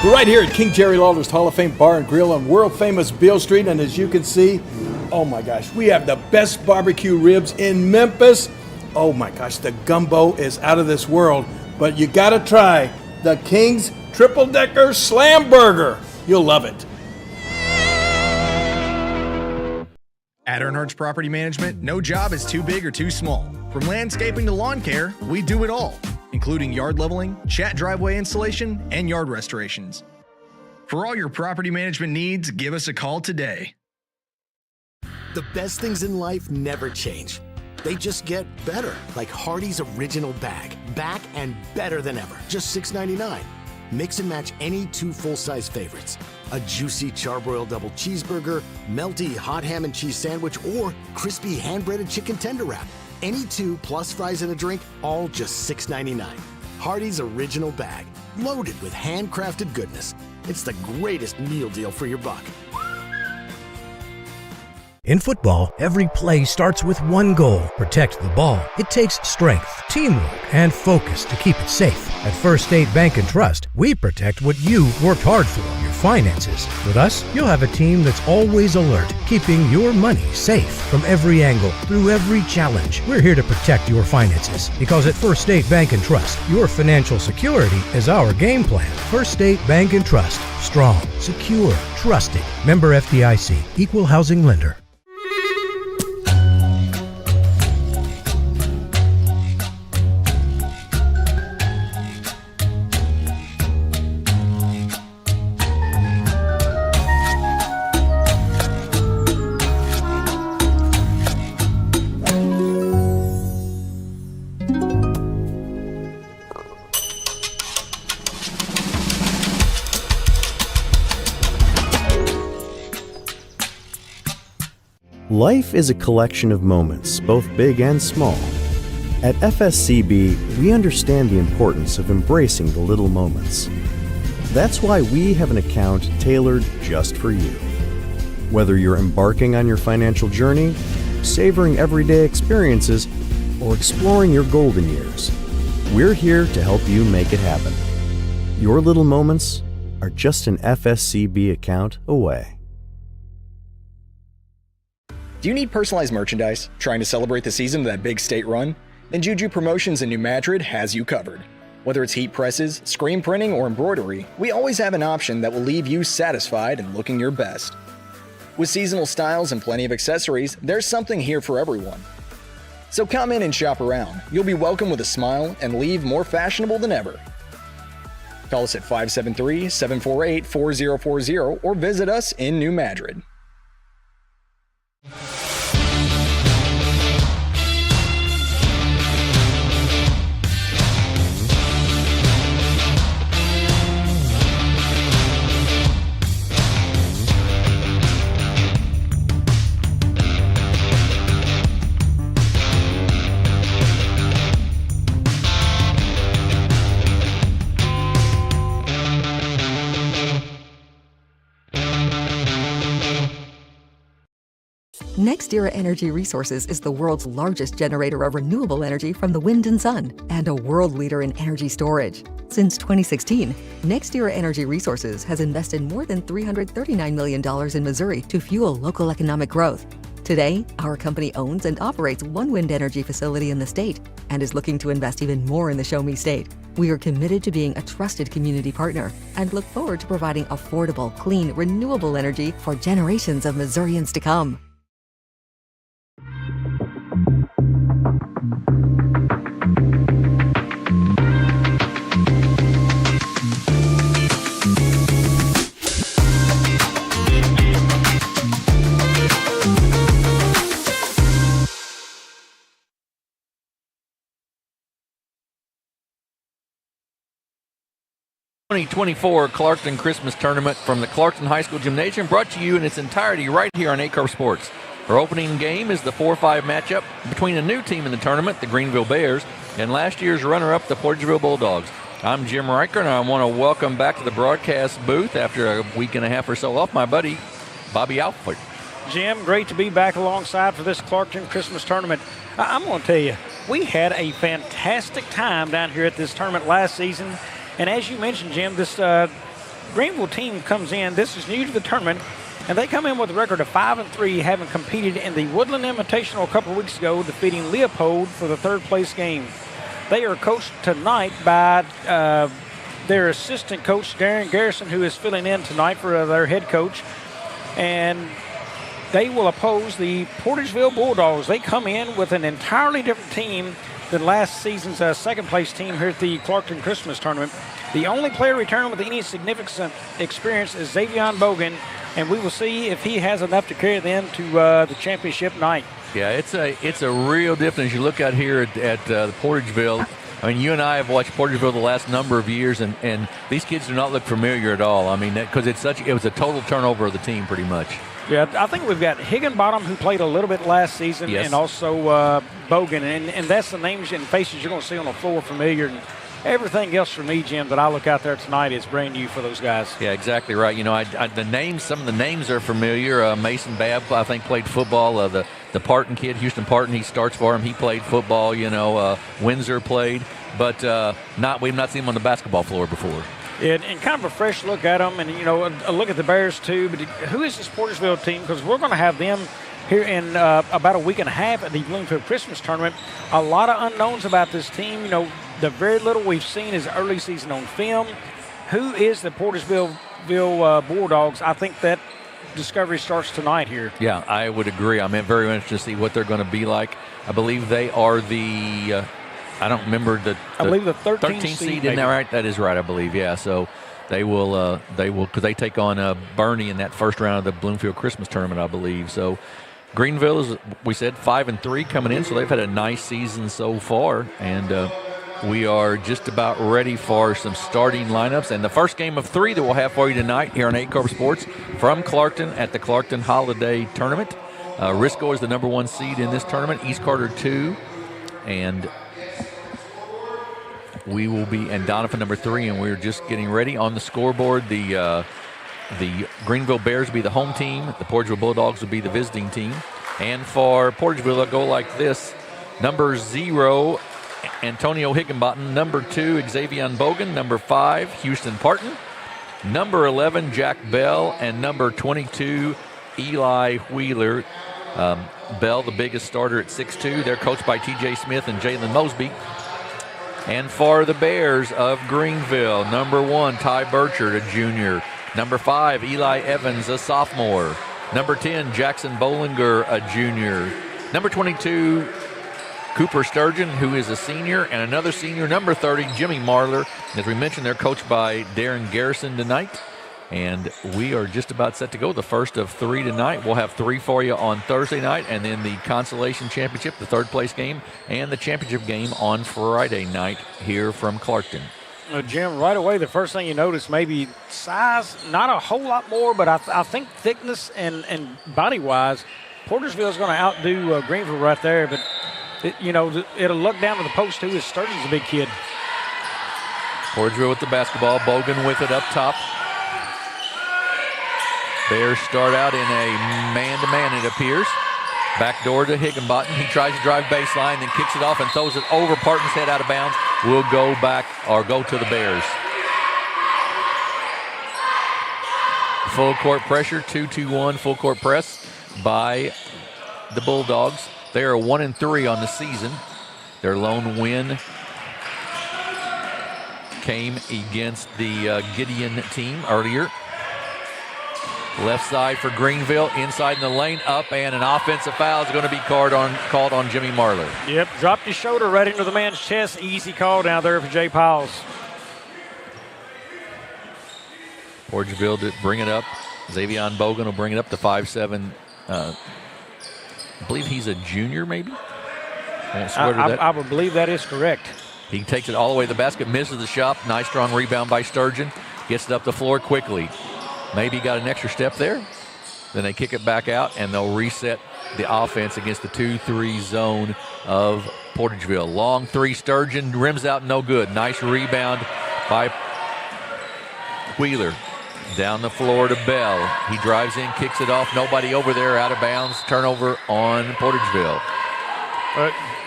We're right here at King Jerry Lawler's Hall of Fame Bar and Grill on world-famous Beale Street, and as you can see, oh my gosh, we have the best barbecue ribs in Memphis. Oh my gosh, the gumbo is out of this world, but you gotta try the King's Triple Decker Slam Burger. You'll love it. At Earnhardt's Property Management, no job is too big or too small. From landscaping to lawn care, we do it all, including yard leveling, chat driveway installation, and yard restorations. For all your property management needs, give us a call today. The best things in life never change. They just get better, like Hardee's Original Bag. Back and better than ever. Just $6.99. Mix and match any two full-size favorites. A juicy charbroiled double cheeseburger, melty hot ham and cheese sandwich, or crispy hand-breaded chicken tender wrap. Any two plus fries and a drink, all just $6.99. Hardee's Original Bag, loaded with handcrafted goodness. It's the greatest meal deal for your buck. In football, every play starts with one goal: protect the ball. It takes strength, teamwork, and focus to keep it safe. At First State Bank and Trust, we protect what you worked hard for, your finances. With us, you'll have a team that's always alert, keeping your money safe from every angle, through every challenge. We're here to protect your finances, because at First State Bank and Trust, your financial security is our game plan. First State Bank and Trust. Strong, secure, trusted. Member FDIC. Equal housing lender. Life is a collection of moments, both big and small. At FSCB, we understand the importance of embracing the little moments. That's why we have an account tailored just for you. Whether you're embarking on your financial journey, savoring everyday experiences, or exploring your golden years, we're here to help you make it happen. Your little moments are just an FSCB account away. Do you need personalized merchandise? Trying to celebrate the season of that big state run? Then Juju Promotions in New Madrid has you covered. Whether it's heat presses, screen printing, or embroidery, we always have an option that will leave you satisfied and looking your best. With seasonal styles and plenty of accessories, there's something here for everyone. So come in and shop around. You'll be welcome with a smile and leave more fashionable than ever. Call us at 573-748-4040 or visit us in New Madrid. NextEra Energy Resources is the world's largest generator of renewable energy from the wind and sun, and a world leader in energy storage. Since 2016, NextEra Energy Resources has invested more than $339 million in Missouri to fuel local economic growth. Today, our company owns and operates one wind energy facility in the state and is looking to invest even more in the Show Me State. We are committed to being a trusted community partner and look forward to providing affordable, clean, renewable energy for generations of Missourians to come. The 2024 Clarkton Christmas Tournament from the Clarkton High School Gymnasium, brought to you in its entirety right here on Aycorp Sports. Our opening game is the 4-5 matchup between a new team in the tournament, the Greenville Bears, and last year's runner-up, the Portageville Bulldogs. I'm Jim Riker, and I want to welcome back to the broadcast booth after a week and a half or so off my buddy, Bobby Alford. Jim, great to be back alongside for this Clarkton Christmas Tournament. I'm going to tell you, we had a fantastic time down here at this tournament last season. And as you mentioned, Jim, this Greenville team comes in. This is new to the tournament, and they come in with a record of 5-3, having competed in the Woodland Invitational a couple of weeks ago, defeating Leopold for the third-place game. They are coached tonight by their assistant coach, Darren Garrison, who is filling in tonight for their head coach. And they will oppose the Portageville Bulldogs. They come in with an entirely different team than last season's second-place team here at the Clarkton Christmas Tournament. The only player returning with any significant experience is Xavier Bogan, and we will see if he has enough to carry them to the championship night. Yeah, it's a real difference. As you look out here at the Portageville, I mean, you and I have watched Portageville the last number of years, and these kids do not look familiar at all. I mean, because it was a total turnover of the team pretty much. Yeah, I think we've got Higginbottom, who played a little bit last season, yes, and also Bogan. And that's the names and faces you're going to see on the floor familiar. And everything else for me, Jim, that I look out there tonight is brand new for those guys. Yeah, exactly right. You know, some of the names are familiar. Mason Babb, I think, played football. The Parton kid, Houston Parton, he starts for him. He played football. You know, Windsor played, but we've not seen him on the basketball floor before. And kind of a fresh look at them, and, you know, a look at the Bears, too. But who is this Portageville team? Because we're going to have them here in about a week and a half at the Bloomfield Christmas Tournament. A lot of unknowns about this team. You know, the very little we've seen is early season on film. Who is the Portageville Bulldogs? I think that discovery starts tonight here. Yeah, I would agree. I'm very interested to see what they're going to be like. I believe they are the I don't remember I believe the 13th seed. Isn't that right? That is right, I believe. Yeah, so they will because they take on Bernie in that first round of the Bloomfield Christmas Tournament, I believe. So Greenville is, we said, 5-3 coming in, so they've had a nice season so far, and we are just about ready for some starting lineups. And the first game of 3 that we'll have for you tonight here on Aycorp Sports from Clarkton at the Clarkton Holiday Tournament. Risco is the number 1 seed in this tournament, East Carter 2, and we will be, and Doniphan number 3, and we're just getting ready. On the scoreboard, the Greenville Bears will be the home team. The Portageville Bulldogs will be the visiting team. And for Portageville, they'll go like this. Number 0, Antonio Higginbottom. Number 2, Xavier Bogan. Number 5, Houston Parton. Number 11, Jack Bell. And number 22, Eli Wheeler. Bell, the biggest starter at 6'2". They're coached by T.J. Smith and Jalen Mosby. And for the Bears of Greenville, number 1, Ty Burchard, a junior. Number 5, Eli Evans, a sophomore. Number 10, Jackson Bollinger, a junior. Number 22, Cooper Sturgeon, who is a senior, and another senior, number 30, Jimmy Marler. As we mentioned, they're coached by Darren Garrison tonight. And we are just about set to go. The first of 3 tonight. We'll have 3 for you on Thursday night, and then the Consolation Championship, the third-place game, and the championship game on Friday night here from Clarkton. Jim, right away, the first thing you notice, maybe size, not a whole lot more, but I think thickness and body-wise, Portageville is going to outdo Greenville right there. But, it'll look down to the post, too, as Sturgeon's a big kid. Portageville with the basketball. Bogan with it up top. Bears start out in a man-to-man, it appears. Back door to Higginbottom. He tries to drive baseline, then kicks it off and throws it over Parton's head out of bounds. Will go back or go to the Bears. Full court pressure, 2-2-1 full court press by the Bulldogs. They are 1-3 on the season. Their lone win came against the Gideon team earlier. Left side for Greenville, inside in the lane, up, and an offensive foul is going to be called on Jimmy Marler. Yep, dropped his shoulder right into the man's chest. Easy call down there for Jay Piles. Portageville to bring it up. Xavier Bogan will bring it up to 5'7". I believe he's a junior, maybe? I would believe that is correct. He takes it all the way to the basket, misses the shot. Nice strong rebound by Sturgeon. Gets it up the floor quickly. Maybe got an extra step there. Then they kick it back out, and they'll reset the offense against the 2-3 zone of Portageville. Long 3, Sturgeon rims out, no good. Nice rebound by Wheeler. Down the floor to Bell. He drives in, kicks it off. Nobody over there, out of bounds. Turnover on Portageville.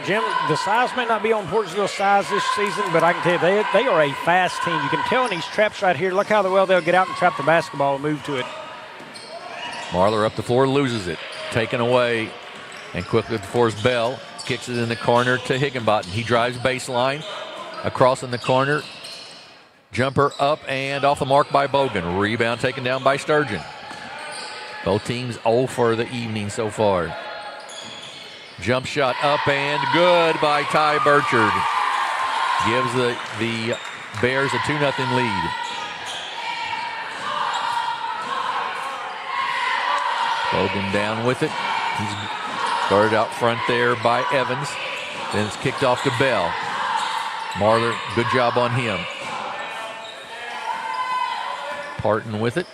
Jim, the size may not be on Portageville's size this season, but I can tell you they are a fast team. You can tell in these traps right here. Look how well they'll get out and trap the basketball and move to it. Marler up the floor, loses it. Taken away, and quickly for Bell. Kicks it in the corner to Higginbottom. He drives baseline, across in the corner. Jumper up and off the mark by Bogan. Rebound taken down by Sturgeon. Both teams 0 for the evening so far. Jump shot up and good by Ty Burchard. Gives the Bears a 2-0 lead. Bogan down with it. He's guarded out front there by Evans. Then it's kicked off to Bell. Marler, good job on him. Parton with it.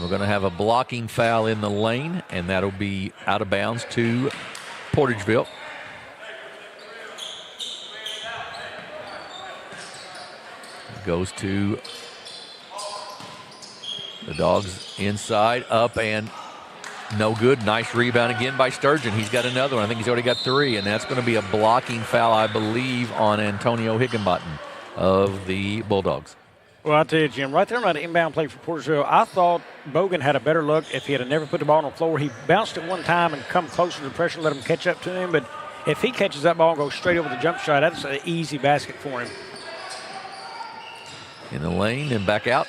We're going to have a blocking foul in the lane, and that'll be out of bounds to Portageville. Goes to the Dogs inside, up and no good. Nice rebound again by Sturgeon. He's got another one. I think he's already got 3, and that's going to be a blocking foul, I believe, on Antonio Higginbottom of the Bulldogs. Well, I'll tell you, Jim, right there about the inbound play for Portageville, I thought Bogan had a better look if he had never put the ball on the floor. He bounced it one time and come closer to the pressure and let him catch up to him. But if he catches that ball and goes straight over the jump shot, that's an easy basket for him. In the lane and back out.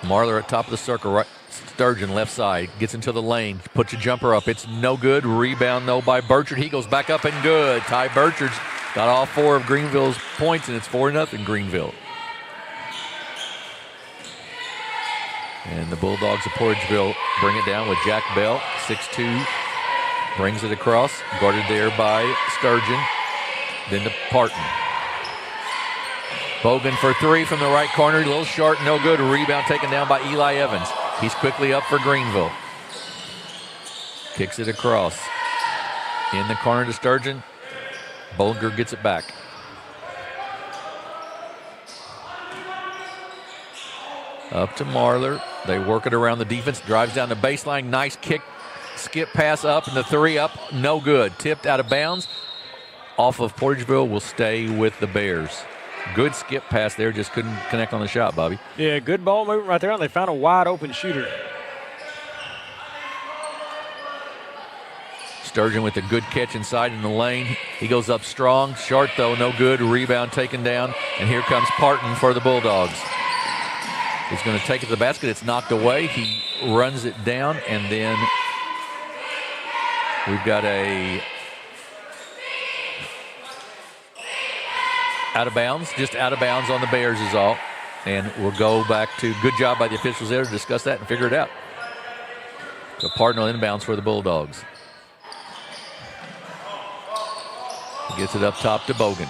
Marler at top of the circle, right. Sturgeon left side, gets into the lane, puts a jumper up. It's no good. Rebound, though, by Burchard. He goes back up and good. Ty Burchard's got all 4 of Greenville's points, and it's 4-0 Greenville. And the Bulldogs of Portageville bring it down with Jack Bell, 6'2", brings it across, guarded there by Sturgeon, then to Parton. Bogan for 3 from the right corner, a little short, no good. Rebound taken down by Eli Evans. He's quickly up for Greenville. Kicks it across. In the corner to Sturgeon. Bulger gets it back. Up to Marler. They work it around the defense. Drives down the baseline. Nice kick. Skip pass up and the 3 up. No good. Tipped out of bounds. Off of Portageville will stay with the Bears. Good skip pass there. Just couldn't connect on the shot, Bobby. Yeah, good ball movement right there. And they found a wide open shooter. Sturgeon with a good catch inside in the lane. He goes up strong. Short, though, no good. Rebound taken down. And here comes Parton for the Bulldogs. He's going to take it to the basket. It's knocked away. He runs it down, and then we've got a out of bounds. Just out of bounds on the Bears is all. And we'll go back to good job by the officials there to discuss that and figure it out. So Parton on inbounds for the Bulldogs. He gets it up top to Bogan.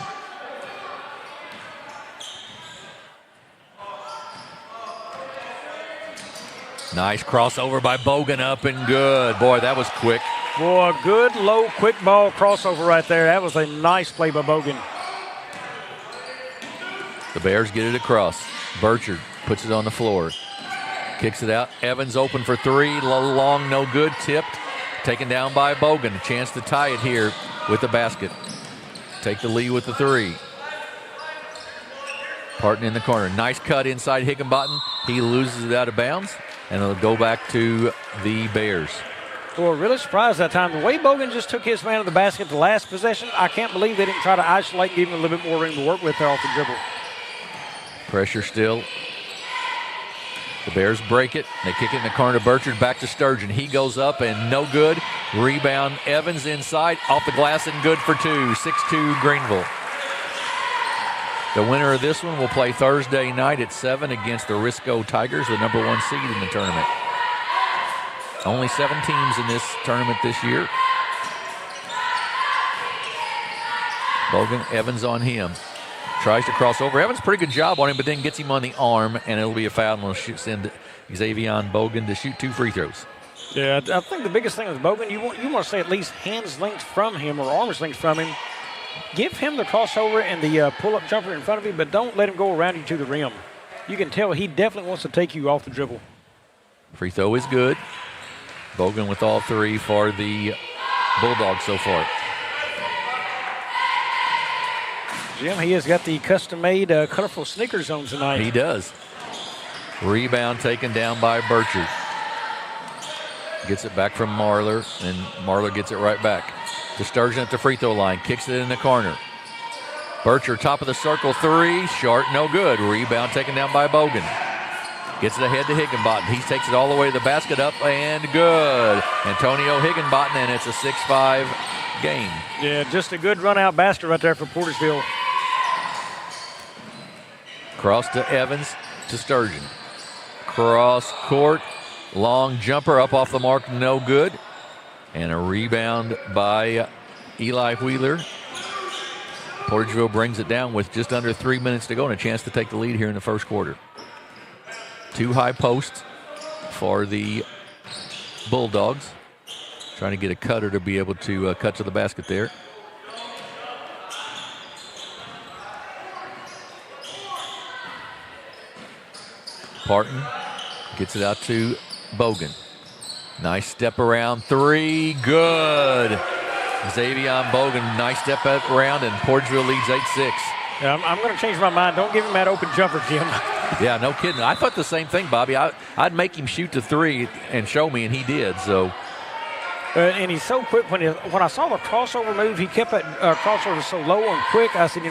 Nice crossover by Bogan, up and good. Boy, that was quick. Boy, good, low, quick ball crossover right there. That was a nice play by Bogan. The Bears get it across. Burchard puts it on the floor. Kicks it out. Evans open for 3. Low, long, no good. Tipped. Taken down by Bogan. A chance to tie it here with the basket. Take the lead with the 3. Parton in the corner. Nice cut inside Higginbottom. He loses it out of bounds. And it'll go back to the Bears. Well, really surprised that time. The way Bogan just took his man to the basket the last possession, I can't believe they didn't try to isolate and give him a little bit more room to work with there off the dribble. Pressure still. The Bears break it. They kick it in the corner to Burchard. Back to Sturgeon. He goes up and no good. Rebound. Evans inside. Off the glass and good for 2. 6-2 Greenville. The winner of this one will play Thursday night at 7 against the Risco Tigers, the number 1 seed in the tournament. Only 7 teams in this tournament this year. Bogan, Evans on him. Tries to cross over. Evans, pretty good job on him, but then gets him on the arm, and it'll be a foul, and we'll send Xavier Bogan to shoot 2 free throws. Yeah, I think the biggest thing with Bogan, you want to say at least hands length from him or arms length from him. Give him the crossover and the pull-up jumper in front of you, but don't let him go around you to the rim. You can tell he definitely wants to take you off the dribble. Free throw is good. Bogan with all 3 for the Bulldogs so far. Jim, he has got the custom-made colorful sneakers on tonight. He does. Rebound taken down by Bircher. Gets it back from Marler, and Marler gets it right back to Sturgeon at the free throw line. Kicks it in the corner. Bircher, top of the circle, 3. Short, no good. Rebound taken down by Bogan. Gets it ahead to Higginbottom. He takes it all the way to the basket, up and good. Antonio Higginbottom, and it's a 6-5 game. Yeah, just a good run-out basket right there for Portageville. Cross to Evans to Sturgeon. Cross court, long jumper up off the mark, no good. And a rebound by Eli Wheeler. Portageville brings it down with just under 3 minutes to go and a chance to take the lead here in the first quarter. 2 high posts for the Bulldogs. Trying to get a cutter to be able to cut to the basket there. Parton gets it out to Bogan. Nice step around, 3, good. Xavion Bogan, nice step around, and Portageville leads 8-6. Yeah, I'm going to change my mind. Don't give him that open jumper, Jim. Yeah, no kidding. I thought the same thing, Bobby. I'd make him shoot the 3 and show me, and he did. So, and he's so quick. When I saw the crossover move, he kept that crossover so low and quick. I said,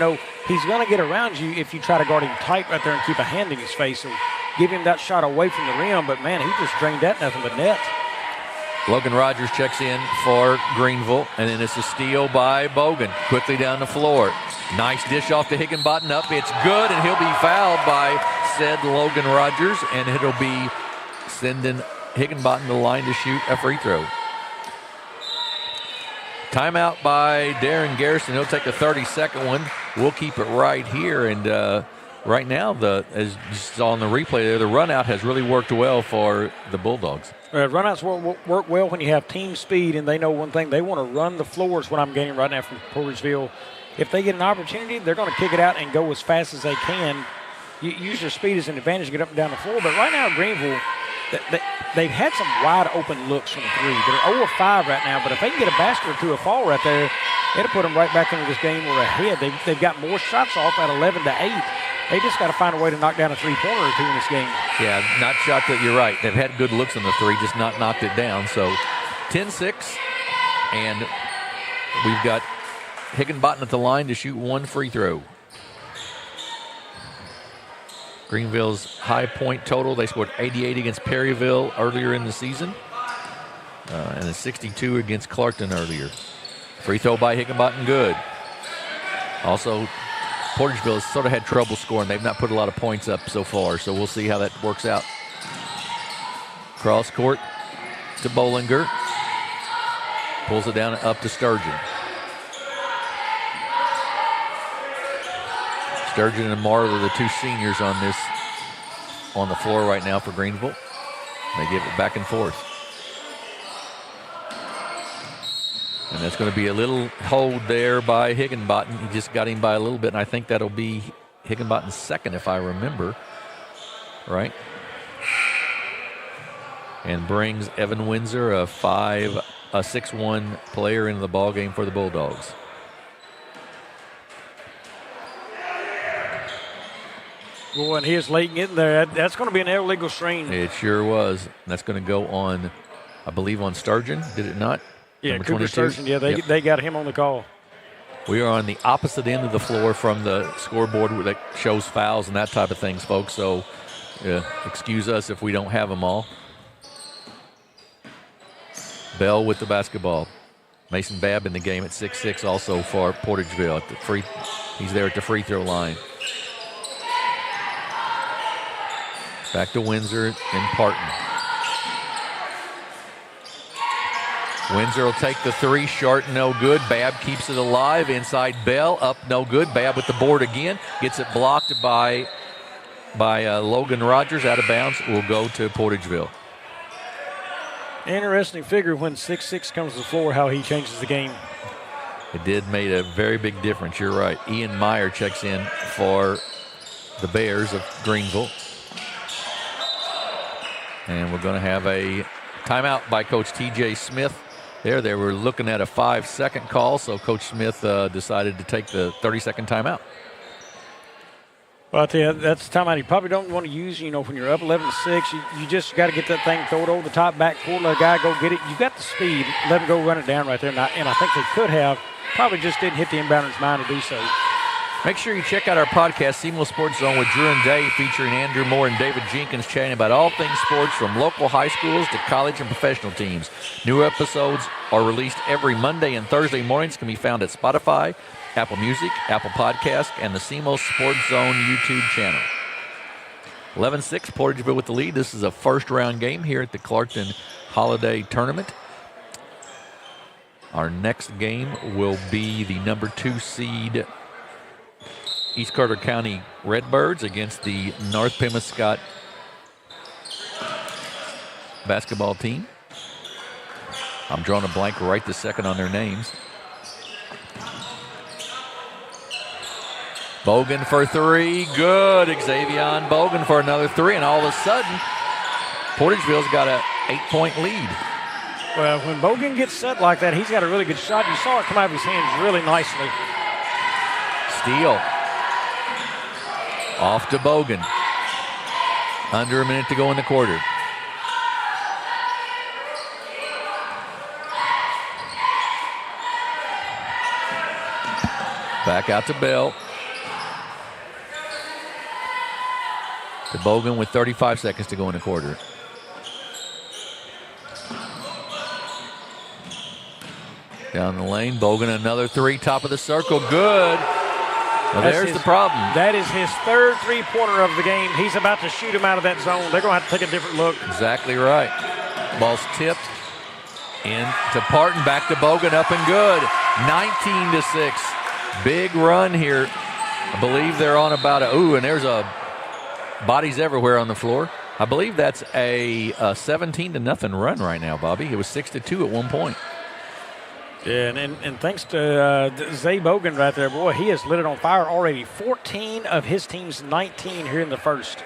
he's going to get around you if you try to guard him tight right there and keep a hand in his face. So give him that shot away from the rim. But, man, he just drained that nothing but net. Logan Rogers checks in for Greenville, and then it's a steal by Bogan. Quickly down the floor. Nice dish off to Higginbottom up. It's good, and he'll be fouled by said Logan Rogers, and it'll be sending Higginbottom to the line to shoot a free throw. Timeout by Darren Garrison. He'll take a 30-second one. We'll keep it right here, and right now, as you saw in the replay there, the run-out has really worked well for the Bulldogs. Run-outs work well when you have team speed, and they know one thing. They want to run the floor is what I'm getting right now from Portageville. If they get an opportunity, they're going to kick it out and go as fast as they can. Use their speed as an advantage to get up and down the floor. But right now, Greenville, they've had some wide-open looks from the 3. They're 0 of 5 right now, but if they can get a basket or 2 a fall right there, it'll put them right back into this game. We're ahead. They've got more shots off at 11-8. They just got to find a way to knock down a 3-pointer or 2 in this game. Yeah, not shot that. You're right. They've had good looks on the 3, just not knocked it down. So 10-6, and we've got Higginbottom at the line to shoot 1 free throw. Greenville's high point total, they scored 88 against Perryville earlier in the season, and a 62 against Clarkton earlier. Free throw by Higginbottom, good. Also, Portageville has sort of had trouble scoring. They've not put a lot of points up so far, so we'll see how that works out. Cross court to Bollinger. Pulls it down up to Sturgeon. Sturgeon and Marler, the 2 seniors on the floor right now for Greenville. They give it back and forth. And that's going to be a little hold there by Higginbottom. He just got him by a little bit, and I think that'll be Higginbottom's second, if I remember right. And brings Evan Windsor, a 6'1" player, into the ball game for the Bulldogs. Boy, and he is late getting there. That's going to be an illegal strain. It sure was. And that's going to go on, I believe, on Sturgeon. Did it not? Yeah, Number Cooper 22? Sturgeon. Yeah, they got him on the call. We are on the opposite end of the floor from the scoreboard that shows fouls and that type of things, folks. So excuse us if we don't have them all. Bell with the basketball. Mason Babb in the game at 6'6", also for Portageville. He's there at the free throw line. Back to Windsor and Parton. Windsor will take the 3, short, no good. Babb keeps it alive. Inside Bell, up, no good. Babb with the board again. Gets it blocked by Logan Rogers, out of bounds. Will go to Portageville. Interesting figure when 6'6" comes to the floor, how he changes the game. It did make a very big difference. You're right. Ian Meyer checks in for the Bears of Greenville. And we're going to have a timeout by Coach T.J. Smith. They were looking at a 5-second call, so Coach Smith decided to take the 30-second timeout. Well, I tell you, that's the timeout you probably don't want to use, when you're up 11-6. You just got to get that thing, throw it over the top backcourt, let a guy go get it. You got the speed. Let him go run it down right there. And I think they could have. Probably just didn't hit the inbounder's mind to do so. Make sure you check out our podcast, Seamless Sports Zone with Drew and Dave, featuring Andrew Moore and David Jenkins, chatting about all things sports from local high schools to college and professional teams. New episodes are released every Monday and Thursday mornings. Can be found at Spotify, Apple Music, Apple Podcast, and the Seamless Sports Zone YouTube channel. 11-6, Portageville with the lead. This is a first-round game here at the Clarkton Holiday Tournament. Our next game will be the number 2 seed East Carter County Redbirds against the North Pemiscot basketball team. I'm drawing a blank right this second on their names. Bogan for 3. Good. Xavion Bogan for another 3. And all of a sudden, Portageville's got a 8-point lead. Well, when Bogan gets set like that, he's got a really good shot. You saw it come out of his hands really nicely. Steal. Off to Bogan. Under a minute to go in the quarter. Back out to Bell. To Bogan with 35 seconds to go in the quarter. Down the lane, Bogan another 3, top of the circle, good. Well, there's the problem. That is his third three-pointer of the game. He's about to shoot him out of that zone. They're going to have to take a different look. Exactly right. Ball's tipped in to Parton, back to Bogan, up and good. 19-6. Big run here. I believe they're on about and there's bodies everywhere on the floor. I believe that's a 17-0 run right now, Bobby. It was 6-2 at one point. Yeah, and thanks to Zay Bogan right there, boy, he has lit it on fire already. 14 of his team's 19 here in the first.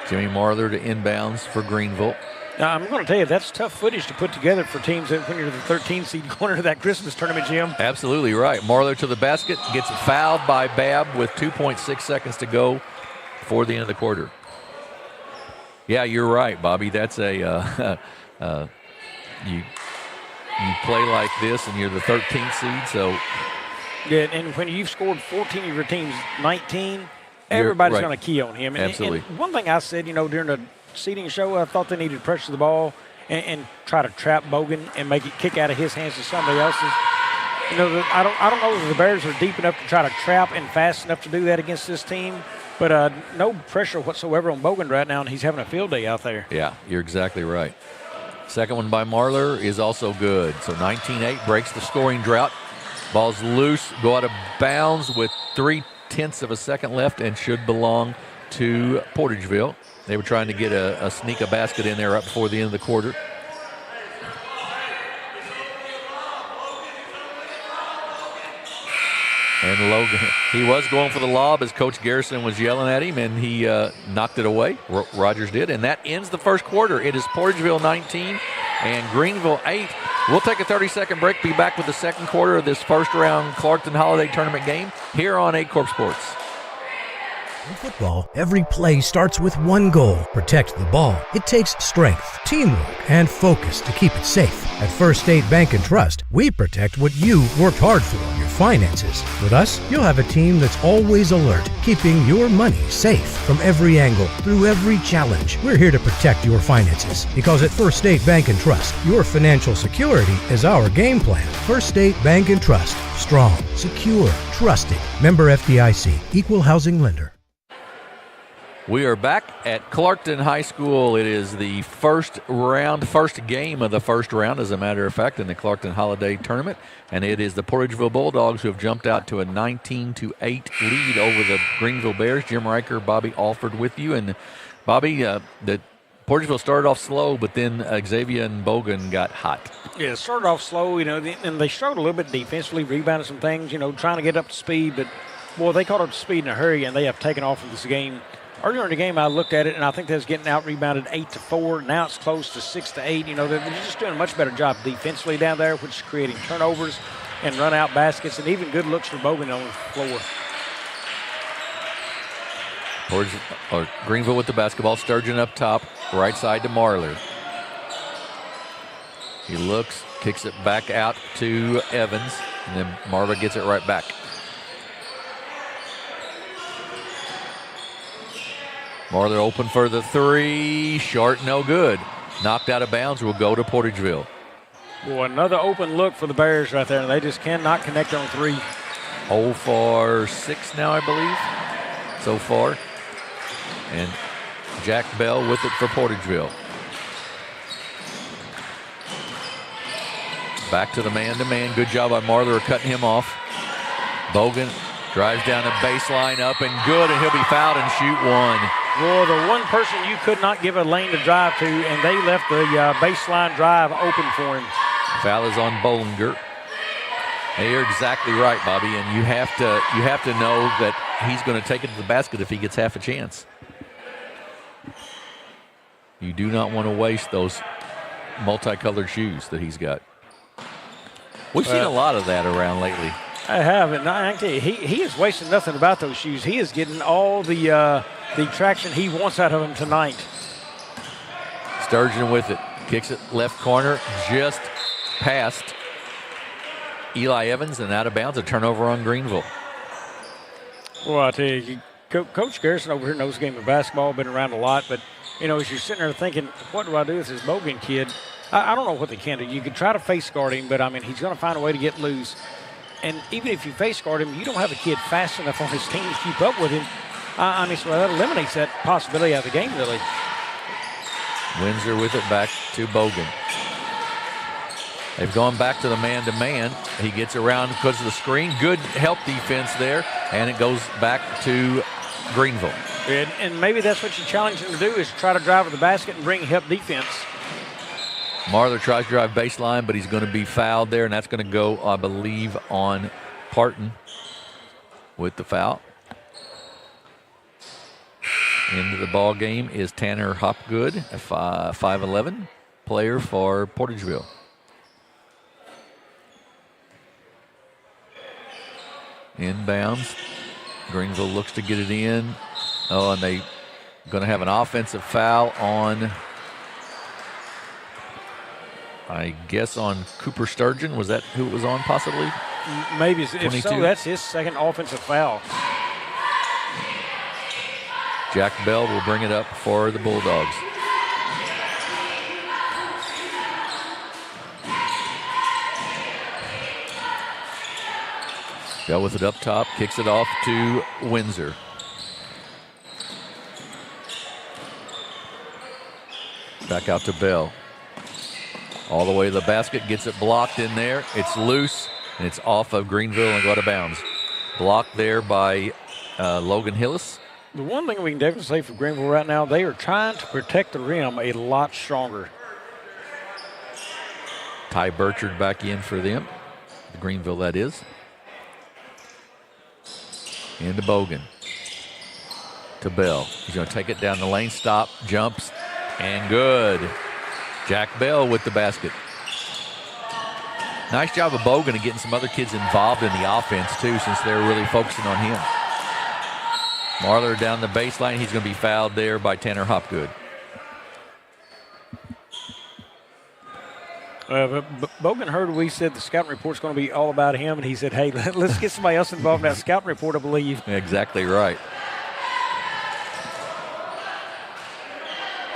Jimmy Marler to inbounds for Greenville. Now, I'm going to tell you, that's tough footage to put together for teams when you're the 13th seed going into that Christmas tournament, Jim. Absolutely right. Marler to the basket, gets fouled by Babb with 2.6 seconds to go before the end of the quarter. Yeah, you're right, Bobby. That's you play like this and you're the 13th seed, so. Yeah, and when you've scored 14 of your team's 19, everybody's going to key on him. Absolutely. And one thing I said, during the seeding show, I thought they needed to pressure the ball and try to trap Bogan and make it kick out of his hands to somebody else's. I don't know if the Bears are deep enough to try to trap and fast enough to do that against this team, but no pressure whatsoever on Bogan right now, and he's having a field day out there. Yeah, you're exactly right. Second one by Marler is also good. So 19-8 breaks the scoring drought. Ball's loose, go out of bounds with 0.3 of a second left and should belong to Portageville. They were trying to get a sneak a basket in there right before the end of the quarter. And Logan, he was going for the lob as Coach Garrison was yelling at him, and he knocked it away. Rogers did, and that ends the first quarter. It is Portageville 19 and Greenville 8. We'll take a 30-second break, be back with the second quarter of this first-round Clarkton Holiday Tournament game here on Aycorp Sports. In football, every play starts with one goal: protect the ball. It takes strength, teamwork, and focus to keep it safe. At First State Bank and Trust, we protect what you worked hard for, your finances. With us, you'll have a team that's always alert, keeping your money safe from every angle, through every challenge. We're here to protect your finances, because at First State Bank and Trust, your financial security is our game plan. First State Bank and Trust. Strong, secure, trusted. Member FDIC. Equal housing lender. We are back at Clarkton High School. It is the first game of the first round, as a matter of fact, in the Clarkton Holiday Tournament. And it is the Portageville Bulldogs who have jumped out to a 19-8 lead over the Greenville Bears. Jim Riker, Bobby Alford with you. And Bobby, the Portageville started off slow, but then Xavier and Bogan got hot. Yeah, it started off slow, and they struggled a little bit defensively, rebounded some things, trying to get up to speed. But, boy, they caught up to speed in a hurry, and they have taken off in this game. Earlier in the game, I looked at it, and I think they was getting out-rebounded 8-4. Now it's close to 6-8. You know, they're just doing a much better job defensively down there, which is creating turnovers and run-out baskets, and even good looks for Bogan on the floor. Greenville with the basketball. Sturgeon up top, right side to Marler. He looks, kicks it back out to Evans, and then Marler gets it right back. Marler open for the three. Short, no good. Knocked out of bounds, will go to Portageville. Boy, another open look for the Bears right there, and they just cannot connect on three. 0 for 6 now, I believe, so far. And Jack Bell with it for Portageville. Back to the man-to-man. Good job by Marler cutting him off. Bogan drives down the baseline, up and good, and he'll be fouled and shoot one. Well, the one person you could not give a lane to drive to, and they left the baseline drive open for him. Foul is on Bollinger. Hey, you're exactly right, Bobby, and you have to know that he's going to take it to the basket if he gets half a chance. You do not want to waste those multicolored shoes that he's got. We've seen a lot of that around lately. I have, and I tell you, he is wasting nothing about those shoes. He is getting all the traction he wants out of them tonight. Sturgeon with it. Kicks it left corner, just past Eli Evans and out of bounds. A turnover on Greenville. Well, I tell you, Coach Garrison over here knows the game of basketball, been around a lot, but, you know, as you're sitting there thinking, what do I do with this Bogan kid? I don't know what they can do. You could try to face guard him, but, I mean, he's going to find a way to get loose. And even if you face guard him, you don't have a kid fast enough on his team to keep up with him. I mean, so that eliminates that possibility out of the game, really. Windsor with it back to Bogan. They've gone back to the man-to-man. He gets around because of the screen. Good help defense there, and it goes back to Greenville. And maybe that's what you challenge him to do, is try to drive to the basket and bring help defense. Marler tries to drive baseline, but he's going to be fouled there, and that's going to go, I believe, on Parton with the foul. Into the ball game is Tanner Hopgood, a 5'11" player for Portageville. Inbounds. Greenville looks to get it in. Oh, and they're going to have an offensive foul on, I guess, on Cooper Sturgeon. Was that who it was on, possibly? Maybe. If 22. so, that's his second offensive foul. Jack Bell will bring it up for the Bulldogs. Bell with it up top, kicks it off to Windsor. Back out to Bell. All the way to the basket, gets it blocked in there. It's loose, and it's off of Greenville and go out of bounds. Blocked there by Logan Hillis. The one thing we can definitely say for Greenville right now, they are trying to protect the rim a lot stronger. Ty Burchard back in for them. The Greenville, that is. Into Bogan. To Bell. He's going to take it down the lane, stop, jumps, and good. Jack Bell with the basket. Nice job of Bogan of getting some other kids involved in the offense, too, since they're really focusing on him. Marler down the baseline. He's going to be fouled there by Tanner Hopgood. But Bogan heard we said the scouting report's going to be all about him, and he said, hey, let's get somebody else involved in that scouting report, I believe. Exactly right.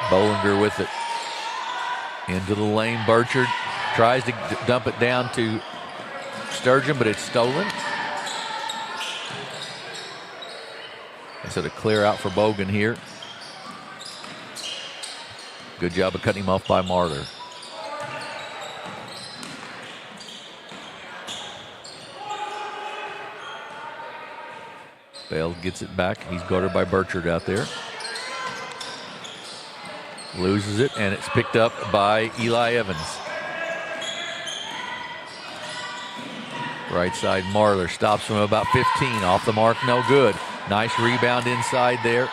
Bollinger with it. Into the lane, Burchard tries to dump it down to Sturgeon, but it's stolen. Instead of clear out for Bogan here. Good job of cutting him off by Marler. Bell gets it back. He's guarded by Burchard out there. Loses it, and it's picked up by Eli Evans. Right side, Marler stops from about 15. Off the mark, no good. Nice rebound inside there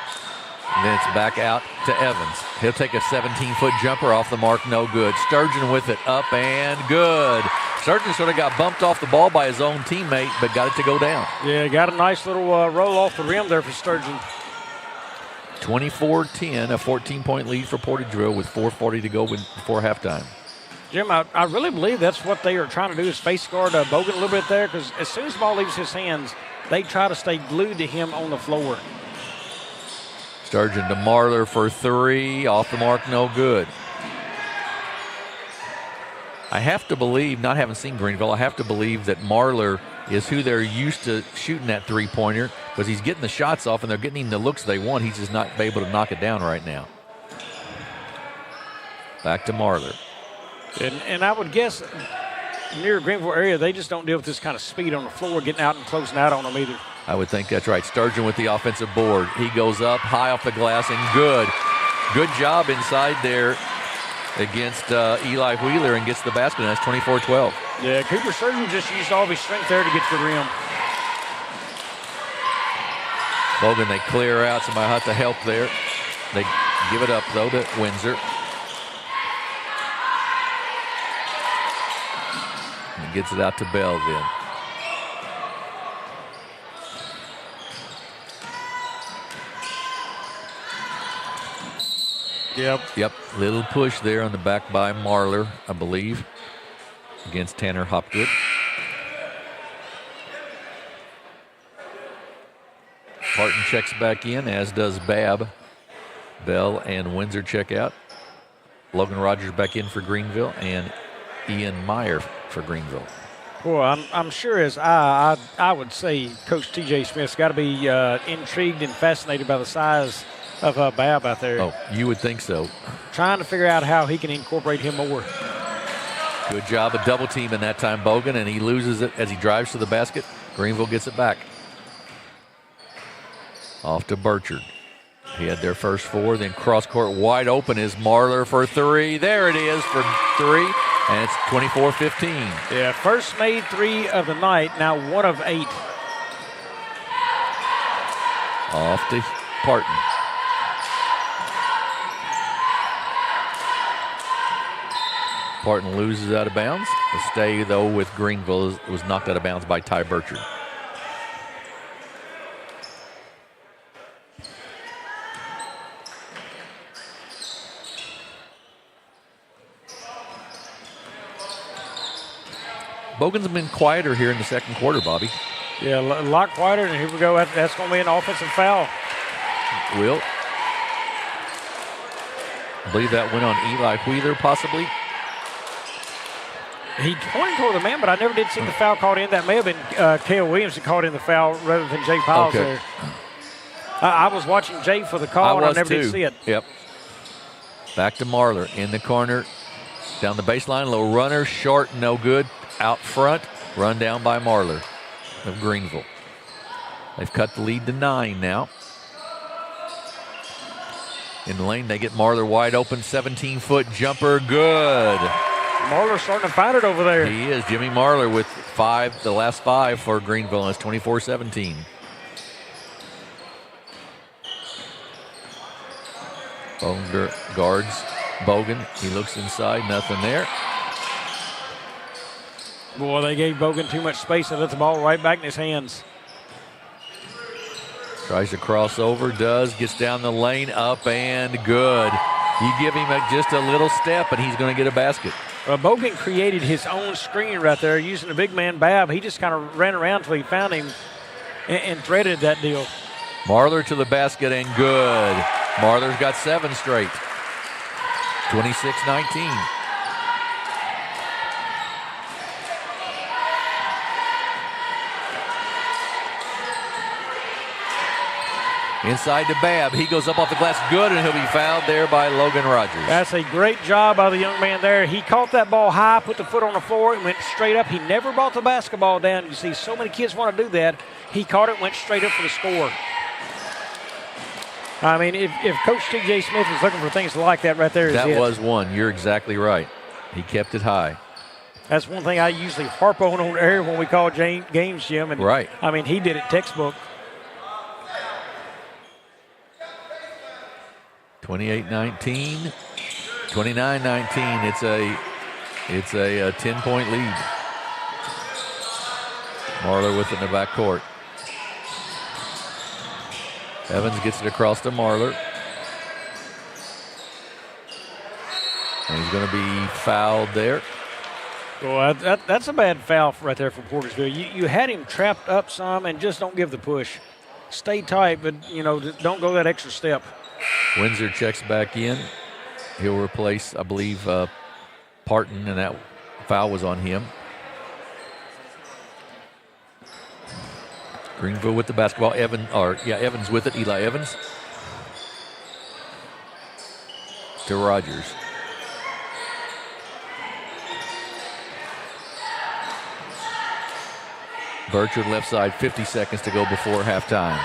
And then it's back out to Evans. He'll take a 17-foot jumper off the mark, no good. Sturgeon with it, up and good. Sturgeon sort of got bumped off the ball by his own teammate, but got it to go down. Yeah, got a nice little roll off the rim there for Sturgeon. 24-10, a 14-point lead for Portageville with 4:40 to go before halftime. Jim, I really believe that's what they are trying to do is face guard Bogan a little bit there, because as soon as the ball leaves his hands, they try to stay glued to him on the floor. Sturgeon to Marler for three. Off the mark, no good. I have to believe, not having seen Greenville, I have to believe that Marler is who they're used to shooting that three-pointer, because he's getting the shots off and they're getting him the looks they want. He's just not able to knock it down right now. Back to Marler. And I would guess near Greenville area, they just don't deal with this kind of speed on the floor, getting out and closing out on them either. I would think that's right. Sturgeon with the offensive board. He goes up high off the glass and good. Good job inside there against Eli Wheeler and gets the basket, and that's 24-12. Yeah, Cooper Sturgeon just used all of his strength there to get to the rim. Bogan, they clear out. Somebody has to help there. They give it up, though, to Windsor. And gets it out to Bell then. Yep. Little push there on the back by Marler, I believe, against Tanner Hopgood. Parton checks back in, as does Babb. Bell and Windsor check out. Logan Rogers back in for Greenville, and Ian Meyer for Greenville. Boy, I'm sure as I would say Coach T.J. Smith's got to be intrigued and fascinated by the size of Babb out there. Oh, you would think so. Trying to figure out how he can incorporate him more. Good job of double teaming that time, Bogan, and he loses it as he drives to the basket. Greenville gets it back. Off to Burchard. He had their first four, then cross court wide open is Marler for three. There it is for three, and it's 24-15. Yeah, first made three of the night, now 1 of 8. Off to Parton. Parton loses out of bounds. The stay, though, with Greenville was knocked out of bounds by Ty Burchard. Bogan's been quieter here in the second quarter, Bobby. Yeah, a lot quieter, and here we go. That's going to be an offensive foul. Will. I believe that went on Eli Wheeler, possibly. He pointed toward the man, but I never did see the foul called in. That may have been Cale Williams that called in the foul rather than Jay Piles there. I was watching Jay for the call, and I never did see it. Yep. Back to Marler in the corner. Down the baseline, little runner, short, no good. Out front, run down by Marler of Greenville. They've cut the lead to 9 now. In the lane, they get Marler wide open, 17-foot jumper, good. Marler's starting to find it over there. He is. Jimmy Marler with the last 5 for Greenville, and it's 24-17. Bogan guards Bogan. He looks inside, nothing there. Boy, they gave Bogan too much space and let the ball right back in his hands. Tries to cross over, gets down the lane, up and good. You give him just a little step and he's going to get a basket. Well, Bogan created his own screen right there using the big man Babb. He just kind of ran around until he found him and threaded that deal. Marler to the basket and good. Marler's got 7 straight. 26-19. Inside to Babb. He goes up off the glass. Good, and he'll be fouled there by Logan Rogers. That's a great job by the young man there. He caught that ball high, put the foot on the floor, and went straight up. He never brought the basketball down. You see so many kids want to do that. He caught it, went straight up for the score. I mean, if Coach T.J. Smith is looking for things like that right there, that was one. You're exactly right. He kept it high. That's one thing I usually harp on air when we call games, Jim. And right. I mean, he did it textbook. 28-19, 29-19. It's a 10-point lead. Marler with it in the backcourt. Evans gets it across to Marler. And he's going to be fouled there. Well, that's a bad foul right there for Portageville. You had him trapped up some, and just don't give the push. Stay tight, but, don't go that extra step. Windsor checks back in. He'll replace, I believe, Parton, and that foul was on him. Greenville with the basketball. Evans with it. Eli Evans to Rogers. Burchard left side, 50 seconds to go before halftime.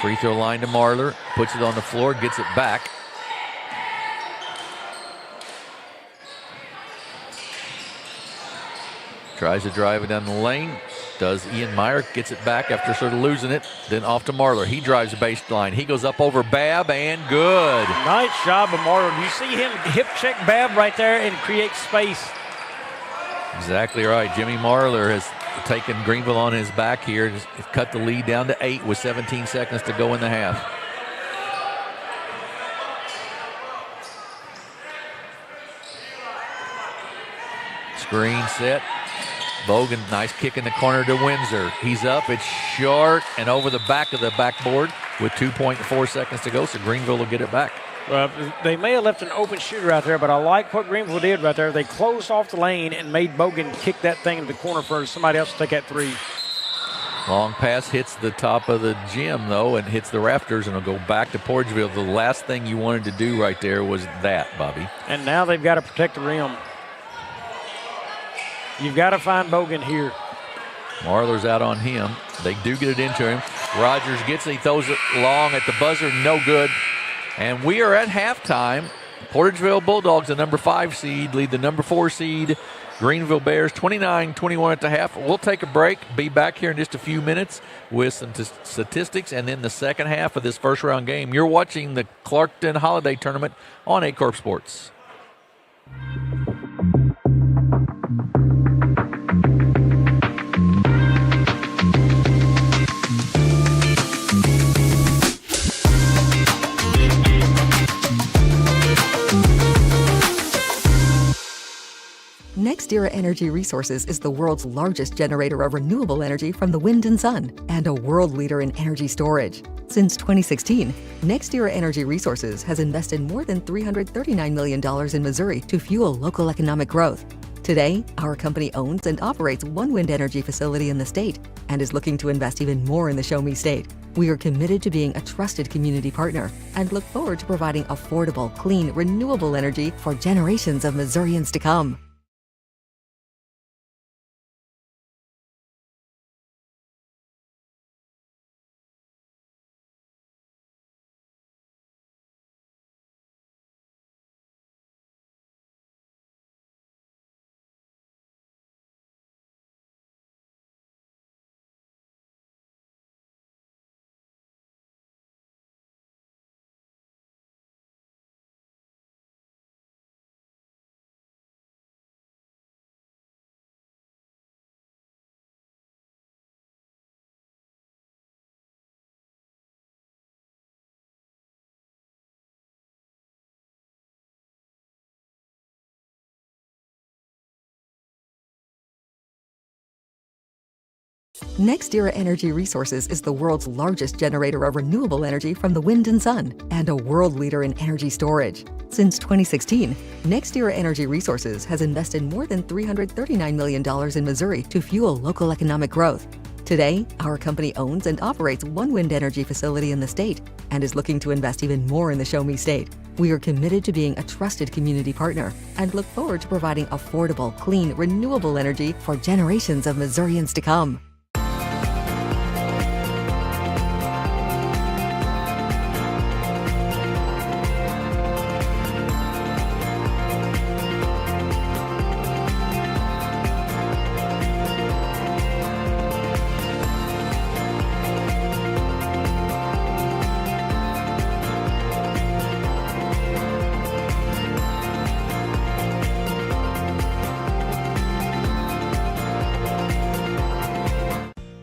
Free throw line to Marler. Puts it on the floor, gets it back. Tries to drive it down the lane. Does Ian Meyer. Gets it back after sort of losing it. Then off to Marler. He drives the baseline. He goes up over Babb, and good. Nice job of Marler. You see him hip check Babb right there and create space. Exactly right. Jimmy Marler has taken Greenville on his back here. Just cut the lead down to 8 with 17 seconds to go in the half. Screen set. Bogan, nice kick in the corner to Windsor. He's up, it's short, and over the back of the backboard with 2.4 seconds to go, so Greenville will get it back. Well, they may have left an open shooter out there, but I like what Greenville did right there. They closed off the lane and made Bogan kick that thing into the corner for somebody else to take that three. Long pass hits the top of the gym, though, and hits the rafters, and it'll go back to Portageville. The last thing you wanted to do right there was that, Bobby. And now they've got to protect the rim. You've got to find Bogan here. Marler's out on him. They do get it into him. Rogers gets it. He throws it long at the buzzer. No good. And we are at halftime. Portageville Bulldogs, the number 5 seed, lead the number 4 seed Greenville Bears 29-21 at the half. We'll take a break. Be back here in just a few minutes with some statistics and then the second half of this first round game. You're watching the Clarkton Holiday Tournament on Aycorp Sports. NextEra Energy Resources is the world's largest generator of renewable energy from the wind and sun, and a world leader in energy storage. Since 2016, NextEra Energy Resources has invested more than $339 million in Missouri to fuel local economic growth. Today, our company owns and operates one wind energy facility in the state and is looking to invest even more in the Show Me State. We are committed to being a trusted community partner and look forward to providing affordable, clean, renewable energy for generations of Missourians to come. NextEra Energy Resources is the world's largest generator of renewable energy from the wind and sun, and a world leader in energy storage. Since 2016, NextEra Energy Resources has invested more than $339 million in Missouri to fuel local economic growth. Today, our company owns and operates one wind energy facility in the state and is looking to invest even more in the Show Me State. We are committed to being a trusted community partner and look forward to providing affordable, clean, renewable energy for generations of Missourians to come.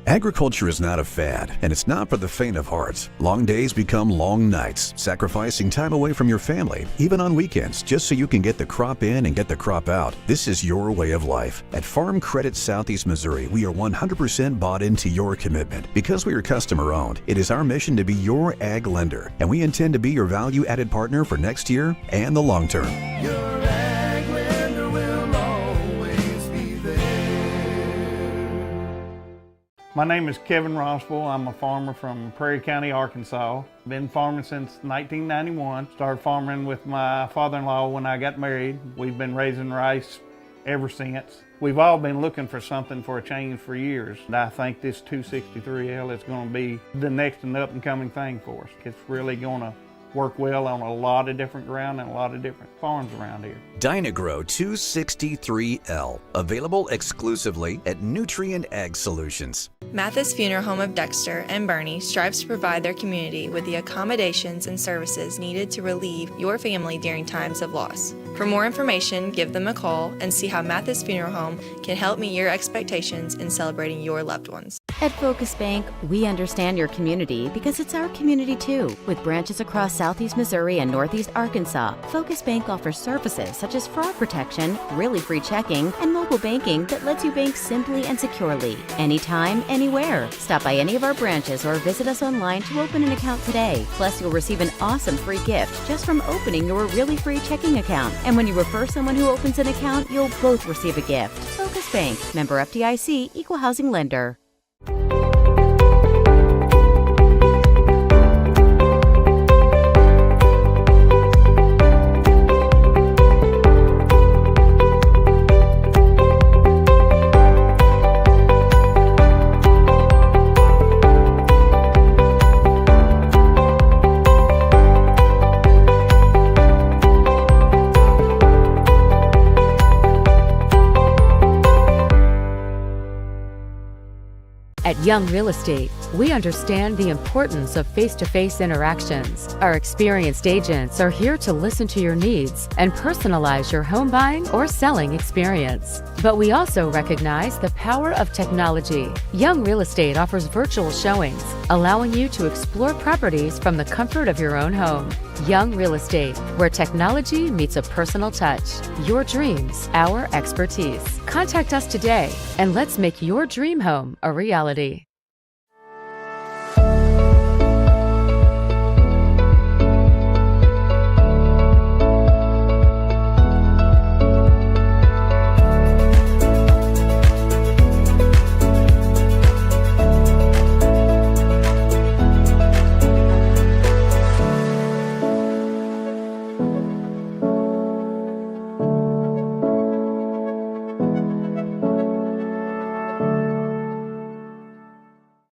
Agriculture is not a fad, and it's not for the faint of heart. Long days become long nights, sacrificing time away from your family, even on weekends, just so you can get the crop in and get the crop out. This is your way of life. At Farm Credit Southeast Missouri, we are 100% bought into your commitment. Because we are customer-owned, it is our mission to be your ag lender, and we intend to be your value-added partner for next year and the long term. Your ag lender will always be there. My name is Kevin Rossville. I'm a farmer from Prairie County, Arkansas. Been farming since 1991. Started farming with my father-in-law when I got married. We've been raising rice ever since. We've all been looking for something for a change for years. And I think this 263L is going to be the next and up-and-coming thing for us. It's really going to work well on a lot of different ground and a lot of different farms around here. Dynagro 263L, available exclusively at Nutrient Ag Solutions. Mathis Funeral Home of Dexter and Bernie strives to provide their community with the accommodations and services needed to relieve your family during times of loss. For more information, give them a call and see how Mathis Funeral Home can help meet your expectations in celebrating your loved ones. At Focus Bank, we understand your community because it's our community too. With branches across Southeast Missouri and Northeast Arkansas, Focus Bank offers services such as fraud protection, really free checking, and mobile banking that lets you bank simply and securely, anytime, anywhere. Stop by any of our branches or visit us online to open an account today. Plus, you'll receive an awesome free gift just from opening your really free checking account. And when you refer someone who opens an account, you'll both receive a gift. Focus Bank, member FDIC, equal housing lender. At Young Real Estate, we understand the importance of face-to-face interactions. Our experienced agents are here to listen to your needs and personalize your home buying or selling experience. But we also recognize the power of technology. Young Real Estate offers virtual showings, allowing you to explore properties from the comfort of your own home. Young Real Estate, where technology meets a personal touch. Your dreams, our expertise. Contact us today and let's make your dream home a reality.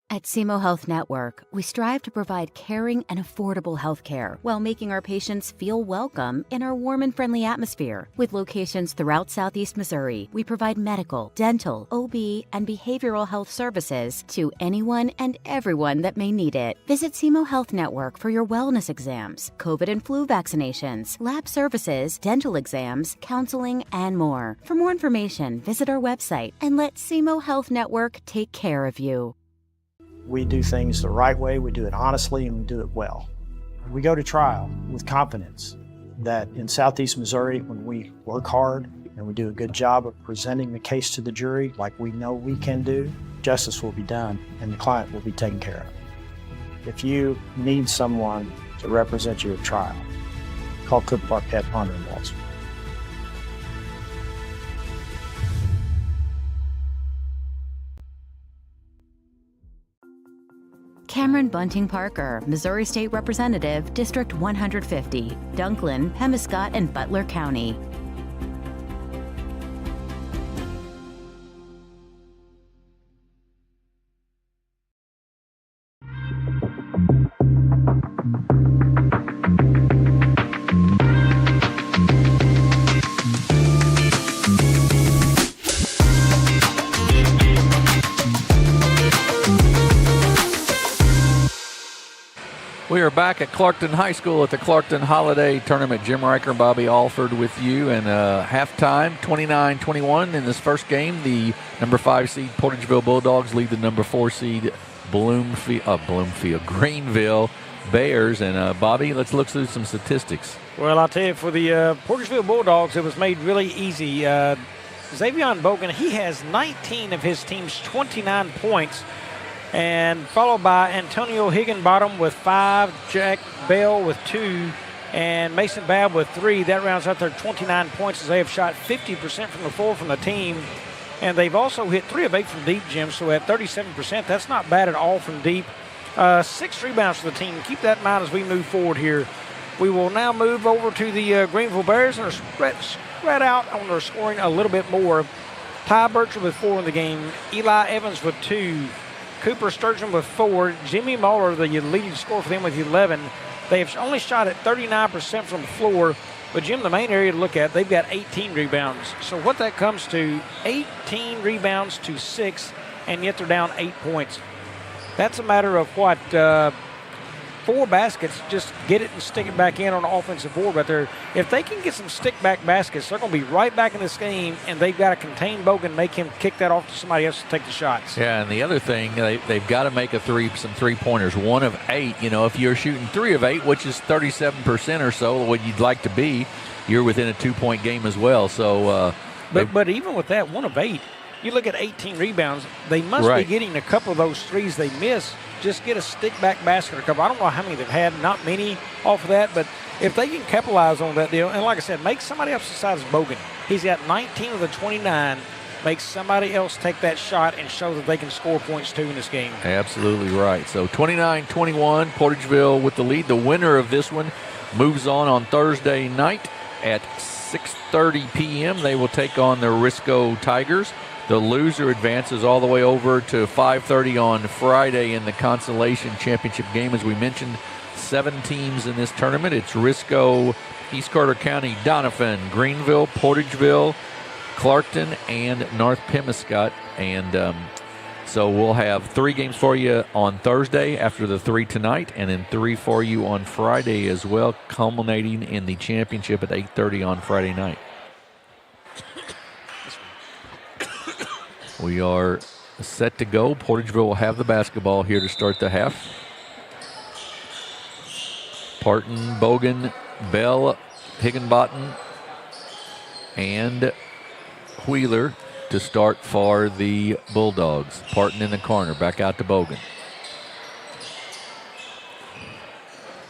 At SEMO Health Network, we strive to provide caring and affordable health care while making our patients feel welcome in our warm and friendly atmosphere. With locations throughout Southeast Missouri, we provide medical, dental, OB, and behavioral health services to anyone and everyone that may need it. Visit SEMO Health Network for your wellness exams, COVID and flu vaccinations, lab services, dental exams, counseling, and more. For more information, visit our website and let SEMO Health Network take care of you. We do things the right way, we do it honestly, and we do it well. We go to trial with confidence that in Southeast Missouri, when we work hard and we do a good job of presenting the case to the jury like we know we can do, justice will be done and the client will be taken care of. If you need someone to represent you at trial, call Cook Park Pet Ponder and Waltz. Cameron Bunting Parker, Missouri State Representative, District 150, Dunklin, Pemiscot, and Butler County. We are back at Clarkton High School at the Clarkton Holiday Tournament. Jim Riker and Bobby Alford with you. And halftime, 29-21 in this first game. The number 5 seed Portageville Bulldogs lead the number 4 seed Greenville Bears. And Bobby, let's look through some statistics. Well, I'll tell you, for the Portageville Bulldogs, it was made really easy. Xavion Bogan, he has 19 of his team's 29 points, and followed by Antonio Higginbottom with 5, Jack Bell with 2, and Mason Babb with 3. That rounds out their 29 points as they have shot 50% from the floor from the team. And they've also hit 3 of 8 from deep, Jim, so at 37%, that's not bad at all from deep. 6 rebounds for the team. Keep that in mind as we move forward here. We will now move over to the Greenville Bears and are spread out on their scoring a little bit more. Ty Bircher with 4 in the game. Eli Evans with 2. Cooper Sturgeon with 4. Jimmy Muller, the leading scorer for them, with 11. They have only shot at 39% from the floor. But, Jim, the main area to look at, they've got 18 rebounds. So what that comes to, 18 rebounds to 6, and yet they're down 8 points. That's a matter of what, 4 baskets, just get it and stick it back in on the offensive board. But if they can get some stick-back baskets, they're going to be right back in this game, and they've got to contain Bogan, make him kick that off to somebody else to take the shots. Yeah, and the other thing, they've got to make some three-pointers. 1 of 8. You know, if you're shooting 3 of 8, which is 37% or so, what you'd like to be, you're within a 2-point game as well. So, but even with that 1 of 8, you look at 18 rebounds, they must be getting a couple of those threes they miss. Just get a stick-back basket or a couple. I don't know how many they've had, not many off of that, but if they can capitalize on that deal, and like I said, make somebody else besides Bogan. He's got 19 of the 29. Make somebody else take that shot and show that they can score points too in this game. Absolutely right. So 29-21, Portageville with the lead. The winner of this one moves on Thursday night at 6:30 p.m. They will take on the Risco Tigers. The loser advances all the way over to 5:30 on Friday in the Consolation Championship game. As we mentioned, 7 teams in this tournament. It's Risco, East Carter County, Doniphan, Greenville, Portageville, Clarkton, and North Pemiscot. And so we'll have 3 games for you on Thursday after the 3 tonight, and then 3 for you on Friday as well, culminating in the championship at 8:30 on Friday night. We are set to go. Portageville will have the basketball here to start the half. Parton, Bogan, Bell, Higginbottom, and Wheeler to start for the Bulldogs. Parton in the corner, back out to Bogan.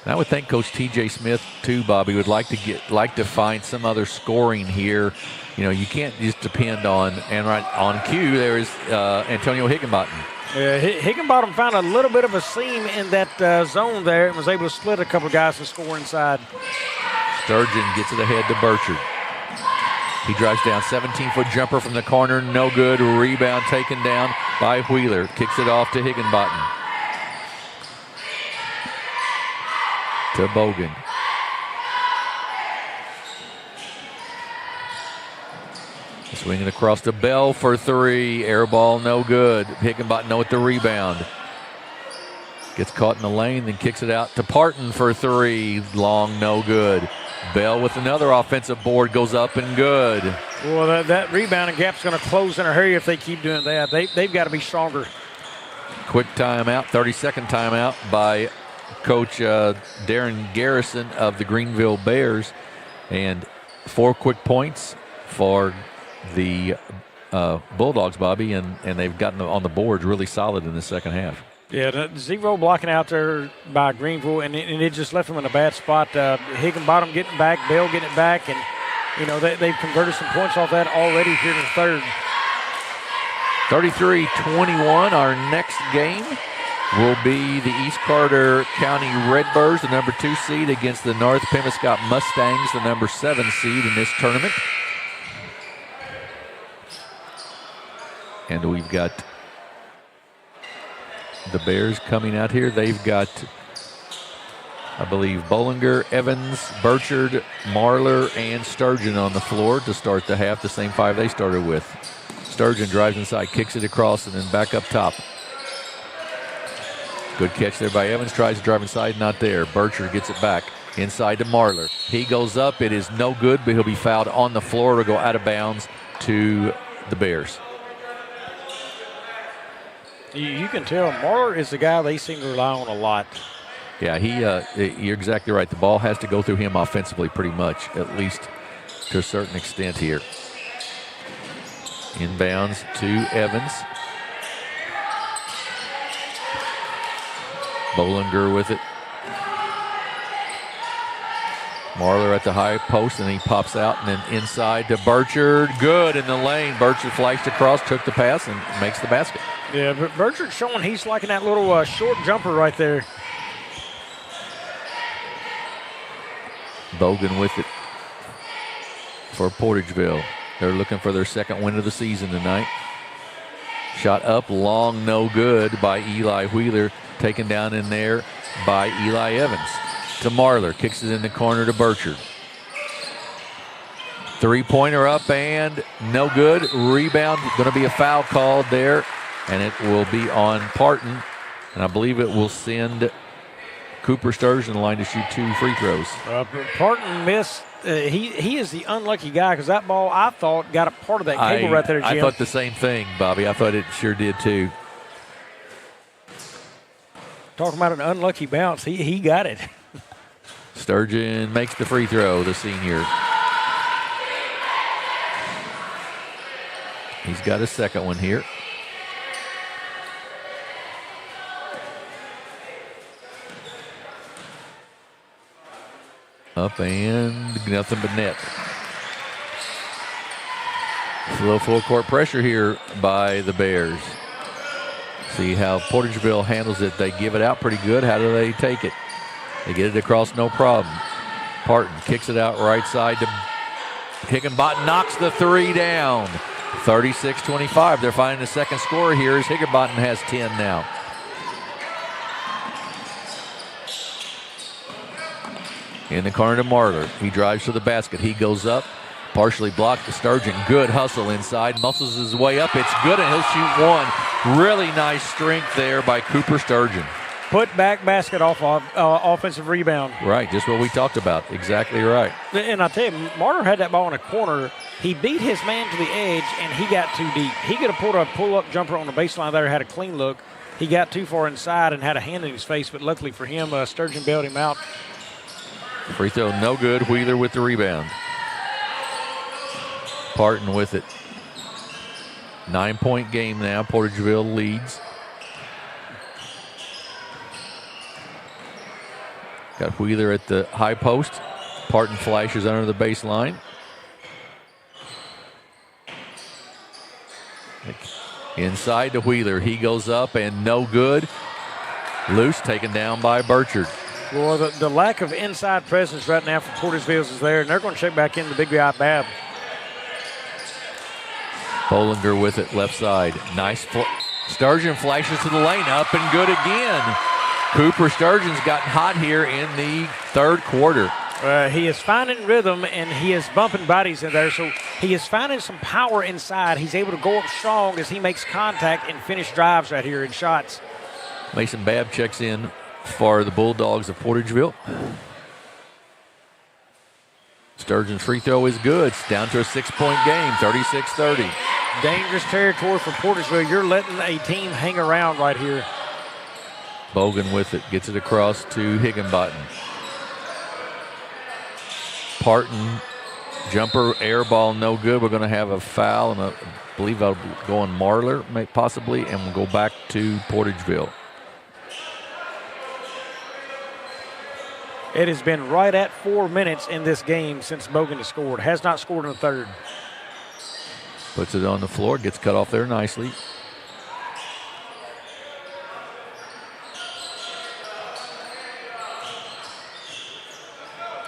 And I would think Coach T.J. Smith, too, Bobby, would like to find some other scoring here. You know, you can't just depend on, and right on cue, there is Antonio Higginbottom. Yeah, Higginbottom found a little bit of a seam in that zone there and was able to split a couple of guys to score inside. Sturgeon gets it ahead to Burchard. He drives down, 17-foot jumper from the corner, no good. Rebound taken down by Wheeler. Kicks it off to Higginbottom. To Bogan. Swinging across to Bell for 3. Air ball, no good. Higginbottom with the rebound. Gets caught in the lane, then kicks it out to Parton for 3. Long, no good. Bell with another offensive board, goes up and good. Well, that rebounding gap's going to close in a hurry if they keep doing that. They've got to be stronger. Quick timeout, 30-second timeout by Coach Darren Garrison of the Greenville Bears. And 4 quick points for the Bulldogs, Bobby, and they've gotten on the boards really solid in the second half. Yeah, the 0 blocking out there by Greenville, and it just left them in a bad spot. Higginbottom getting back, Bell getting it back, and, you know, they've converted some points off that already here in the third. 33-21, our next game will be the East Carter County Redbirds, the number 2 seed, against the North Pemiscot Mustangs, the number 7 seed in this tournament. And we've got the Bears coming out here. They've got, I believe, Bollinger, Evans, Burchard, Marler, and Sturgeon on the floor to start the half, the same 5 they started with. Sturgeon drives inside, kicks it across, and then back up top. Good catch there by Evans. Tries to drive inside, not there. Burchard gets it back inside to Marlar. He goes up. It is no good, but he'll be fouled on the floor to go out of bounds to the Bears. You can tell Marlar is the guy they seem to rely on a lot. Yeah, you're exactly right. The ball has to go through him offensively pretty much, at least to a certain extent here. Inbounds to Evans. Bollinger with it. Marlar at the high post, and he pops out, and then inside to Burchard. Good in the lane. Burchard flashed across, took the pass, and makes the basket. Yeah, but Burchard's showing he's liking that little short jumper right there. Bogan with it for Portageville. They're looking for their second win of the season tonight. Shot up, long, no good by Eli Wheeler. Taken down in there by Eli Evans. To Marlar, kicks it in the corner to Burchard. Three-pointer up and no good. Rebound, going to be a foul called there, and it will be on Parton. And I believe it will send Cooper Sturgeon the line to shoot 2 free throws. Parton missed. He is the unlucky guy because that ball, I thought, got a part of that cable right there, Jim. I thought the same thing, Bobby. I thought it sure did too. Talking about an unlucky bounce, he got it. Sturgeon makes the free throw, the senior. He's got a second one here. Up and nothing but net. It's a little full court pressure here by the Bears. See how Portageville handles it. They give it out pretty good. How do they take it? They get it across, no problem. Parton kicks it out right side to Higginbottom, knocks the three down. 36-25. They're finding the second scorer here as Higginbottom has 10 now. In the corner to Marlar. He drives to the basket. He goes up. Partially blocked to Sturgeon. Good hustle inside. Muscles his way up. It's good, and he'll shoot one. Really nice strength there by Cooper Sturgeon. Put back basket off offensive rebound. Right, just what we talked about. Exactly right. And I tell you, Marlar had that ball in a corner. He beat his man to the edge, and he got too deep. He could have pulled a pull-up jumper on the baseline there, had a clean look. He got too far inside and had a hand in his face, but luckily for him, Sturgeon bailed him out. Free throw no good. Wheeler with the rebound. Parton with it. 9-point game now. Portageville leads. Got Wheeler at the high post. Parton flashes under the baseline. Inside to Wheeler. He goes up and no good. Loose, taken down by Burchard. Well, the lack of inside presence right now for Portageville is there, and they're going to check back in the big guy, Babb. Bollinger with it, left side. Nice. Sturgeon flashes to the lane, up and good again. Cooper Sturgeon's gotten hot here in the third quarter. He is finding rhythm, and he is bumping bodies in there, so he is finding some power inside. He's able to go up strong as he makes contact and finish drives right here and shots. Mason Babb checks in for the Bulldogs of Portageville. Sturgeon's free throw is good. It's down to a 6-point game, 36-30. Dangerous territory for Portageville. You're letting a team hang around right here. Bogan with it, gets it across to Higginbottom. Parton, jumper, air ball, no good. We're going to have a foul, and I believe I'll go on Marlar, possibly, and we'll go back to Portageville. It has been right at 4 minutes in this game since Bogan has scored. Has not scored in the third. Puts it on the floor, gets cut off there nicely.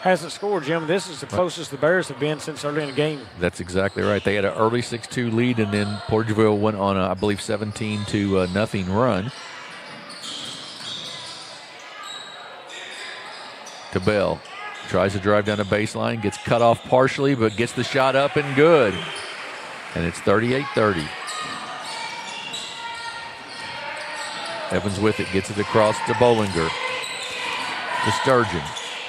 Hasn't scored, Jim. This is the closest the Bears have been since early in the game. That's exactly right. They had an early 6-2 lead, and then Portageville went on a, I believe, 17-0 run. To Bell. Tries to drive down the baseline, gets cut off partially, but gets the shot up and good. And it's 38-30. Evans with it, gets it across to Bollinger. To Sturgeon.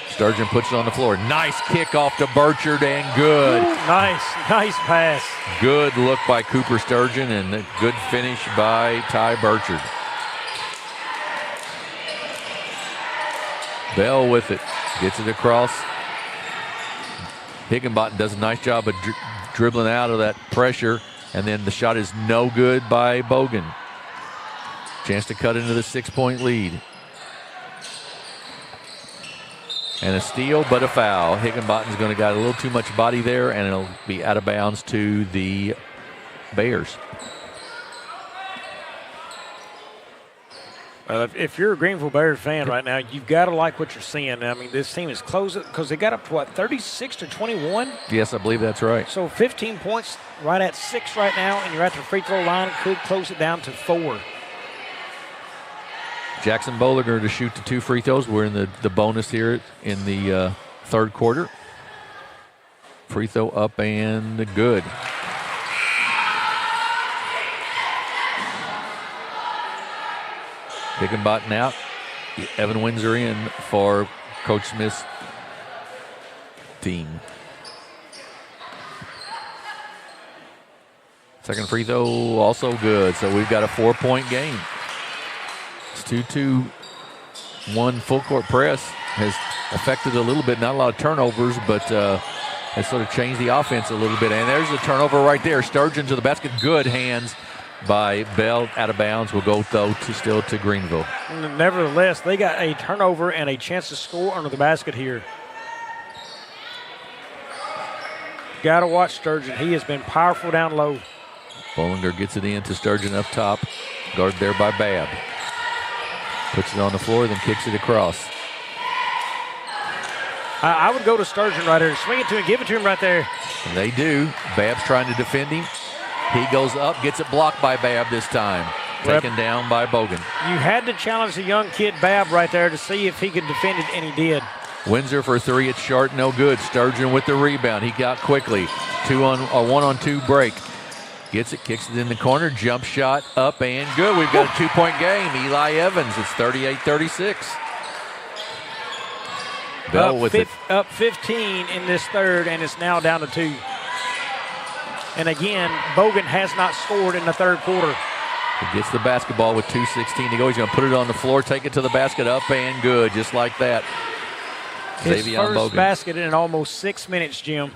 Sturgeon puts it on the floor. Nice kick off to Burchard and good. Ooh, nice pass. Good look by Cooper Sturgeon and a good finish by Ty Burchard. Bell with it, gets it across. Higginbottom does a nice job of dribbling out of that pressure, and then the shot is no good by Bogan. Chance to cut into the 6-point lead. And a steal, but a foul. Higginbottom's going to got a little too much body there, and it'll be out of bounds to the Bears. If you're a Greenville Bears fan right now, you've got to like what you're seeing. I mean, this team is closing because they got up to, 36-21? Yes, I believe that's right. So 15 points right at 6 right now, and you're at the free throw line. Could close it down to 4. Jackson Bollinger to shoot the 2 free throws. We're in the bonus here in the third quarter. Free throw up and good. Higginbottom out. Evan Windsor in for Coach Smith's team. Second free throw also good. So we've got a 4-point game. It's 2-2-1 full court press has affected a little bit. Not a lot of turnovers, but has sort of changed the offense a little bit. And there's a turnover right there. Sturgeon to the basket. Good hands by Bell, out of bounds. Will go, though, still to Greenville. Nevertheless, they got a turnover and a chance to score under the basket here. Got to watch Sturgeon. He has been powerful down low. Bollinger gets it in to Sturgeon up top. Guarded there by Babb. Puts it on the floor, then kicks it across. I would go to Sturgeon right there. Swing it to him, give it to him right there. And they do. Babb's trying to defend him. He goes up, gets it blocked by Babb this time. Taken down by Bogan. You had to challenge the young kid Babb right there to see if he could defend it, and he did. Windsor for 3, it's short, no good. Sturgeon with the rebound. He got quickly. 1-on-2 break. Gets it, kicks it in the corner, jump shot up and good. We've got a 2-point game. Eli Evans, it's 38-36. Bell with it. Up 15 in this third, and it's now down to 2. And again, Bogan has not scored in the third quarter. He gets the basketball with 2:16 to go. He's going to put it on the floor, take it to the basket, up and good, just like that. His Xavier first Bogan. basket in almost 6 minutes, Jim.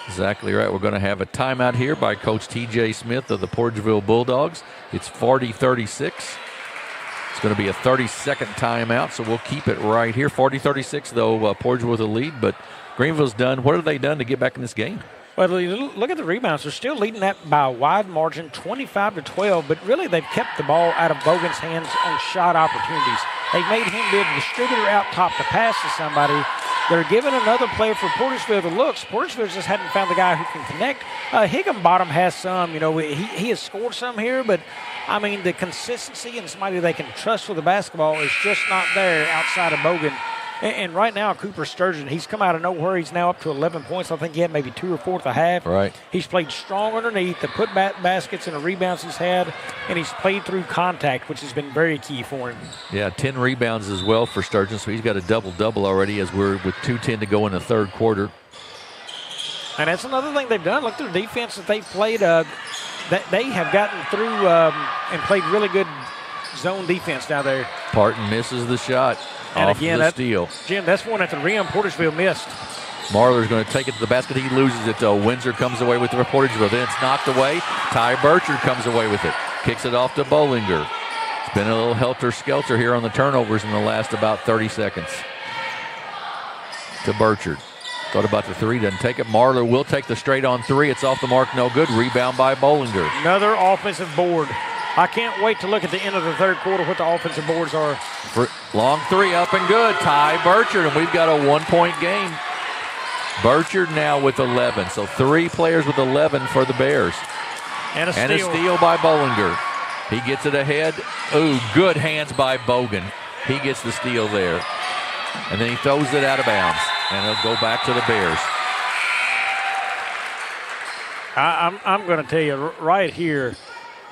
Exactly right. We're going to have a timeout here by Coach T.J. Smith of the Portageville Bulldogs. It's 40-36. It's going to be a 30-second timeout, so we'll keep it right here. 40-36, though, Portageville with a lead, but Greenville's done. What have they done to get back in this game? Well, look at the rebounds. They're still leading that by a wide margin, 25-12, but really they've kept the ball out of Bogan's hands on shot opportunities. They've made him be a distributor out top to pass to somebody. They're giving another player for Portageville the looks. Portageville just hadn't found the guy who can connect. Higginbottom has some. You know, he has scored some here, but, I mean, the consistency and somebody they can trust with the basketball is just not there outside of Bogan. And right now, Cooper Sturgeon, he's come out of nowhere. He's now up to 11 points. I think he had maybe 2 or 4 at the half. Right. He's played strong underneath, the put-back baskets and the rebounds he's had, and he's played through contact, which has been very key for him. Yeah, 10 rebounds as well for Sturgeon, so he's got a double-double already as we're with 2:10 to go in the third quarter. And that's another thing they've done. Look, their defense that they've played, that they have gotten through and played really good zone defense down there. Parton misses the shot. And off again, the steal. Jim, that's one at the rim Portageville missed. Marler's going to take it to the basket. He loses it, though. Windsor comes away with the Portageville. Then it's knocked away. Ty Burchard comes away with it. Kicks it off to Bollinger. It's been a little helter-skelter here on the turnovers in the last about 30 seconds. To Burchard. Thought about the 3, doesn't take it. Marler will take the straight-on 3. It's off the mark, no good. Rebound by Bollinger. Another offensive board. I can't wait to look at the end of the third quarter what the offensive boards are. Long 3 up and good. Ty Burchard, and we've got a 1-point game. Burchard now with 11. So 3 players with 11 for the Bears. And a steal by Bollinger. He gets it ahead. Ooh, good hands by Bogan. He gets the steal there. And then he throws it out of bounds. And it'll go back to the Bears. I'm going to tell you right here,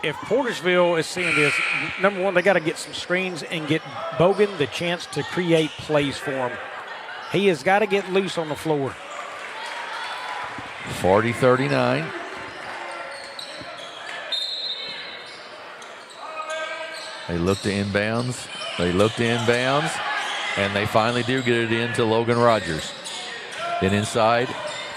if Portageville is seeing this, number one, they got to get some screens and get Bogan the chance to create plays for him. He has got to get loose on the floor. 40-39. They look to inbounds. And they finally do get it into Logan Rogers. Then inside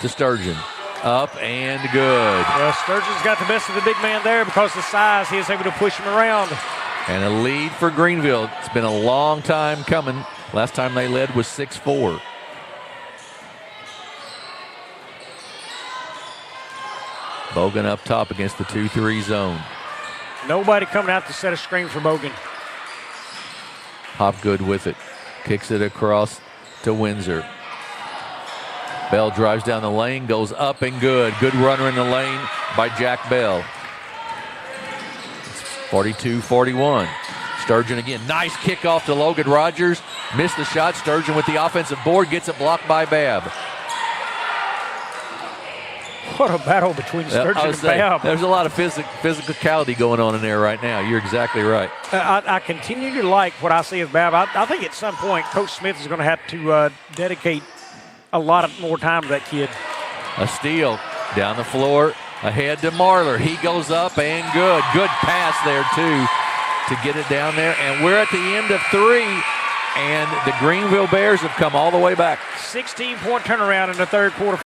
to Sturgeon. Up and good. Well, Sturgeon's got the best of the big man there because of the size. He is able to push him around. And a lead for Greenville. It's been a long time coming. Last time they led was 6-4. Bogan up top against the 2-3 zone. Nobody coming out to set a screen for Bogan. Hopgood with it. Kicks it across to Windsor. Bell drives down the lane, goes up and good. Good runner in the lane by Jack Bell. It's 42-41. Sturgeon again. Nice kickoff to Logan Rogers. Missed the shot. Sturgeon with the offensive board. Gets it blocked by Babb. What a battle between Sturgeon and Babb. There's a lot of physicality going on in there right now. You're exactly right. I continue to like what I see of Babb. I think at some point Coach Smith is going to have to dedicate a lot of more time to that kid. A steal down the floor. Ahead to Marler. He goes up and good. Good pass there, too, to get it down there. And we're at the end of 3. And the Greenville Bears have come all the way back. 16-point turnaround in the third quarter.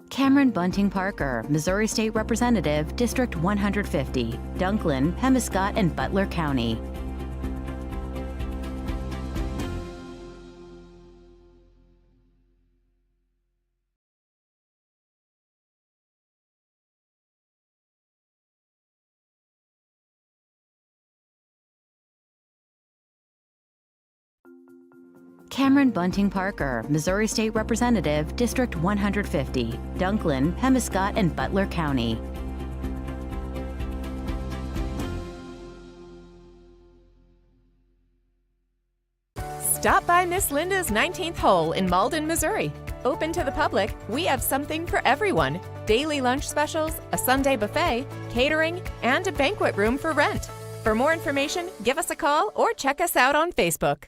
Cameron Bunting Parker, Missouri State Representative, District 150, Dunklin, Pemiscot, and Butler County. Cameron Bunting Parker, Missouri State Representative, District 150, Dunklin, Pemiscot, and Butler County. Stop by Miss Linda's 19th Hole in Malden, Missouri. Open to the public, we have something for everyone. Daily lunch specials, a Sunday buffet, catering, and a banquet room for rent. For more information, give us a call or check us out on Facebook.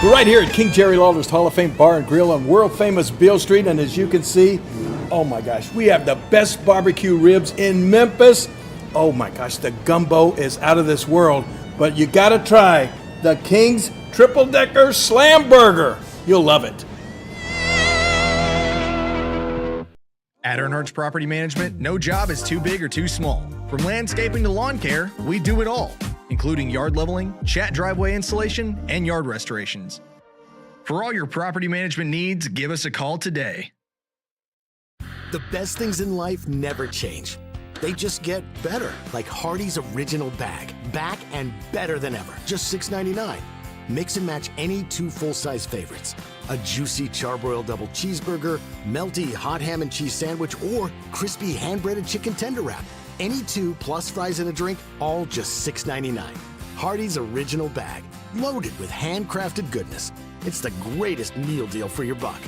We're right here at King Jerry Lawler's Hall of Fame Bar and Grill on world famous Beale Street, and as you can see, oh my gosh, we have the best barbecue ribs in Memphis. Oh my gosh, the gumbo is out of this world, but you gotta try the King's Triple Decker Slam Burger. You'll love it. At Earnhardt's Property Management, no job is too big or too small. From landscaping to lawn care, we do it all, including yard leveling, chat driveway installation, and yard restorations. For all your property management needs, give us a call today. The best things in life never change. They just get better, like Hardee's Original Bag. Back and better than ever. Just $6.99. Mix and match any two full-size favorites. A juicy charbroiled double cheeseburger, melty hot ham and cheese sandwich, or crispy hand-breaded chicken tender wrap. Any two plus fries and a drink, all just $6.99. Hardee's Original Bag, loaded with handcrafted goodness. It's the greatest meal deal for your buck.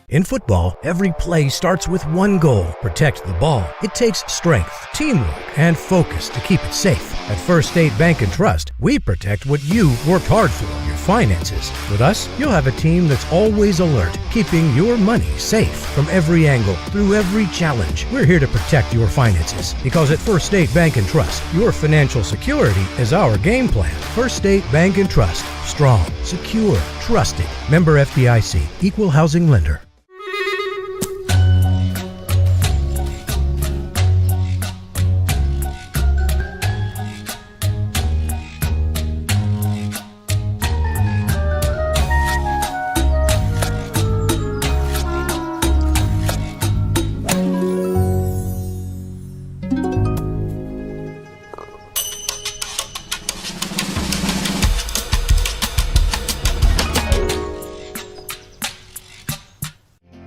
In football, every play starts with one goal: protect the ball. It takes strength, teamwork, and focus to keep it safe. At First State Bank and Trust, we protect what you worked hard for, your finances. With us, you'll have a team that's always alert, keeping your money safe from every angle, through every challenge. We're here to protect your finances, because at First State Bank and Trust, your financial security is our game plan. First State Bank and Trust. Strong, secure, trusted. Member FDIC. Equal housing lender.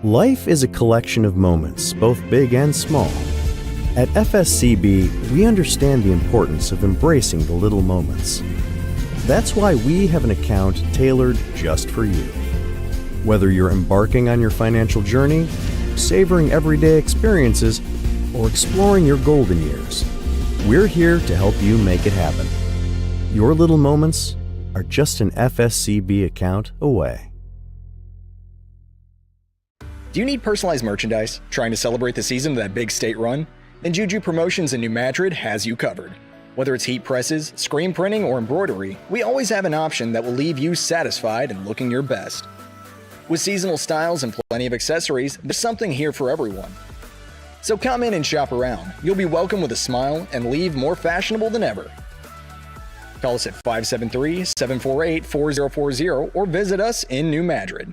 Life is a collection of moments, both big and small. At FSCB, we understand the importance of embracing the little moments. That's why we have an account tailored just for you. Whether you're embarking on your financial journey, savoring everyday experiences, or exploring your golden years, we're here to help you make it happen. Your little moments are just an FSCB account away. Do you need personalized merchandise? Trying to celebrate the season of that big state run? Then Juju Promotions in New Madrid has you covered. Whether it's heat presses, screen printing, or embroidery, we always have an option that will leave you satisfied and looking your best. With seasonal styles and plenty of accessories, there's something here for everyone. So come in and shop around. You'll be welcome with a smile and leave more fashionable than ever. Call us at 573-748-4040 or visit us in New Madrid.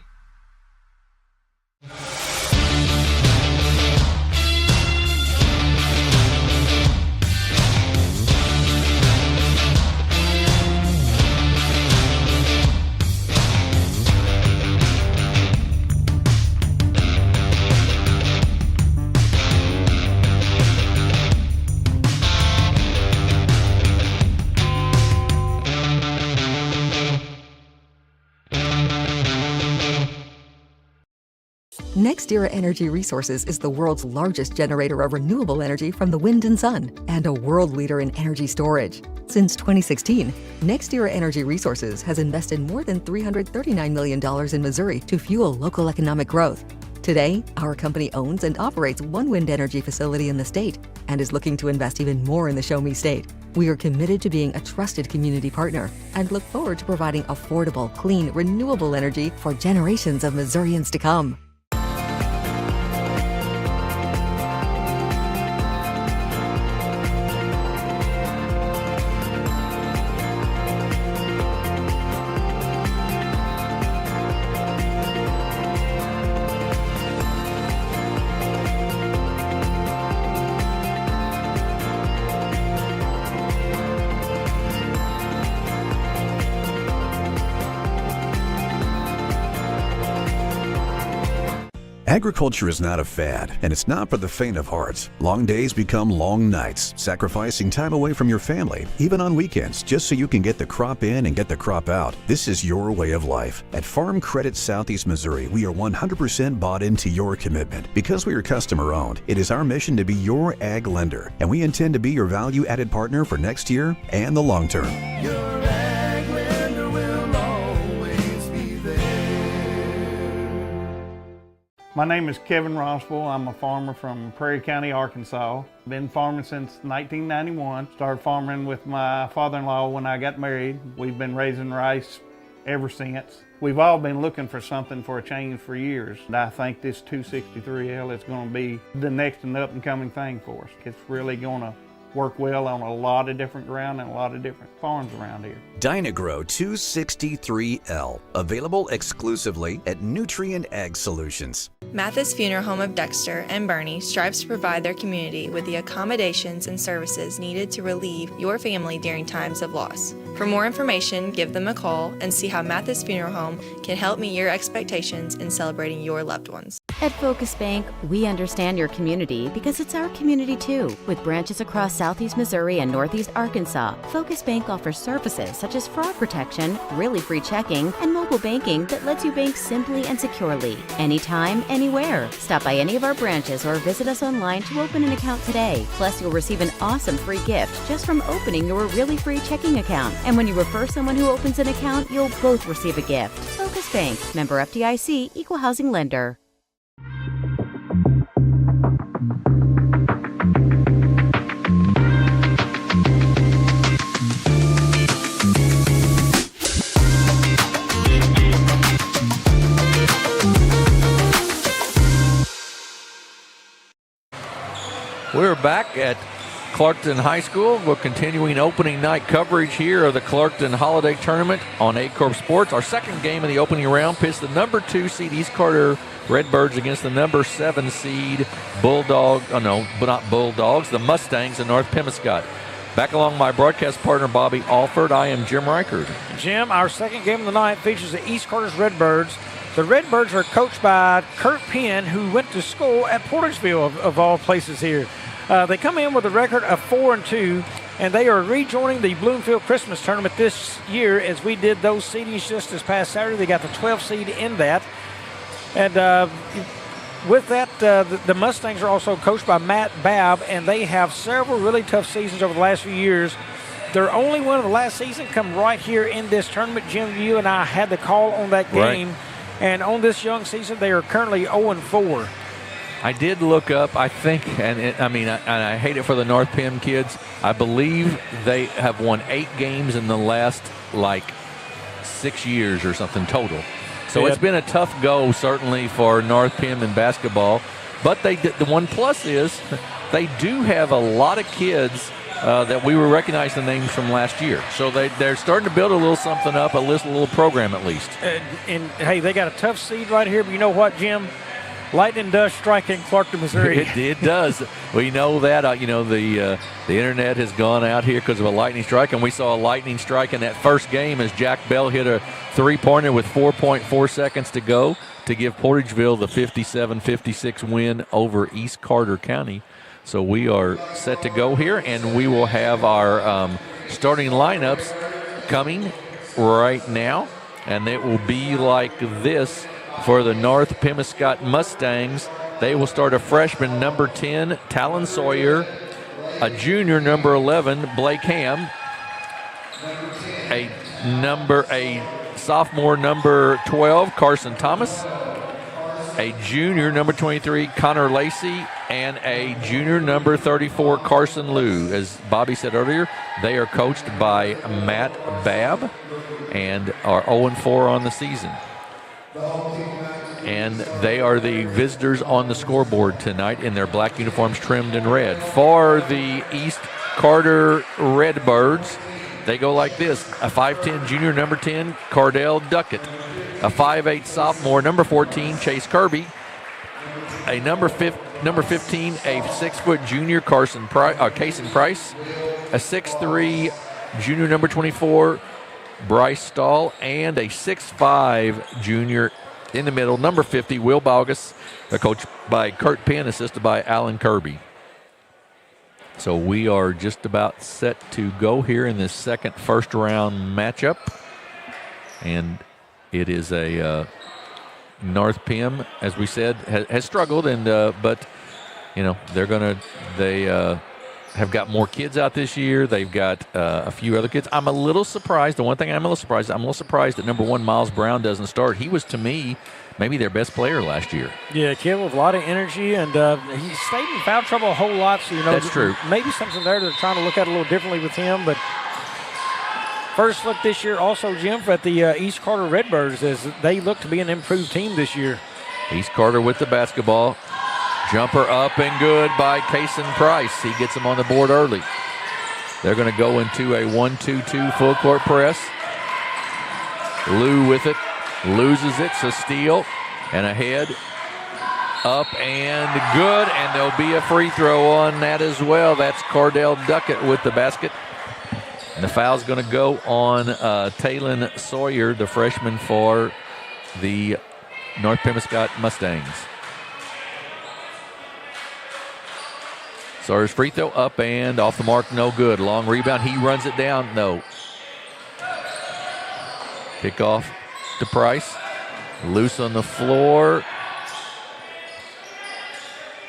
NextEra Energy Resources is the world's largest generator of renewable energy from the wind and sun, and a world leader in energy storage. Since 2016, NextEra Energy Resources has invested more than $339 million in Missouri to fuel local economic growth. Today, our company owns and operates one wind energy facility in the state and is looking to invest even more in the Show Me State. We are committed to being a trusted community partner and look forward to providing affordable, clean, renewable energy for generations of Missourians to come. Agriculture is not a fad, and it's not for the faint of heart. Long days become long nights, sacrificing time away from your family, even on weekends, just so you can get the crop in and get the crop out. This is your way of life. At Farm Credit Southeast Missouri, we are 100% bought into your commitment. Because we are customer-owned, it is our mission to be your ag lender, and we intend to be your value-added partner for next year and the long term. Your ag lender will always be there. My name is Kevin Rossville. I'm a farmer from Prairie County, Arkansas. Been farming since 1991. Started farming with my father-in-law when I got married. We've been raising rice ever since. We've all been looking for something for a change for years. And I think this 263L is going to be the next and up-and-coming thing for us. It's really going to work well on a lot of different ground and a lot of different farms around here. Dynagrow 263L, available exclusively at Nutrient Ag Solutions. Mathis Funeral Home of Dexter and Bernie strives to provide their community with the accommodations and services needed to relieve your family during times of loss. For more information, give them a call and see how Mathis Funeral Home can help meet your expectations in celebrating your loved ones. At Focus Bank, we understand your community because it's our community too. With branches across Southeast Missouri and Northeast Arkansas, Focus Bank offers services such as fraud protection, really free checking, and mobile banking that lets you bank simply and securely. Anytime, anywhere. Stop by any of our branches or visit us online to open an account today. Plus, you'll receive an awesome free gift just from opening your really free checking account. And when you refer someone who opens an account, you'll both receive a gift. Focus Bank, member FDIC, equal housing lender. We're back at Clarkton High School. We're continuing opening night coverage here of the Clarkton Holiday Tournament on Aycorp Sports. Our second game of the opening round pits the number 2 seed East Carter Redbirds against the number 7 seed the Mustangs in North Pemiscot. Back along my broadcast partner, Bobby Alford, I am Jim Reichard. Jim, our second game of the night features the East Carter's Redbirds. The Redbirds are coached by Kurt Penn, who went to school at Portageville, of all places here. They come in with a record of 4-2, and they are rejoining the Bloomfield Christmas Tournament this year as we did those seedings just this past Saturday. They got the 12th seed in that. And with that, the Mustangs are also coached by Matt Babb, and they have several really tough seasons over the last few years. Their only win of the last season come right here in this tournament. Jim, you and I had the call on that game. Right. And on this young season, they are currently 0-4. I did look up, I think, and I hate it for the North Penn kids. I believe they have won 8 games in the last, 6 years or something total. So It's been a tough go, certainly, for North Penn in basketball. But the one plus is they do have a lot of kids that we were recognizing the names from last year. So they're starting to build a little something up, a little program at least. And hey, they got a tough seed right here, but you know what, Jim? Lightning does strike in Clarkton, Missouri. It does. We know that. The internet has gone out here because of a lightning strike, and we saw a lightning strike in that first game as Jack Bell hit a three-pointer with 4.4 seconds to go to give Portageville the 57-56 win over East Carter County. So we are set to go here, and we will have our starting lineups coming right now, and it will be like this. For the North Pemiscot Mustangs, they will start a freshman, number 10, Talon Sawyer, a junior, number 11, Blake Ham, a sophomore, number 12, Carson Thomas, a junior, number 23, Connor Lacey, and a junior, number 34, Carson Liu. As Bobby said earlier, they are coached by Matt Babb and are 0-4 on the season. And they are the visitors on the scoreboard tonight in their black uniforms trimmed in red. For the East Carter Redbirds, they go like this. A 5'10 junior, number 10, Cardell Duckett. A 5'8 sophomore, number 14, Chase Kirby. A number 15, a 6-foot junior, Kason Price. A 6'3 junior, number 24, Bryce Stahl, and a 6'5 junior in the middle, number 50, Will Balgus. They're coached by Kurt Penn, assisted by Alan Kirby. So we are just about set to go here in this second first-round matchup. And it is a North Penn, as we said, has struggled, and but they have got more kids out this year. They've got a few other kids. I'm a little surprised. The one thing I'm a little surprised that number 1, Miles Brown, doesn't start. He was, to me, maybe their best player last year. Yeah, kid with a lot of energy, and he stayed in foul trouble a whole lot. So that's true. Maybe something there they're trying to look at a little differently with him. But first look this year, also Jim, at the East Carter Redbirds, as they look to be an improved team this year. East Carter with the basketball. Jumper up and good by Kason Price. He gets them on the board early. They're going to go into a 1-2-2 full court press. Lou with it. Loses it, so steal. And ahead Up and good, and there'll be a free throw on that as well. That's Cordell Duckett with the basket. And the foul's going to go on Talon Sawyer, the freshman for the North Pemiscot Mustangs. Sawyer's free throw up and off the mark, no good. Long rebound, he runs it down, no. Kick off to Price. Loose on the floor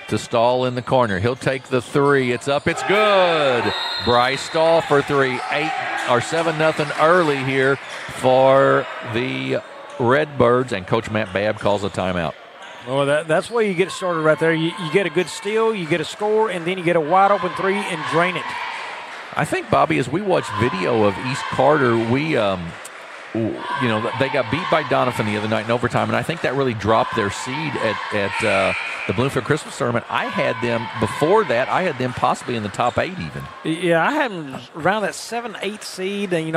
to Stahl in the corner. He'll take the three. It's up, it's good. Bryce Stahl for three. 7-0 early here for the Redbirds, and Coach Matt Babb calls a timeout. Well, that's where you get started right there. You get a good steal, you get a score, and then you get a wide open three and drain it. I think, Bobby, as we watch video of East Carter, they got beat by Doniphan the other night in overtime, and I think that really dropped their seed at the Bloomfield Christmas Tournament. Before that, I had them possibly in the top 8 even. Yeah, I had them around that 7-8 seed, and,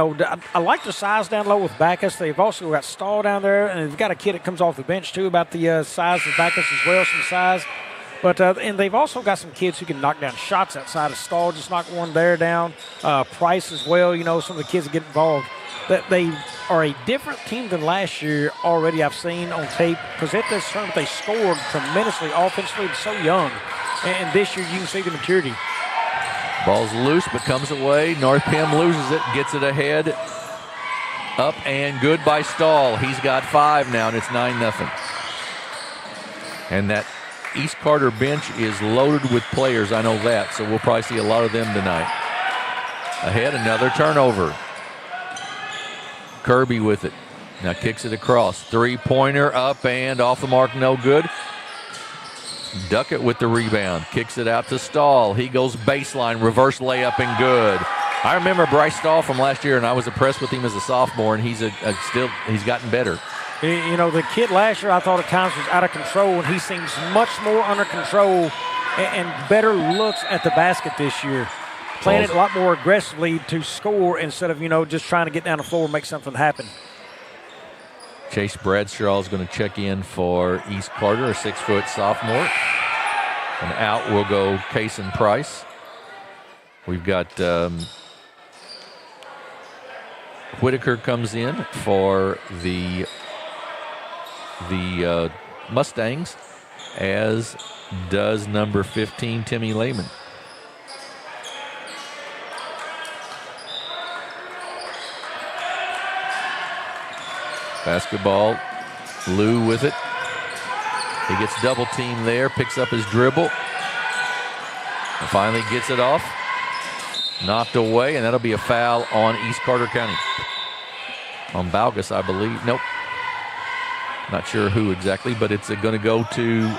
I like the size down low with Backus. They've also got Stahl down there, and they've got a kid that comes off the bench, too, about the size of Backus as well, some size. But and they've also got some kids who can knock down shots outside of Stahl, just knock one there down. Price as well, some of the kids that get involved. That they are a different team than last year already, I've seen on tape, because at this tournament they scored tremendously offensively and so young. And this year you can see the maturity. Ball's loose but comes away. North Pem loses it, gets it ahead. Up and good by Stahl. He's got 5 now, and it's 9-0. And that East Carter bench is loaded with players, I know that, so we'll probably see a lot of them tonight. Ahead, another turnover. Kirby with it. Now kicks it across. Three-pointer up and off the mark, no good. Duckett with the rebound. Kicks it out to Stahl. He goes baseline, reverse layup and good. I remember Bryce Stahl from last year, and I was impressed with him as a sophomore, and he's gotten better. The kid last year I thought at times was out of control, and he seems much more under control and better looks at the basket this year. Playing it a lot more aggressively to score instead of, just trying to get down the floor and make something happen. Chase Bradshaw is going to check in for East Carter, a 6-foot sophomore. And out will go Kason Price. We've got Whitaker comes in for the Mustangs, as does number 15, Timmy Lehman. Basketball, Lou with it. He gets double teamed there, picks up his dribble, and finally gets it off. Knocked away, and that'll be a foul on East Carter County. On Balgus, I believe. Nope. Not sure who exactly, but it's going to go to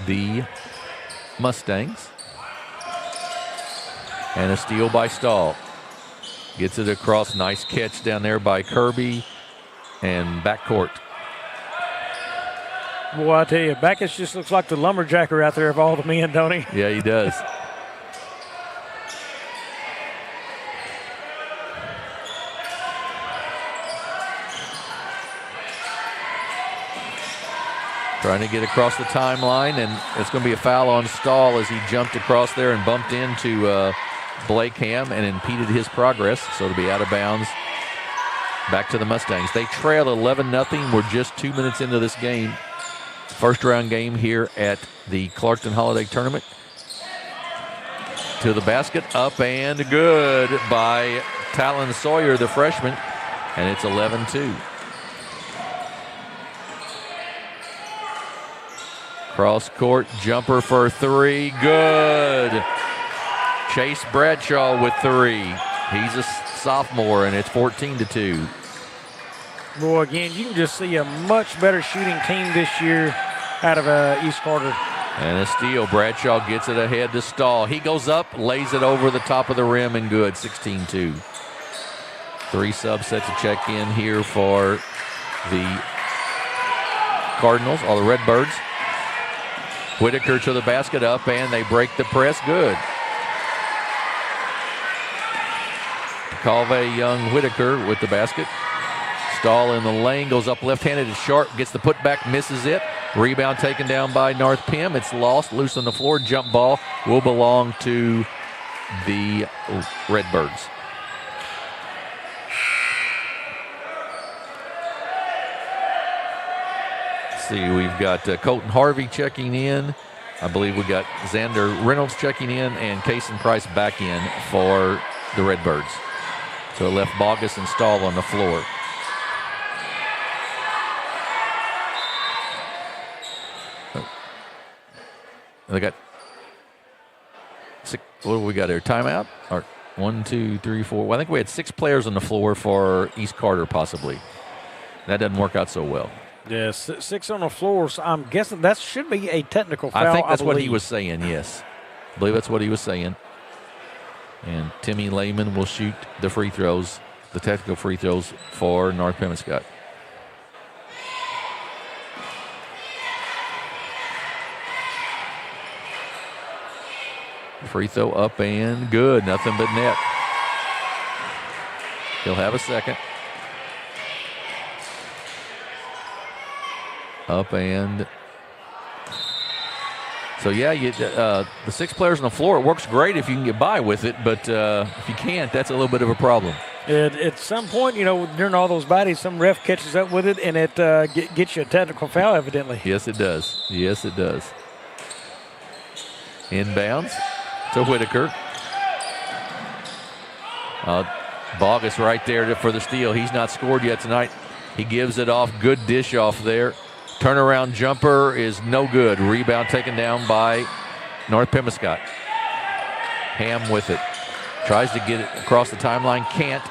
the Mustangs. And a steal by Stahl. Gets it across. Nice catch down there by Kirby. And backcourt. Boy, I tell you, Backus just looks like the lumberjacker out there of all the men, don't he? Yeah, he does. Trying to get across the timeline, and it's going to be a foul on Stahl as he jumped across there and bumped into Blake Ham and impeded his progress, so to be out of bounds. Back to the Mustangs. They trail 11-0. We're just 2 minutes into this game. First round game here at the Clarkton Holiday Tournament. To the basket, up and good by Talon Sawyer, the freshman, and it's 11-2. Cross court jumper for three, good. Chase Bradshaw with 3. He's a sophomore, and it's 14-2. Boy, again, you can just see a much better shooting team this year out of East Carter. And a steal. Bradshaw gets it ahead to Stahl. He goes up, lays it over the top of the rim, and good. 16-2. 3 subs set to check in here for the Cardinals, or the Redbirds. Whitaker to the basket, up, and they break the press. Good. Calve Young Whitaker with the basket. Stahl in the lane, goes up left-handed, is sharp, gets the putback, misses it. Rebound taken down by North Pim. It's lost, loose on the floor. Jump ball will belong to the Redbirds. Let's see, we've got Colton Harvey checking in. I believe we got Xander Reynolds checking in and Kason Price back in for the Redbirds. So it left Bogus and Stahl on the floor. They got six, what do we got here? Timeout? Or 1, 2, 3, 4. Well, I think we had 6 players on the floor for East Carter, possibly. That doesn't work out so well. Yes, 6 on the floor. So I'm guessing that should be a technical foul. I think that's what he was saying, yes. I believe that's what he was saying. And Timmy Lehman will shoot the free throws, the technical free throws for North Pemiscot. Free throw up and good. Nothing but net. He'll have a second. Up and. So, yeah, the 6 players on the floor, it works great if you can get by with it, but if you can't, that's a little bit of a problem. At some point, during all those bodies, some ref catches up with it, and it gets you a technical foul, evidently. Yes, it does. Yes, it does. Inbounds to Whitaker. Bogus right there for the steal. He's not scored yet tonight. He gives it off. Good dish off there. Turnaround jumper is no good. Rebound taken down by North Pemiscot. Ham with it. Tries to get it across the timeline. Can't.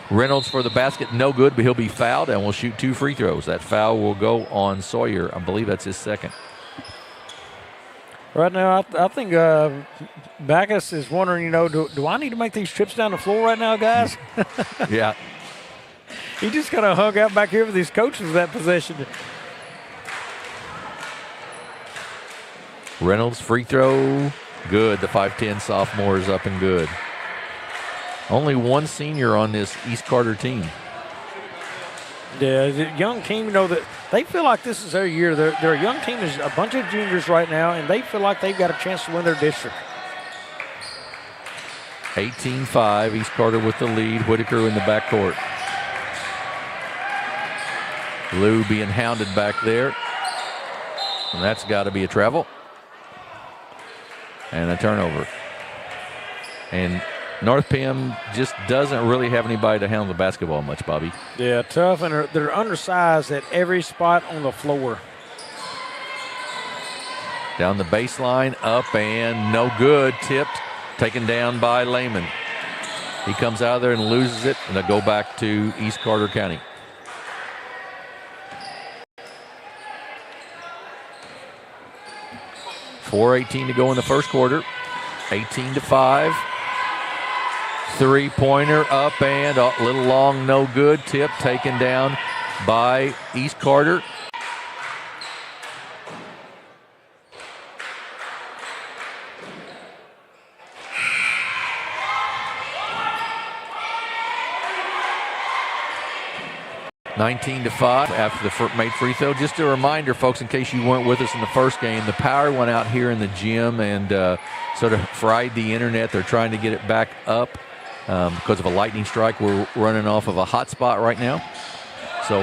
Reynolds for the basket. No good, but he'll be fouled and will shoot 2 free throws. That foul will go on Sawyer. I believe that's his second. Right now, I think Backus is wondering, do I need to make these trips down the floor right now, guys? Yeah. He just kind of hung out back here with his coaches that possession. Reynolds free throw. Good. The 5'10 sophomore is up and good. Only one senior on this East Carter team. Yeah, the young team, that they feel like this is their year. They're a young team. There's a bunch of juniors right now, and they feel like they've got a chance to win their district. 18-5, East Carter with the lead. Whitaker in the backcourt. Lou being hounded back there. And that's got to be a travel. And a turnover. And North Pim just doesn't really have anybody to handle the basketball much, Bobby. Yeah, tough, and they're undersized at every spot on the floor. Down the baseline, up and no good. Tipped, taken down by Lehman. He comes out of there and loses it, and they'll go back to East Carter County. .4:18 to go in the first quarter. 18-5. Three-pointer up and a little long, no good. Tip taken down by East Carter. (19-5) after the made free throw. Just a reminder, folks, in case you weren't with us in the first game, the power went out here in the gym and sort of fried the internet. They're trying to get it back up. Because of a lightning strike, we're running off of a hot spot right now. So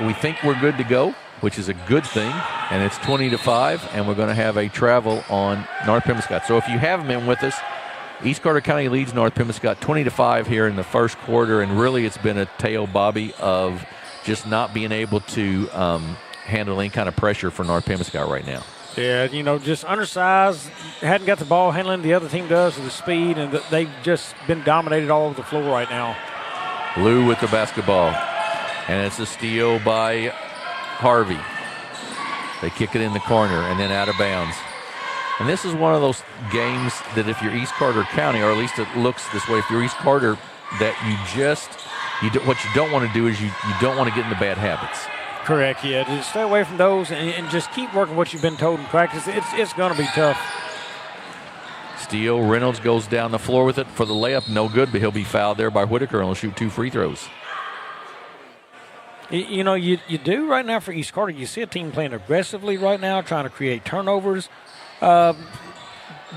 we think we're good to go, which is a good thing. And it's 20-5, and we're going to have a travel on North Pemiscot. So if you haven't been with us, East Carter County leads North Pemiscot 20-5 here in the first quarter, and really it's been a tale, Bobby, of just not being able to handle any kind of pressure for North Pemiscot right now. Yeah, just undersized, hadn't got the ball handling the other team does with the speed, and they've just been dominated all over the floor right now. Lou with the basketball, and it's a steal by Harvey. They kick it in the corner and then out of bounds. And this is one of those games that if you're East Carter County, or at least it looks this way, if you're East Carter, that what you don't want to do is you don't want to get into bad habits. Correct, yeah. Just stay away from those and just keep working what you've been told in practice. It's going to be tough. Steal. Reynolds goes down the floor with it for the layup. No good, but he'll be fouled there by Whitaker and will shoot 2 free throws. You know, you do right now for East Carter. You see a team playing aggressively right now, trying to create turnovers.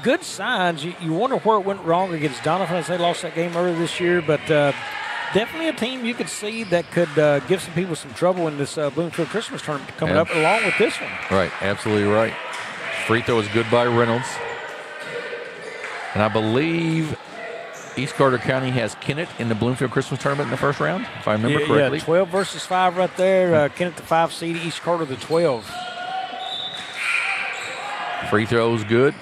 Good signs. You wonder where it went wrong against Doniphan as they lost that game earlier this year, but definitely a team you could see that could give some people some trouble in this Bloomfield Christmas tournament coming up along with this one. Right, absolutely right. Free throw is good by Reynolds. And I believe East Carter County has Kennett in the Bloomfield Christmas tournament in the first round, if I remember correctly. Yeah, 12 versus 5 right there. Kennett the 5 seed, East Carter the 12. Free throws good.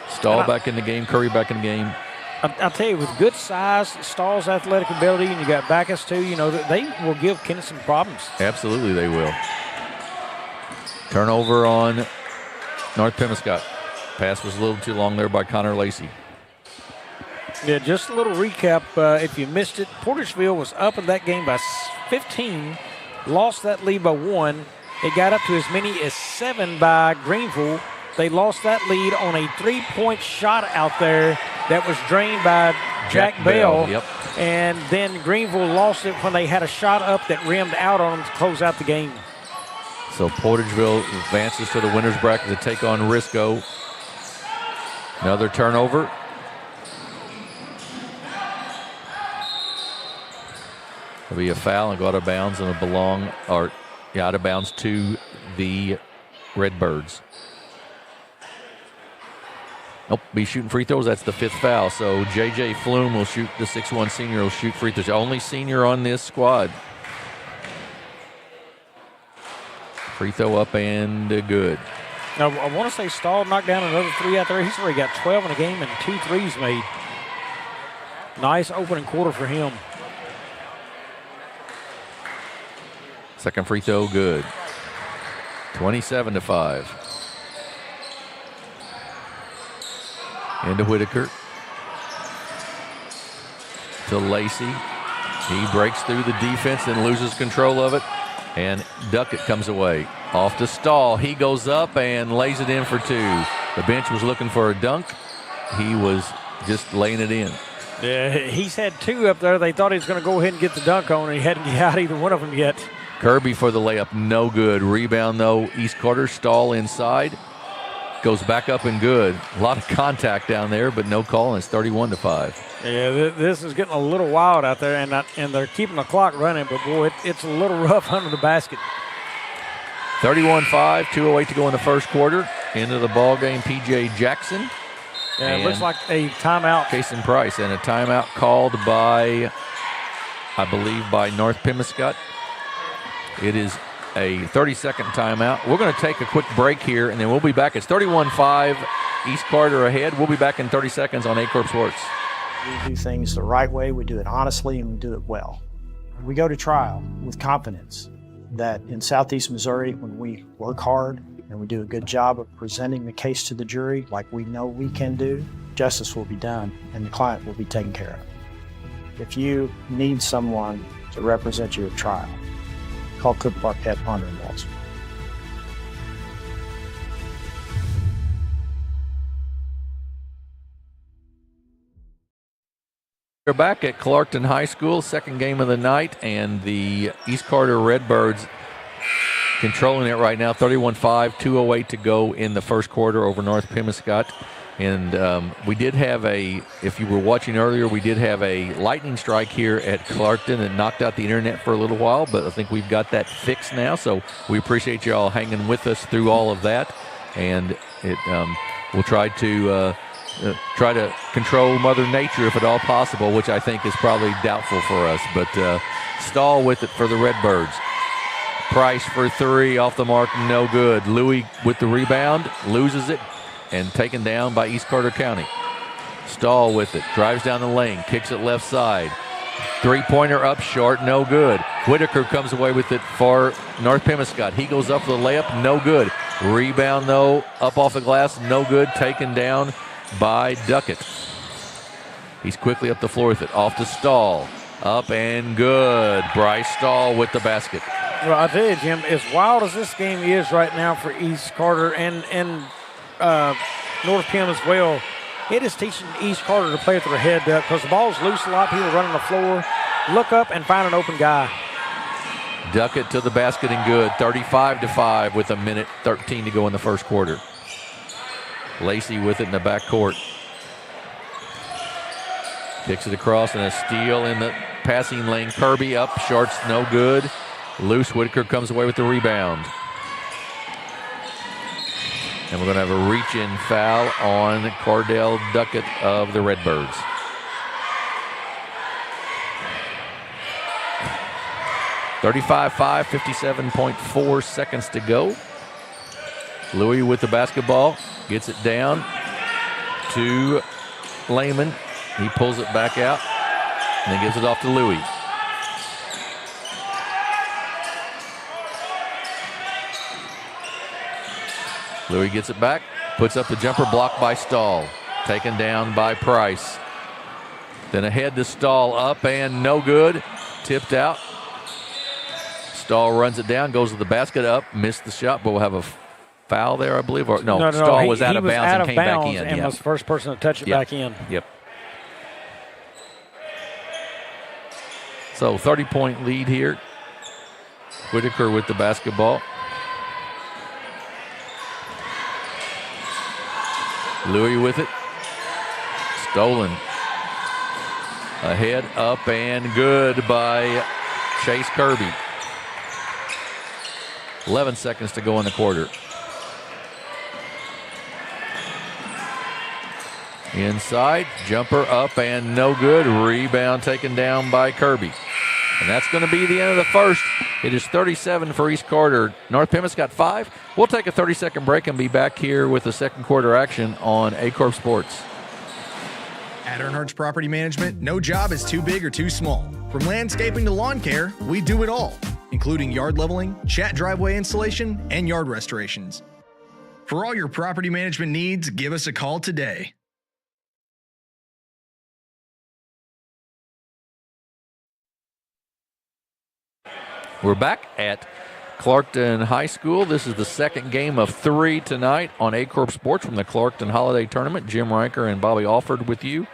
Stahl back in the game, Curry back in the game. I'll tell you, with good size, Stahl's athletic ability, and you got Backus too, you know, they will give Kennett some problems. Absolutely they will. Turnover on North Pemiscot. Pass was a little too long there by Connor Lacey. Yeah, just a little recap. If you missed it, Portageville was up in that game by 15, lost that lead by 1. It got up to as many as 7 by Greenville. They lost that lead on a 3-point shot out there that was drained by Jack Bell. Yep. And then Greenville lost it when they had a shot up that rimmed out on them to close out the game. So Portageville advances to the winner's bracket to take on Risco. Another turnover. It'll be a foul and go out of bounds, and out of bounds to the Redbirds. Nope, be shooting free throws. That's the 5th foul. So J.J. Flume will shoot, the 6'1 senior will shoot free throws. Only senior on this squad. Free throw up and good. Now, I want to say Stahl knocked down another 3 out there. He's already got 12 in a game and 2 threes made. Nice opening quarter for him. Second free throw, good. 27-5. Into Whitaker. To Lacey. He breaks through the defense and loses control of it. And Duckett comes away. Off to Stahl. He goes up and lays it in for 2. The bench was looking for a dunk. He was just laying it in. Yeah, he's had 2 up there. They thought he was going to go ahead and get the dunk on, and he hadn't got either one of them yet. Kirby for the layup, no good. Rebound, though, East Carter. Stahl inside. Goes back up and good. A lot of contact down there, but no call, and it's 31-5. Yeah, this is getting a little wild out there, and they're keeping the clock running, but, boy, it's a little rough under the basket. 31-5, 2:08 to go in the first quarter. Into the ball game, P.J. Jackson. Yeah, it looks like a timeout. Kason Price, and a timeout called by, I believe, by North Pemiscot. It is a 30-second timeout. We're going to take a quick break here, and then we'll be back. It's 31-5, East Carter ahead. We'll be back in 30 seconds on Aycorp Sports. We do things the right way, we do it honestly, and we do it well. We go to trial with confidence that in Southeast Missouri, when we work hard and we do a good job of presenting the case to the jury like we know we can do, justice will be done and the client will be taken care of. If you need someone to represent you at trial, call Cook Barquette, Ponder & Waltz. We're back at Clarkton High School, second game of the night, and the East Carter Redbirds controlling it right now, 31-5, 2:08 to go in the first quarter over North Pemiscot. And we did have if you were watching earlier, we did have a lightning strike here at Clarkton and knocked out the internet for a little while, but I think we've got that fixed now, so we appreciate you all hanging with us through all of that. And we'll try to control Mother Nature if at all possible, which I think is probably doubtful for us. But Stahl with it for the Redbirds. Price for 3, off the mark, no good. Louis with the rebound, loses it, and taken down by East Carter County. Stahl with it, drives down the lane, kicks it left side. 3-pointer up short, no good. Whitaker comes away with it for North Pemiscot. He goes up for the layup, no good. Rebound, though, up off the glass, no good, taken down by Duckett. He's quickly up the floor with it. Off to Stahl. Up and good. Bryce Stahl with the basket. Well, I tell you, Jim, as wild as this game is right now for East Carter and North Pem as well, it is teaching East Carter to play with their head up because the ball's loose a lot. People running the floor. look up and find an open guy. Duckett to the basket and good. 35-5 with 1:13 to go in the first quarter. Lacey with it in the backcourt. Kicks it across and a steal in the passing lane. Kirby up, short's no good. Loose. Whitaker comes away with the rebound. And we're going to have a reach-in foul on Cordell Duckett of the Redbirds. (35-5), 57.4 seconds to go. Louis with the basketball, gets it down to Lehman. He pulls it back out and then gives it off to Louis. Louis gets it back, puts up the jumper, blocked by Stahl. Taken down by Price. Then ahead to Stahl, up and no good. Tipped out. Stahl runs it down, goes to the basket, up, missed the shot, but we'll have a foul there, I believe. Or no, Stahl was out of bounds and came back in. And was the first person to touch it back in. Yep. So 30-point lead here. Whitaker with the basketball. Louis with it. Stolen. Ahead, up, and good by Chase Kirby. 11 seconds to go in the quarter. Inside, jumper up and no good. Rebound taken down by Kirby. And that's going to be the end of the first. It is 37 for East Carter. North Pemiscot 5. We'll take a 30-second break and be back here with the second quarter action on Aycorp Sports. At Earnhardt's Property Management, no job is too big or too small. From landscaping to lawn care, we do it all, including yard leveling, chat driveway installation, and yard restorations. For all your property management needs, give us a call today. We're back at Clarkton High School. This is the second game of 3 tonight on Aycorp Sports from the Clarkton Holiday Tournament. Jim Riker and Bobby Alford with you.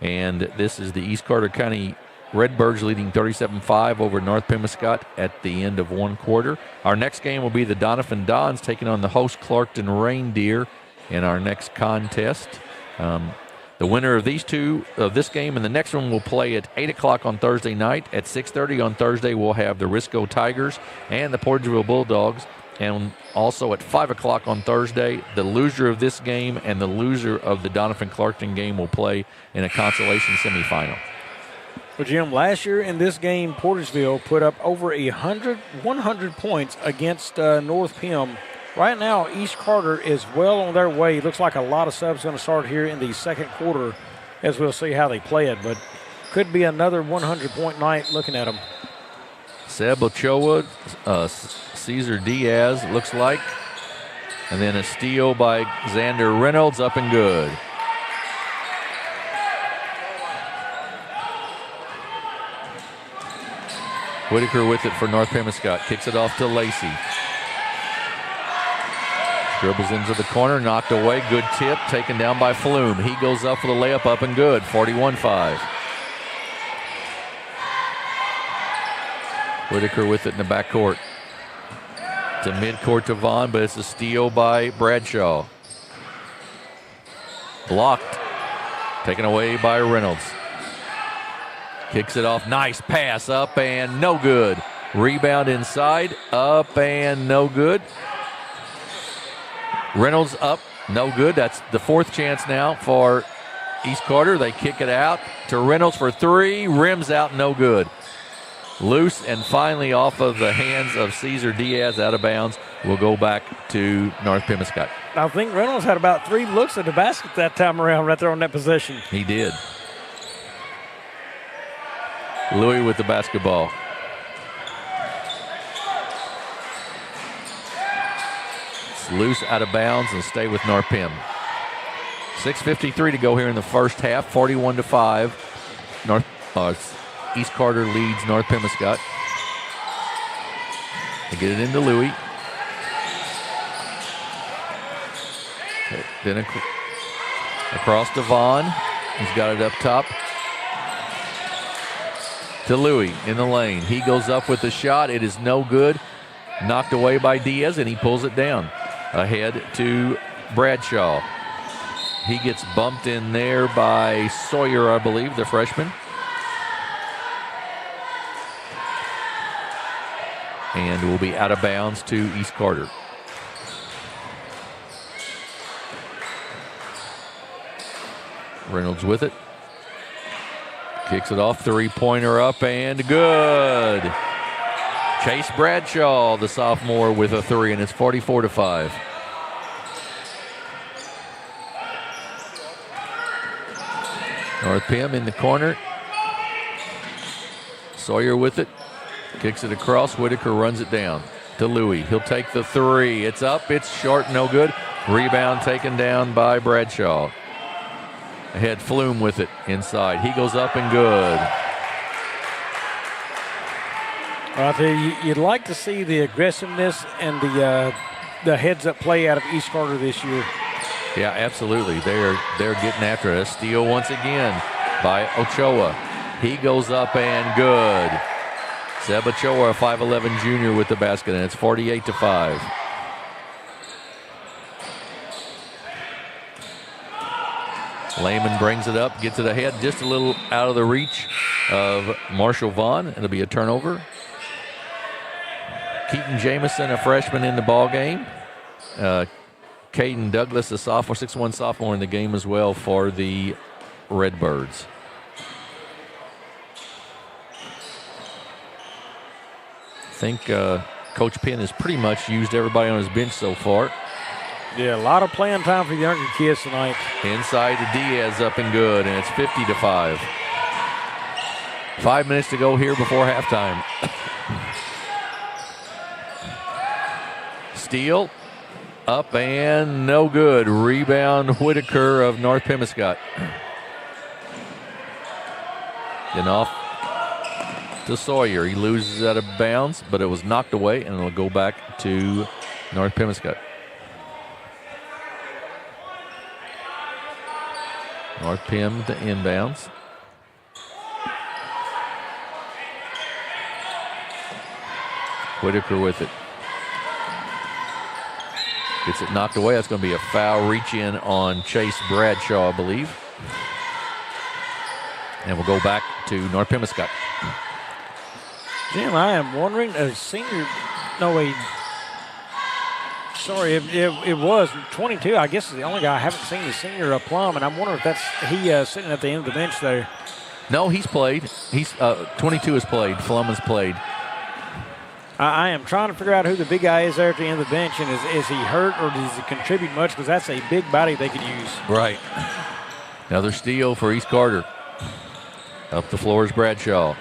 And this is the East Carter County Redbirds leading 37-5 over North Pemiscot at the end of one quarter. Our next game will be the Doniphan Dons taking on the host Clarkton Reindeer in our next contest. The winner of this game and the next one will play at 8 o'clock on Thursday night. At 6:30 on Thursday, we'll have the Risco Tigers and the Portageville Bulldogs. And also at 5 o'clock on Thursday, the loser of this game and the loser of the Doniphan-Clarkton game will play in a consolation semifinal. Well, Jim, last year in this game, Portageville put up over 100 points against North Pem. Right now, East Carter is well on their way. Looks like a lot of subs going to start here in the second quarter as we'll see how they play it. But could be another 100-point night looking at them. Seb Ochoa, Cesar Diaz, looks like. And then a steal by Xander Reynolds, up and good. Whitaker with it for North Pemiscot. Kicks it off to Lacey. Dribbles into the corner, knocked away. Good tip, taken down by Flume. He goes up for the layup, up and good. 41-5. Whitaker with it in the backcourt. To midcourt to Vaughn, but it's a steal by Bradshaw. Blocked. Taken away by Reynolds. Kicks it off. Nice pass, up and no good. Rebound inside, up and no good. Reynolds up, no good. That's the fourth chance now for East Carter. They kick it out to Reynolds for three. Rims out, no good. Loose and finally off of the hands of Cesar Diaz, out of bounds. Will go back to North Pemiscot. I think Reynolds had about 3 looks at the basket that time around right there on that possession. He did. Louis with the basketball. It's loose, out of bounds, and stay with North Pem. 6:53 to go here in the first half. 41-5. East Carter leads North Pemiscot. They get it into Louis. Then across to Vaughn. He's got it up top. To Louis in the lane. He goes up with the shot. It is no good. Knocked away by Diaz, and he pulls it down. Ahead to Bradshaw. He gets bumped in there by Sawyer, I believe, the freshman. And will be out of bounds to East Carter. Reynolds with it. Kicks it off, three-pointer up and good. Chase Bradshaw, the sophomore, with a three, and it's 44-5. North Pim in the corner. Sawyer with it. Kicks it across. Whitaker runs it down to Louis. He'll take the three. It's up. It's short. No good. Rebound taken down by Bradshaw. Ahead Flume with it inside. He goes up and good. Well, I tell you, you'd like to see the aggressiveness and the heads-up play out of East Carter this year. Yeah, absolutely. They're getting after it. A steal once again by Ochoa. He goes up and good. Seb Ochoa, a 5'11 junior with the basket, and it's 48-5. Lehman brings it up, gets it ahead, just a little out of the reach of Marshall Vaughn. It'll be a turnover. Keaton Jamison, a freshman in the ball game. Caden Douglas, a sophomore, 6'1 sophomore in the game as well for the Redbirds. I think Coach Penn has pretty much used everybody on his bench so far. Yeah, a lot of playing time for the younger kids tonight. Inside to Diaz, up and good, and it's 50-5. 5 minutes to go here before halftime. Steal, up and no good. Rebound Whitaker of North Pemiscot. Then off to Sawyer. He loses out of bounds, but it was knocked away, and it'll go back to North Pemiscot. North Pim to inbounds. Whitaker with it. Gets it knocked away. That's going to be a foul reach in on Chase Bradshaw, I believe. And we'll go back to North Pemiscot. Jim, I am wondering, a senior, no way. Sorry, it was 22. I guess is the only guy I haven't seen the senior Plum, and I'm wondering if that's he sitting at the end of the bench there. No, he's played. He's 22 has played. Plum has played. I am trying to figure out who the big guy is there at the end of the bench, and is he hurt or does he contribute much? Because that's a big body they could use. Right. Another steal for East Carter. Up the floor is Bradshaw.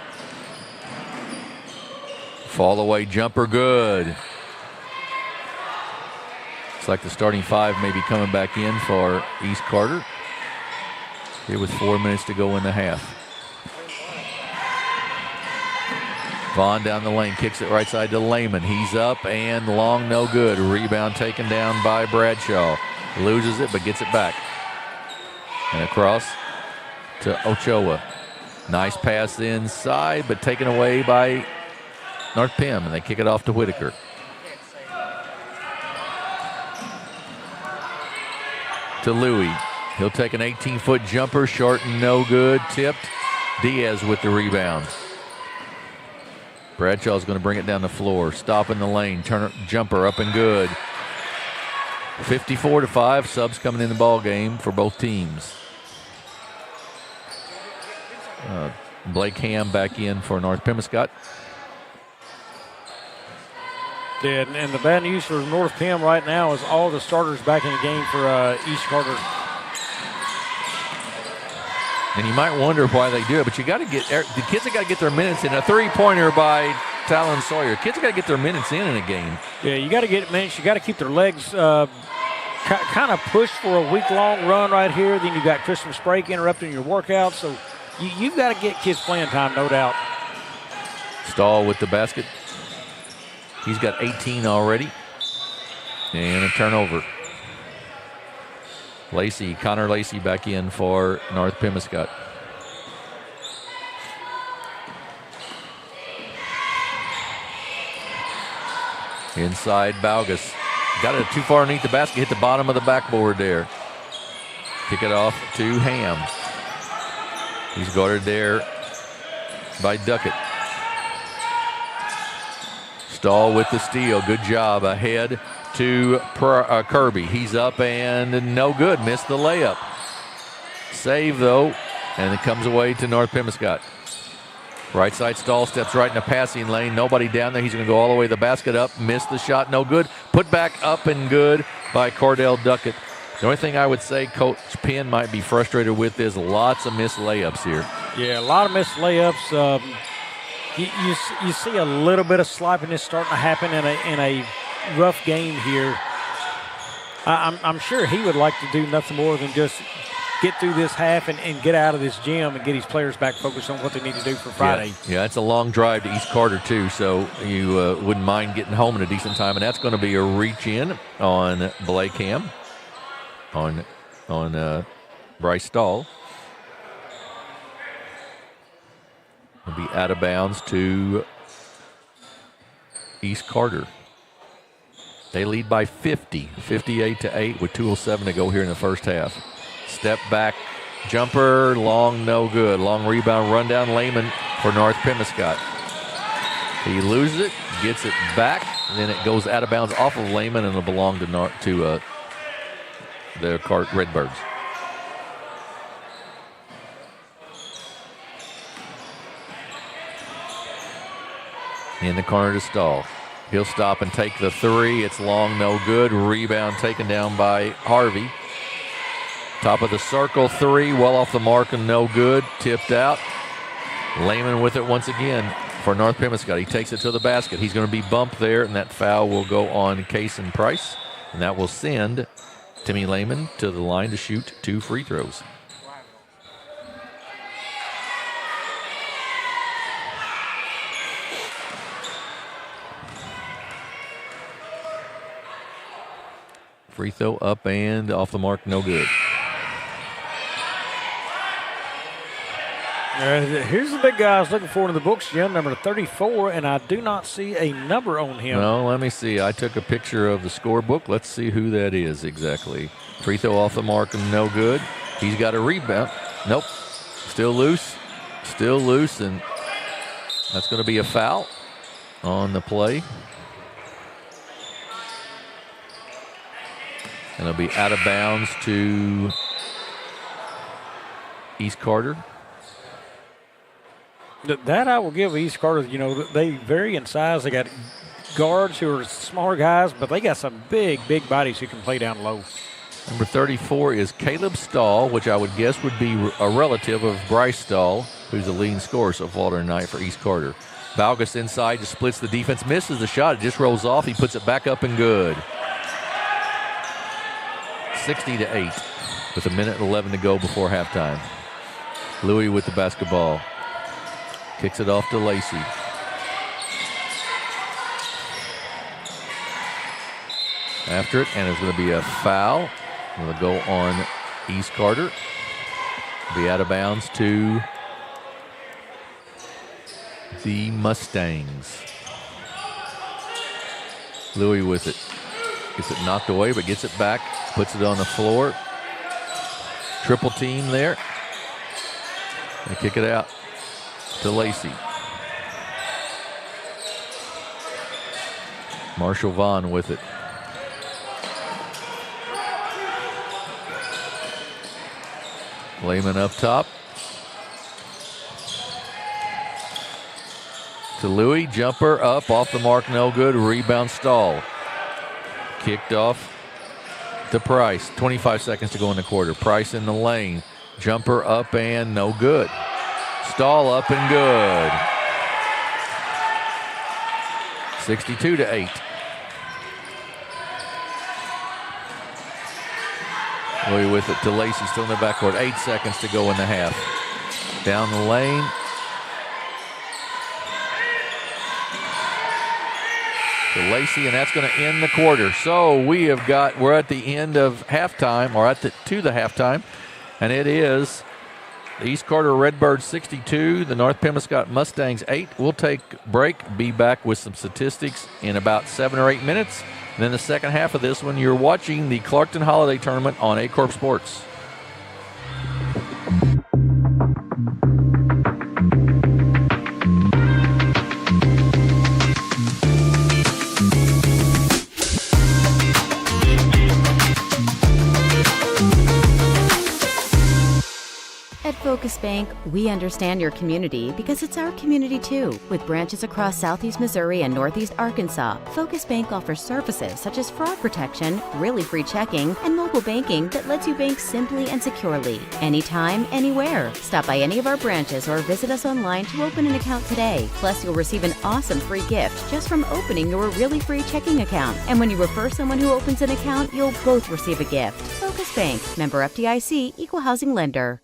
Fall away jumper, good. Looks like the starting five may be coming back in for East Carter. Here with 4 minutes to go in the half. Vaughn down the lane, kicks it right side to Lehman. He's up and long, no good. Rebound taken down by Bradshaw. Loses it, but gets it back. And across to Ochoa. Nice pass inside, but taken away by North Pim, and they kick it off to Whitaker. To Louis. He'll take an 18-foot jumper, short and no good, tipped. Diaz with the rebound. Bradshaw's going to bring it down the floor, stop in the lane, jumper up and good. 54-5, subs coming in the ball game for both teams. Blake Ham back in for North Pemiscot. Yeah, and the bad news for North Pim right now is all the starters back in the game for East Carter. And you might wonder why they do it, but you got to get the kids have got to get their minutes in. A three-pointer by Talon Sawyer. Kids have got to get their minutes in a game. Yeah, you got to get minutes. You got to keep their legs kind of pushed for a week-long run right here. Then you got Christmas break interrupting your workout, so you've got to get kids playing time, no doubt. Stahl with the basket. He's got 18 already. And a turnover. Connor Lacey back in for North Pemiscot. Inside Baugus. Got it too far underneath the basket, hit the bottom of the backboard there. Kick it off to Ham. He's guarded there by Duckett. Stahl with the steal. Good job. Ahead to Kirby. He's up and no good. Missed the layup. Save, though, and it comes away to North Pemiscot. Right side, Stahl steps right in the passing lane. Nobody down there. He's going to go all the way to the basket up. Missed the shot. No good. Put back up and good by Cordell Duckett. The only thing I would say Coach Penn might be frustrated with is lots of missed layups here. Yeah, a lot of missed layups. You see a little bit of sloppiness starting to happen in a rough game here. I'm sure he would like to do nothing more than just get through this half and get out of this gym and get his players back focused on what they need to do for Friday. Yeah, it's a long drive to East Carter, too, so you wouldn't mind getting home in a decent time. And that's going to be a reach in on Blakeham, on Bryce Stahl. It'll be out of bounds to East Carter. They lead by 50, 58-8 with 2:07 to go here in the first half. Step back, jumper, long, no good. Long rebound, run down Lehman for North Pemiscot. He loses it, gets it back, and then it goes out of bounds off of Lehman and it'll belong to the Redbirds. In the corner to Stahl. He'll stop and take the three. It's long, no good. Rebound taken down by Harvey. Top of the circle, three, well off the mark and no good. Tipped out. Lehman with it once again for North Pemiscot. He takes it to the basket. He's going to be bumped there, and that foul will go on Cason Price. And that will send Timmy Lehman to the line to shoot 2 free throws. Free throw up and off the mark, no good. Here's the big guy I was looking for in the books, Jim, number 34, and I do not see a number on him. No, let me see. I took a picture of the scorebook. Let's see who that is exactly. Free throw off the mark and no good. He's got a rebound. Nope. Still loose, and that's going to be a foul on the play. And it'll be out of bounds to East Carter. That I will give East Carter. You know, they vary in size. They got guards who are smaller guys, but they got some big bodies who can play down low. Number 34 is Caleb Stahl, which I would guess would be a relative of Bryce Stahl, who's the leading scorer so far tonight for East Carter. Baugus inside just splits the defense, misses the shot. It just rolls off. He puts it back up and good. 60-8 with 1:11 to go before halftime. Louis with the basketball. Kicks it off to Lacey. After it, and it's going to be a foul. It'll go on East Carter. Be out of bounds to the Mustangs. Louis with it. Gets it knocked away, but gets it back. Puts it on the floor. Triple team there. And kick it out to Lacey. Marshall Vaughn with it. Lehman up top. To Louis. Jumper up off the mark, no good. Rebound Stahl. Kicked off to Price. 25 seconds to go in the quarter. Price in the lane. Jumper up and no good. Stahl up and good. 62-8. Louis with it to Lacey, still in the backcourt. 8 seconds to go in the half. Down the lane. To Lacey, and that's going to end the quarter. So we're at the end of halftime, or to the halftime, and it is The East Carter Redbirds 62, the North Pemiscot Mustangs 8. We'll take a break, be back with some statistics in about 7 or 8 minutes. And then the second half of this one, you're watching the Clarkton Holiday Tournament on Aycorp Sports. At Focus Bank, we understand your community because it's our community too. With branches across Southeast Missouri and Northeast Arkansas, Focus Bank offers services such as fraud protection, really free checking, and mobile banking that lets you bank simply and securely, anytime, anywhere. Stop by any of our branches or visit us online to open an account today. Plus, you'll receive an awesome free gift just from opening your really free checking account. And when you refer someone who opens an account, you'll both receive a gift. Focus Bank, member FDIC, equal housing lender.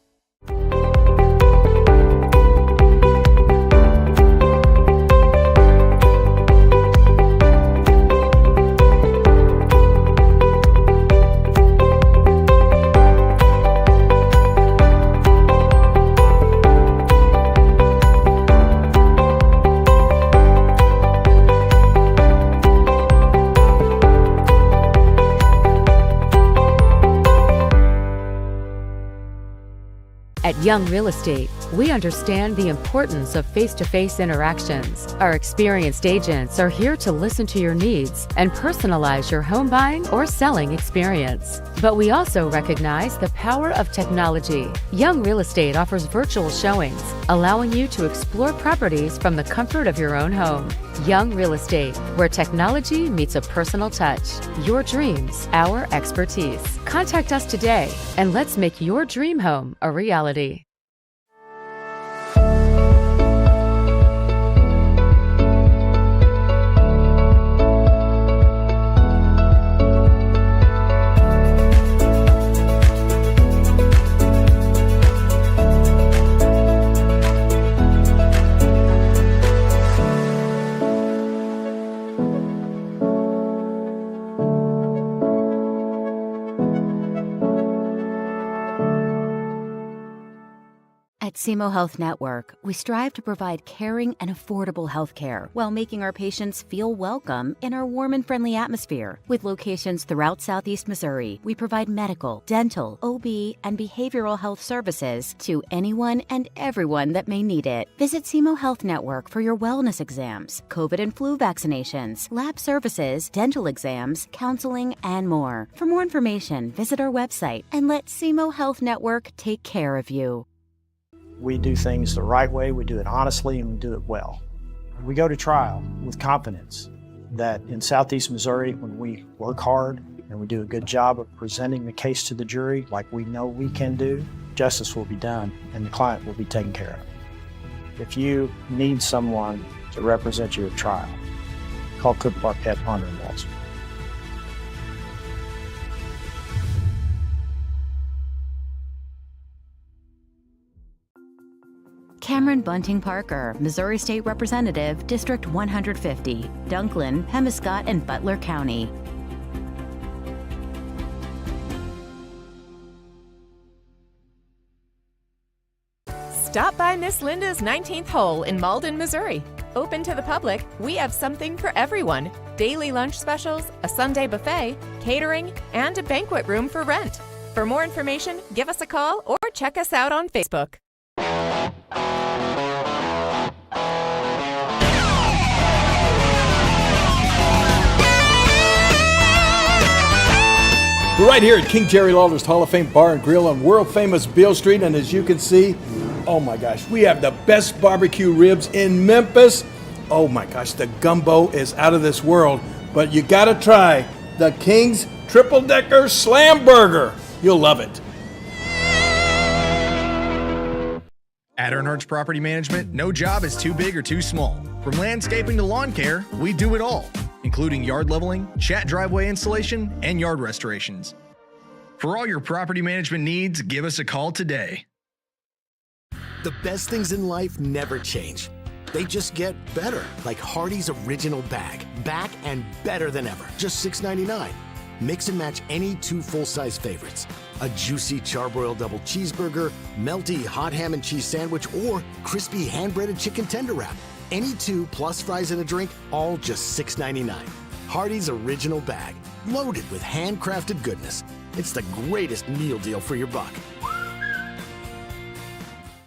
At Young Real Estate, we understand the importance of face-to-face interactions. Our experienced agents are here to listen to your needs and personalize your home buying or selling experience. But we also recognize the power of technology. Young Real Estate offers virtual showings, allowing you to explore properties from the comfort of your own home. Young Real Estate, where technology meets a personal touch. Your dreams, our expertise. Contact us today and let's make your dream home a reality. At SEMO Health Network, we strive to provide caring and affordable health care while making our patients feel welcome in our warm and friendly atmosphere. With locations throughout Southeast Missouri, we provide medical, dental, OB, and behavioral health services to anyone and everyone that may need it. Visit SEMO Health Network for your wellness exams, COVID and flu vaccinations, lab services, dental exams, counseling, and more. For more information, visit our website and let SEMO Health Network take care of you. We do things the right way, we do it honestly, and we do it well. We go to trial with confidence that in Southeast Missouri, when we work hard and we do a good job of presenting the case to the jury like we know we can do, justice will be done and the client will be taken care of. If you need someone to represent you at trial, call Cook Barquette, Ponder & Walsh. Cameron Bunting Parker, Missouri State Representative, District 150, Dunklin, Pemiscot, and Butler County. Stop by Miss Linda's 19th hole in Malden, Missouri. Open to the public, we have something for everyone. Daily lunch specials, a Sunday buffet, catering, and a banquet room for rent. For more information, give us a call or check us out on Facebook. We're right here at King Jerry Lawler's Hall of Fame Bar and Grill on world famous Beale Street, and as you can see, oh my gosh, we have the best barbecue ribs in Memphis. Oh my gosh, the gumbo is out of this world, but you gotta try the King's Triple Decker Slam Burger. You'll love it. At Earnhardt's Property Management, no job is too big or too small. From landscaping to lawn care, we do it all, including yard leveling, chat driveway installation, and yard restorations. For all your property management needs, give us a call today. The best things in life never change. They just get better, like Hardee's Original Bag. Back and better than ever. Just $6.99. Mix and match any two full-size favorites. A juicy charbroiled double cheeseburger, melty hot ham and cheese sandwich, or crispy hand-breaded chicken tender wrap. Any two plus fries and a drink, all just $6.99. Hardee's Original Bag, loaded with handcrafted goodness. It's the greatest meal deal for your buck.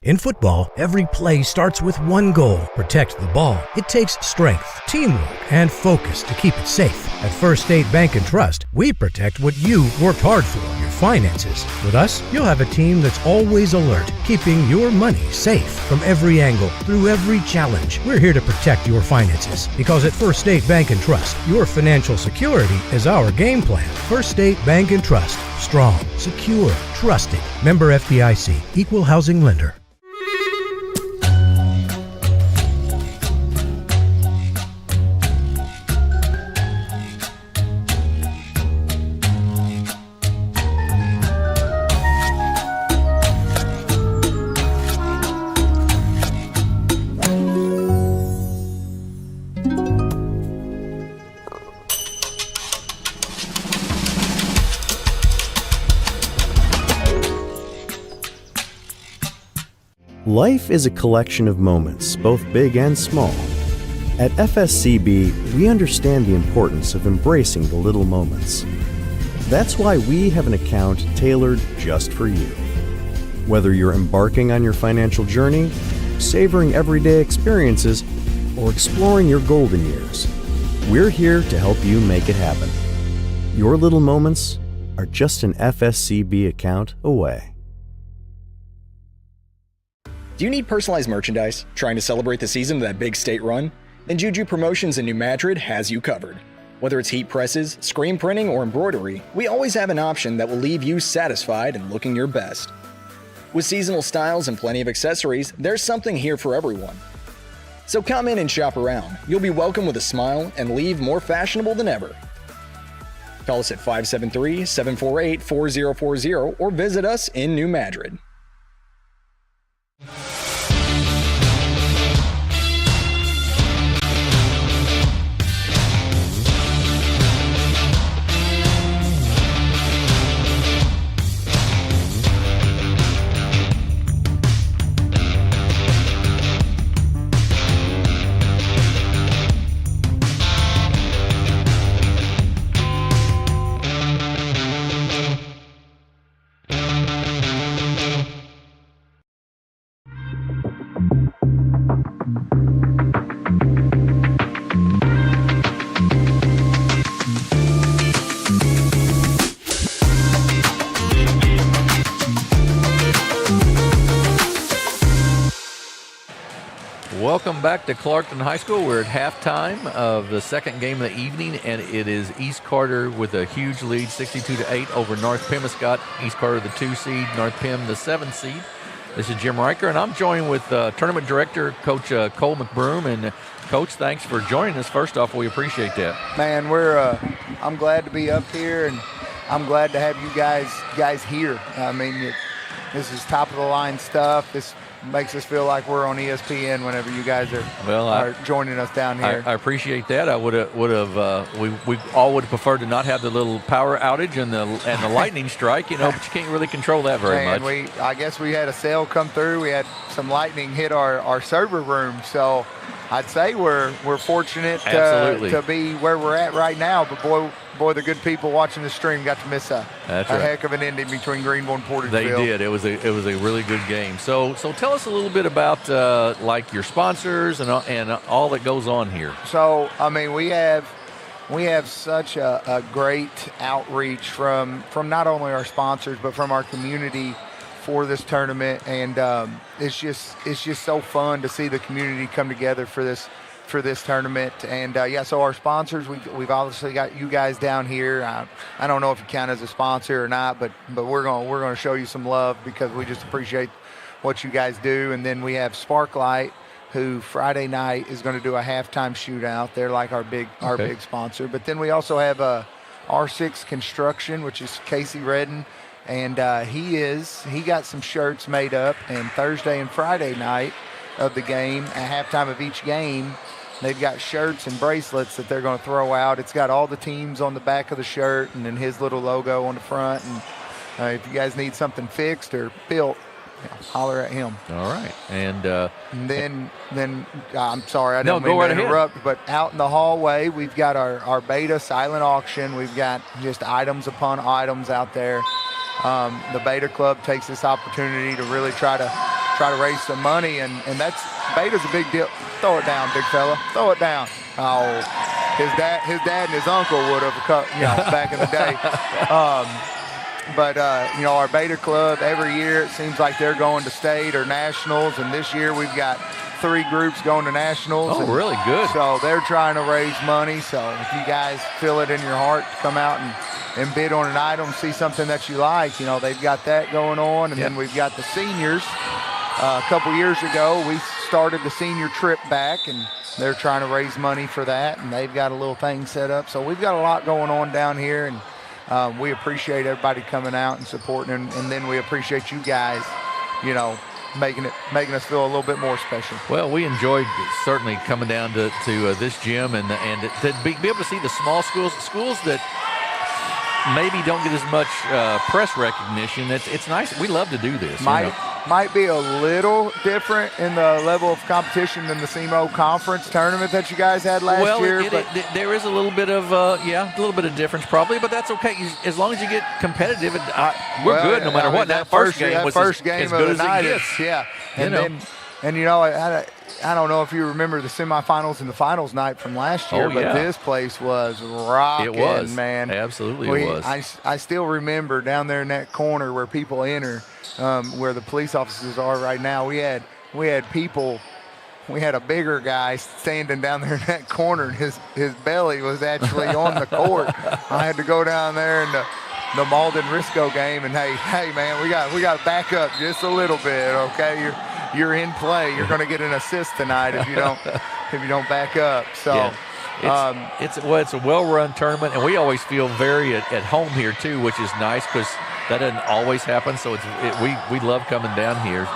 In football, every play starts with one goal: protect the ball. It takes strength, teamwork, and focus to keep it safe. At First State Bank and Trust, we protect what you worked hard for, your finances. With us, you'll have a team that's always alert, keeping your money safe from every angle, through every challenge. We're here to protect your finances, because at First State Bank and Trust, your financial security is our game plan. First State Bank and Trust. Strong, secure, trusted. Member FDIC. Equal housing lender. Life is a collection of moments, both big and small. At FSCB, we understand the importance of embracing the little moments. That's why we have an account tailored just for you. Whether you're embarking on your financial journey, savoring everyday experiences, or exploring your golden years, we're here to help you make it happen. Your little moments are just an FSCB account away. Do you need personalized merchandise? Trying to celebrate the season of that big state run? Then Juju Promotions in New Madrid has you covered. Whether it's heat presses, screen printing, or embroidery, we always have an option that will leave you satisfied and looking your best. With seasonal styles and plenty of accessories, there's something here for everyone. So come in and shop around. You'll be welcome with a smile and leave more fashionable than ever. Call us at 573-748-4040 or visit us in New Madrid. Welcome back to Clarkton High School. We're at halftime of the second game of the evening, and it is East Carter with a huge lead, 62-8 over North Pemiscot. East Carter, the 2 seed, North Pem, the 7 seed. This is Jim Riker, and I'm joined with Tournament Director, Coach Cole McBroom. And Coach, thanks for joining us. First off, we appreciate that. Man, I'm glad to be up here, and I'm glad to have you guys here. I mean, this is top of the line stuff. This makes us feel like we're on ESPN whenever you guys are joining us down here. I appreciate that. I we all would have preferred to not have the little power outage and the lightning strike, but you can't really control that very much. I guess we had a sail come through. We had some lightning hit our server room, so I'd say we're fortunate to be where we're at right now. But boy, the good people watching the stream got to miss a heck of an ending between Greenville and Portageville. They did. It was a really good game. So tell us a little bit about like your sponsors and all that goes on here. So I mean, we have such a great outreach from not only our sponsors but from our community for this tournament, and it's just so fun to see the community come together for this tournament. And so our sponsors, we've obviously got you guys down here. I don't know if you count as a sponsor or not, but we're going to show you some love because we just appreciate what you guys do. And then we have Sparklight, who Friday night is going to do a halftime shootout. They're like our big sponsor. But then we also have R6 Construction, which is Casey Redden. And he got some shirts made up, and Thursday and Friday night of the game, at halftime of each game, they've got shirts and bracelets that they're going to throw out. It's got all the teams on the back of the shirt and then his little logo on the front. if you guys need something fixed or built, holler at him. All right. And then I'm sorry, I No, don't go mean right to ahead. interrupt, but out in the hallway, we've got our beta silent auction. We've got just items upon items out there. The Beta Club takes this opportunity to really try to raise some money, and that's beta's a big deal. Throw it down, big fella. Throw it down. Oh, his dad and his uncle would have, back in the day. But our Beta Club, every year it seems like they're going to state or nationals, and this year we've got 3 groups going to nationals. Oh, really good. So they're trying to raise money. So if you guys feel it in your heart to come out and bid on an item, see something that you like, they've got that going on. And then we've got the seniors. A couple years ago, we started the senior trip back, and they're trying to raise money for that, and they've got a little thing set up. So we've got a lot going on down here, and we appreciate everybody coming out and supporting, and then we appreciate you guys, making us feel a little bit more special. Well, we enjoyed certainly coming down to this gym and to be able to see the small schools that maybe don't get as much press recognition. It's nice. We love to do this. Might be a little different in the level of competition than the SEMO conference tournament that you guys had last year. Well, there is a little bit of a little bit of difference probably, but that's okay as long as you get competitive. We're good no matter what. That first game was as good of the as night it gets. Yeah, I don't know if you remember the semifinals and the finals night from last year, but this place was rocking. It was, man. Absolutely, it was. I still remember down there in that corner where people enter, where the police officers are right now. We had people. We had a bigger guy standing down there in that corner, and his belly was actually on the court. I had to go down there in the Malden Risco game, and hey man, we got to back up just a little bit, okay? You're in play. You're going to get an assist tonight if you don't back up. So yeah. It's a well-run tournament, and we always feel very at home here too, which is nice because that doesn't always happen. So we love coming down here.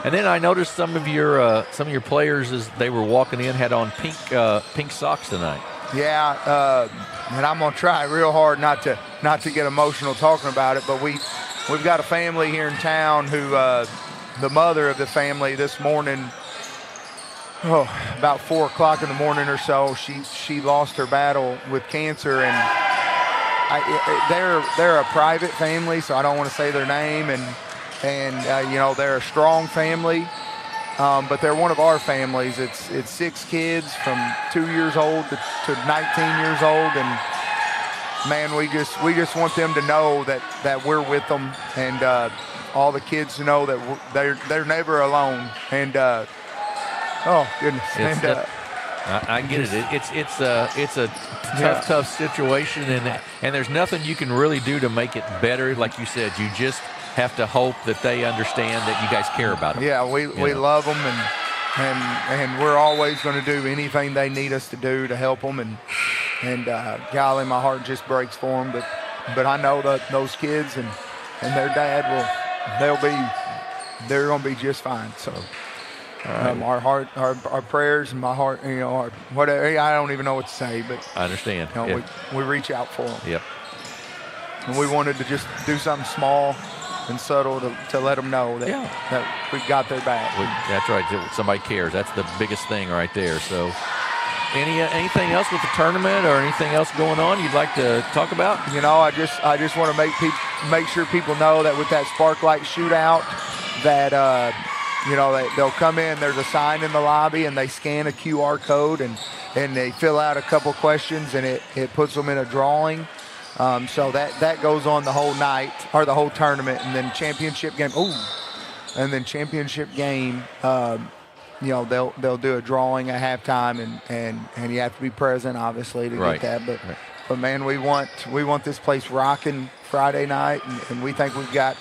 And then I noticed some of your players as they were walking in had on pink socks tonight. Yeah, and I'm gonna try real hard not to get emotional talking about it, but we've got a family here in town who the mother of the family this morning, about 4 o'clock in the morning or so, she lost her battle with cancer, and they're a private family, so I don't want to say their name, and they're a strong family, but they're one of our families. It's 6 kids from 2 years old to 19 years old, and man, we just want them to know that we're with them, and all the kids to know that they're never alone. And oh goodness, I get it. It's a tough situation, and there's nothing you can really do to make it better. Like you said, you just have to hope that they understand that you guys care about them. Yeah, we love them, and we're always going to do anything they need us to do to help them. And golly, my heart just breaks for them. But I know that those kids and their dad they're going to be just fine. So our prayers and my heart, whatever. I don't even know what to say, but I understand. We reach out for them. Yep. And we wanted to just do something small and subtle to let them know that we've got their back. That's right. Somebody cares. That's the biggest thing right there. So, anything else with the tournament or anything else going on you'd like to talk about? I just want to make sure people know that with that Sparklight shootout, that they'll come in. There's a sign in the lobby, and they scan a QR code and they fill out a couple questions, and it puts them in a drawing. So that goes on the whole night or the whole tournament, and then championship game. They'll do a drawing at halftime, and you have to be present, obviously, to get that. But man, we want this place rocking Friday night, and we think we've got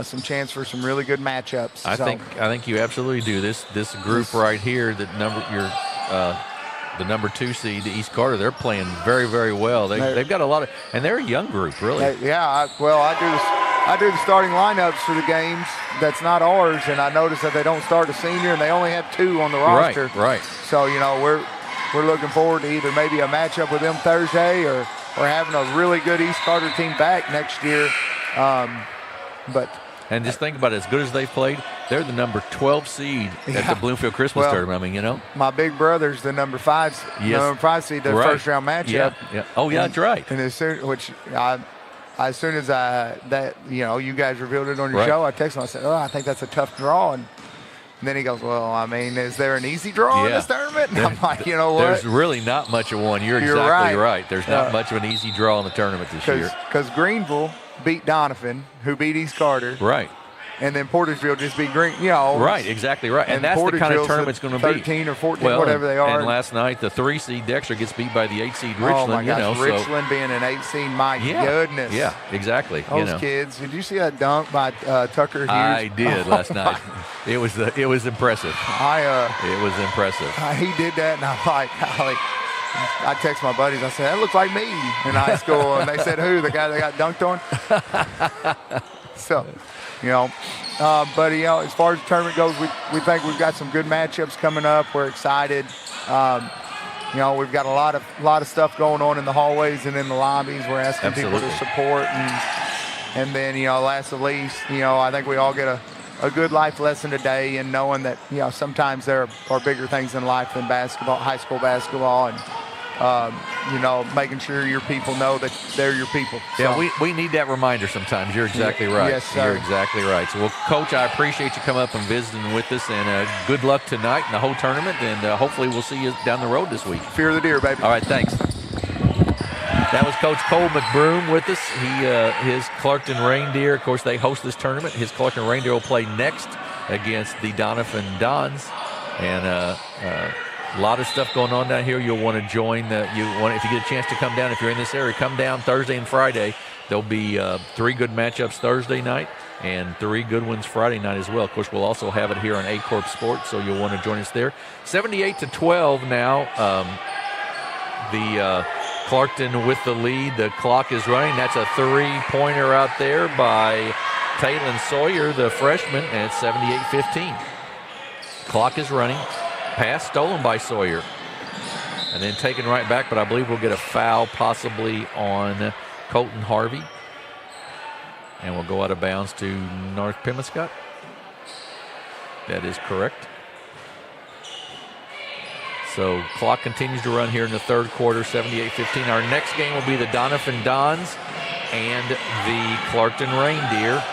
some chance for some really good matchups. I think you absolutely do. This group right here, the number 2 seed, the East Carter, they're playing very, very well. They've got a lot of, and they're a young group, really. I do the starting lineups for the games. That's not ours, and I noticed that they don't start a senior, and they only have 2 on the roster. Right. So we're looking forward to either maybe a matchup with them Thursday or having a really good East Carter team back next year. And just think about it, as good as they've played, they're the number 12 seed at the Bloomfield Christmas tournament. I mean, you know. My big brother's the number 5 seed, the first round matchup. Yeah. Oh, yeah, that's right. And as soon as you guys revealed it on your show, I texted him. I said, I think that's a tough draw. And then he goes, well, I mean, is there an easy draw in this tournament? And I'm like, you know what? There's really not much of one. You're exactly right. There's not much of an easy draw in the tournament this year. Because Greenville beat Doniphan, who beat East Carter. Right. And then Portageville just beat Green, Right, exactly right. And that's the kind of tournament it's going to be. 13 or 14, whatever they are. And last night, the 3 seed Dexter gets beat by the 8 seed Richland. Oh, my gosh, Richland being an 8 seed, my goodness. Yeah, exactly. Those kids. Did you see that dunk by Tucker Hughes? I did last night. It was impressive. It was impressive. He did that, and I'm like, I text my buddies. I said, that looks like me in high school. And they said, who? The guy that got dunked on? So, but, as far as the tournament goes, we think we've got some good matchups coming up. We're excited. We've got a lot of stuff going on in the hallways and in the lobbies. We're asking people to support. And then, last but least, I think we all get a good life lesson today, and knowing that, sometimes there are bigger things in life than basketball, high school basketball, and, making sure your people know that they're your people. Yeah, we need that reminder sometimes. You're exactly right. Yes, sir. You're exactly right. So, well, Coach, I appreciate you coming up and visiting with us, and good luck tonight in the whole tournament, and hopefully we'll see you down the road this week. Fear the deer, baby. All right, thanks. That was Coach Cole McBroom with us. His Clarkton Reindeer, of course, they host this tournament. His Clarkton Reindeer will play next against the Doniphan Dons. And a lot of stuff going on down here. You'll want to join. If you get a chance to come down, if you're in this area, come down Thursday and Friday. There'll be 3 good matchups Thursday night and 3 good ones Friday night as well. Of course, we'll also have it here on Aycorp Sports, so you'll want to join us there. 78-12 now. Clarkton with the lead. The clock is running. That's a 3-pointer out there by Taylon Sawyer, the freshman, and it's 78-15. Clock is running. Pass stolen by Sawyer. And then taken right back, but I believe we'll get a foul possibly on Colton Harvey. And we'll go out of bounds to North Pemiscot. That is correct. So clock continues to run here in the third quarter, 78-15. Our next game will be the Doniphan Dons and the Clarkton Reindeer.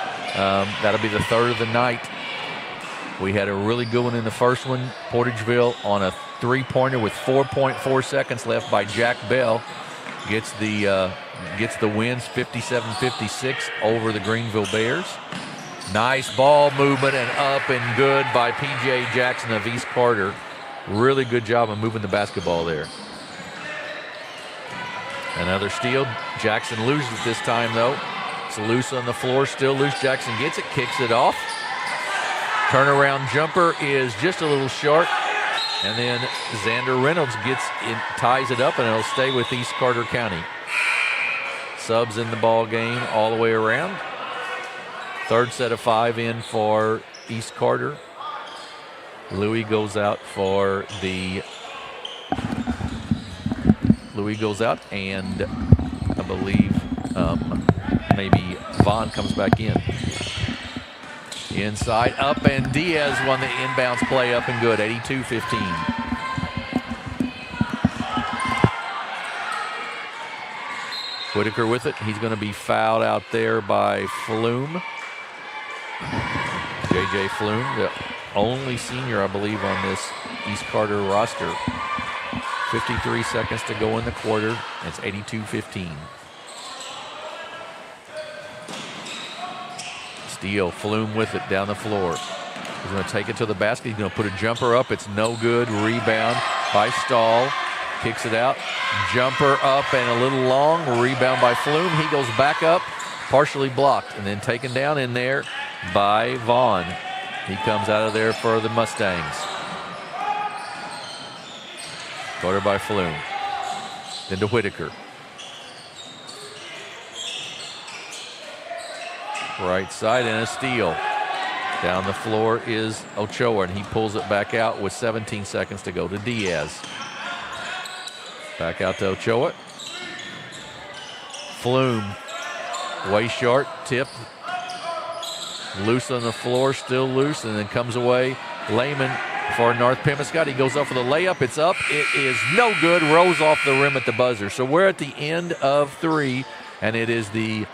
That'll be the third of the night. We had a really good one in the first one. Portageville on a 3-pointer with 4.4 seconds left by Jack Bell. Gets the wins 57-56 over the Greenville Bears. Nice ball movement and up and good by P.J. Jackson of East Carter. Really good job of moving the basketball there. Another steal. Jackson loses it this time, though. It's loose on the floor, still loose. Jackson gets it, kicks it off. Turnaround jumper is just a little short. And then Xander Reynolds ties it up, and it'll stay with East Carter County. Subs in the ball game all the way around. Third set of 5 in for East Carter. Louis goes out and I believe maybe Vaughn comes back in. Inside, up, and Diaz won the inbounds play up and good, 82-15. Whitaker with it. He's going to be fouled out there by Flume. J.J. Flume, the only senior, I believe, on this East Carter roster. 53 seconds to go in the quarter. It's 82-15. Steele, Flume with it down the floor. He's going to take it to the basket. He's going to put a jumper up. It's no good. Rebound by Stahl. Kicks it out. Jumper up and a little long. Rebound by Flume. He goes back up, partially blocked, and then taken down in there by Vaughn. He comes out of there for the Mustangs. Guarded by Flume. Then to Whitaker. Right side and a steal. Down the floor is Ochoa, and he pulls it back out with 17 seconds to go to Diaz. Back out to Ochoa. Flume Way short, tip. Loose on the floor, still loose, and then comes away. Lehman for North Pemiscot. He goes up for the layup. It's up. It is no good. Rolls off the rim at the buzzer. So we're at the end of 3, and it is the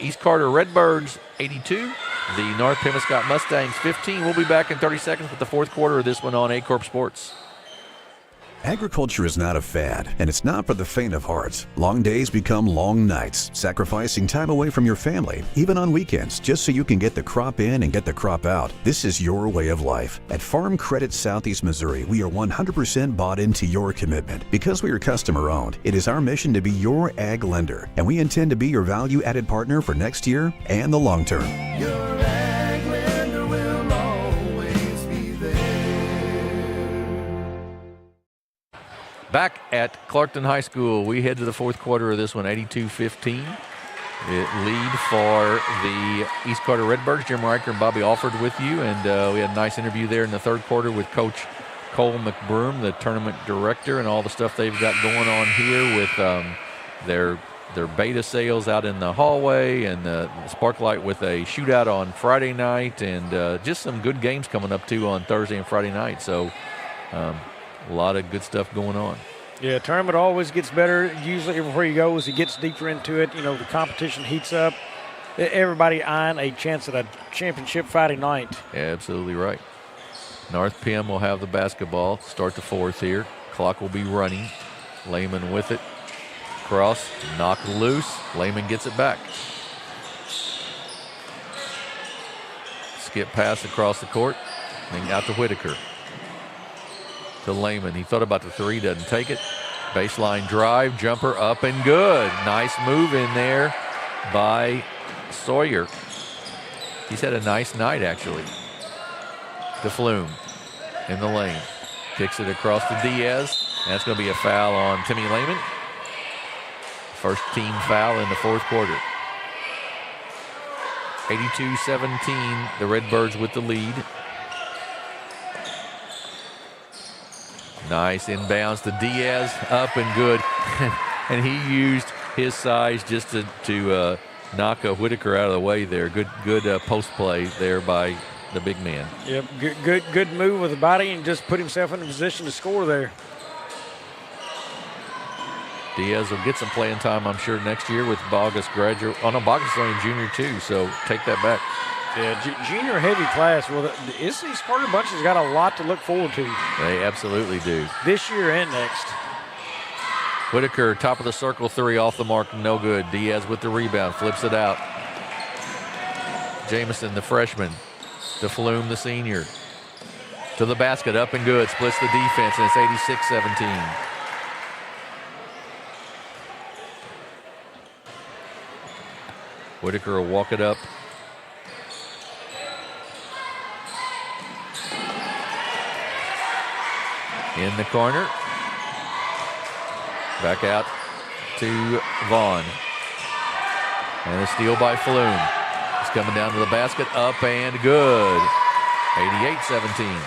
East Carter Redbirds 82, the North Pemiscot Mustangs 15. We'll be back in 30 seconds with the fourth quarter of this one on Aycorp Sports. Agriculture is not a fad, and it's not for the faint of heart. Long days become long nights, sacrificing time away from your family, even on weekends, just so you can get the crop in and get the crop out. This is your way of life. At Farm Credit Southeast Missouri, we are 100% bought into your commitment. Because we are customer-owned, it is our mission to be your ag lender, and we intend to be your value-added partner for next year and the long term. Your ag lender will always be there. Back at Clarkton High School, we head to the fourth quarter of this one, 82-15. Lead for the East Carter Redbirds. Jim Riker and Bobby Alford with you, and we had a nice interview there in the third quarter with Coach Cole McBroom, the tournament director, and all the stuff they've got going on here with their beta sales out in the hallway, and the Sparklight with a shootout on Friday night, and just some good games coming up too on Thursday and Friday night. So a lot of good stuff going on. Yeah, tournament always gets better. Usually everywhere you go, as it gets deeper into it, the competition heats up. Everybody eyeing a chance at a championship Friday night. Yeah, absolutely right. North Pem will have the basketball. Start the fourth here. Clock will be running. Lehman with it. Cross, knocked loose. Lehman gets it back. Skip pass across the court. And out to Whitaker. To Lehman. He thought about the three, doesn't take it. Baseline drive, jumper up and good. Nice move in there by Sawyer. He's had a nice night, actually. To Flume in the lane. Kicks it across to Diaz. That's going to be a foul on Timmy Lehman. First team foul in the fourth quarter. 82-17, the Redbirds with the lead. Nice inbounds to Diaz, up and good. And he used his size just to knock Whitaker out of the way there. Good post play there by the big man. Yep, good move with the body and just put himself in a position to score there. Diaz will get some playing time, I'm sure, next year with Bogus graduate. Oh, no, Bogus is only a junior too, so take that back. Yeah, junior heavy class. Well, East Carter bunch has got a lot to look forward to. They absolutely do. This year and next. Whitaker, top of the circle, three off the mark, no good. Diaz with the rebound, flips it out. Jamison, the freshman, to Flume, the senior. To the basket, up and good, splits the defense, and it's 86-17. Whitaker will walk it up. In the corner. Back out to Vaughn. And a steal by Flume. He's coming down to the basket, up and good. 88-17.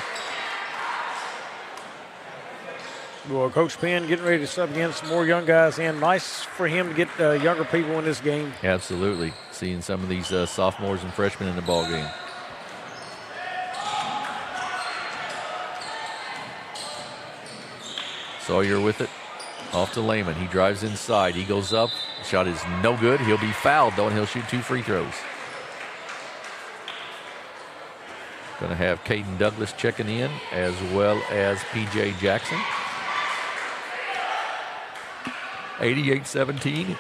Well, Coach Penn getting ready to sub again some more young guys in. Nice for him to get younger people in this game. Absolutely. Seeing some of these sophomores and freshmen in the ball game. Sawyer with it. Off to Lehman. He drives inside. He goes up. Shot is no good. He'll be fouled, though, and he'll shoot 2 free throws. Going to have Caden Douglas checking in, as well as P.J. Jackson. 88-17.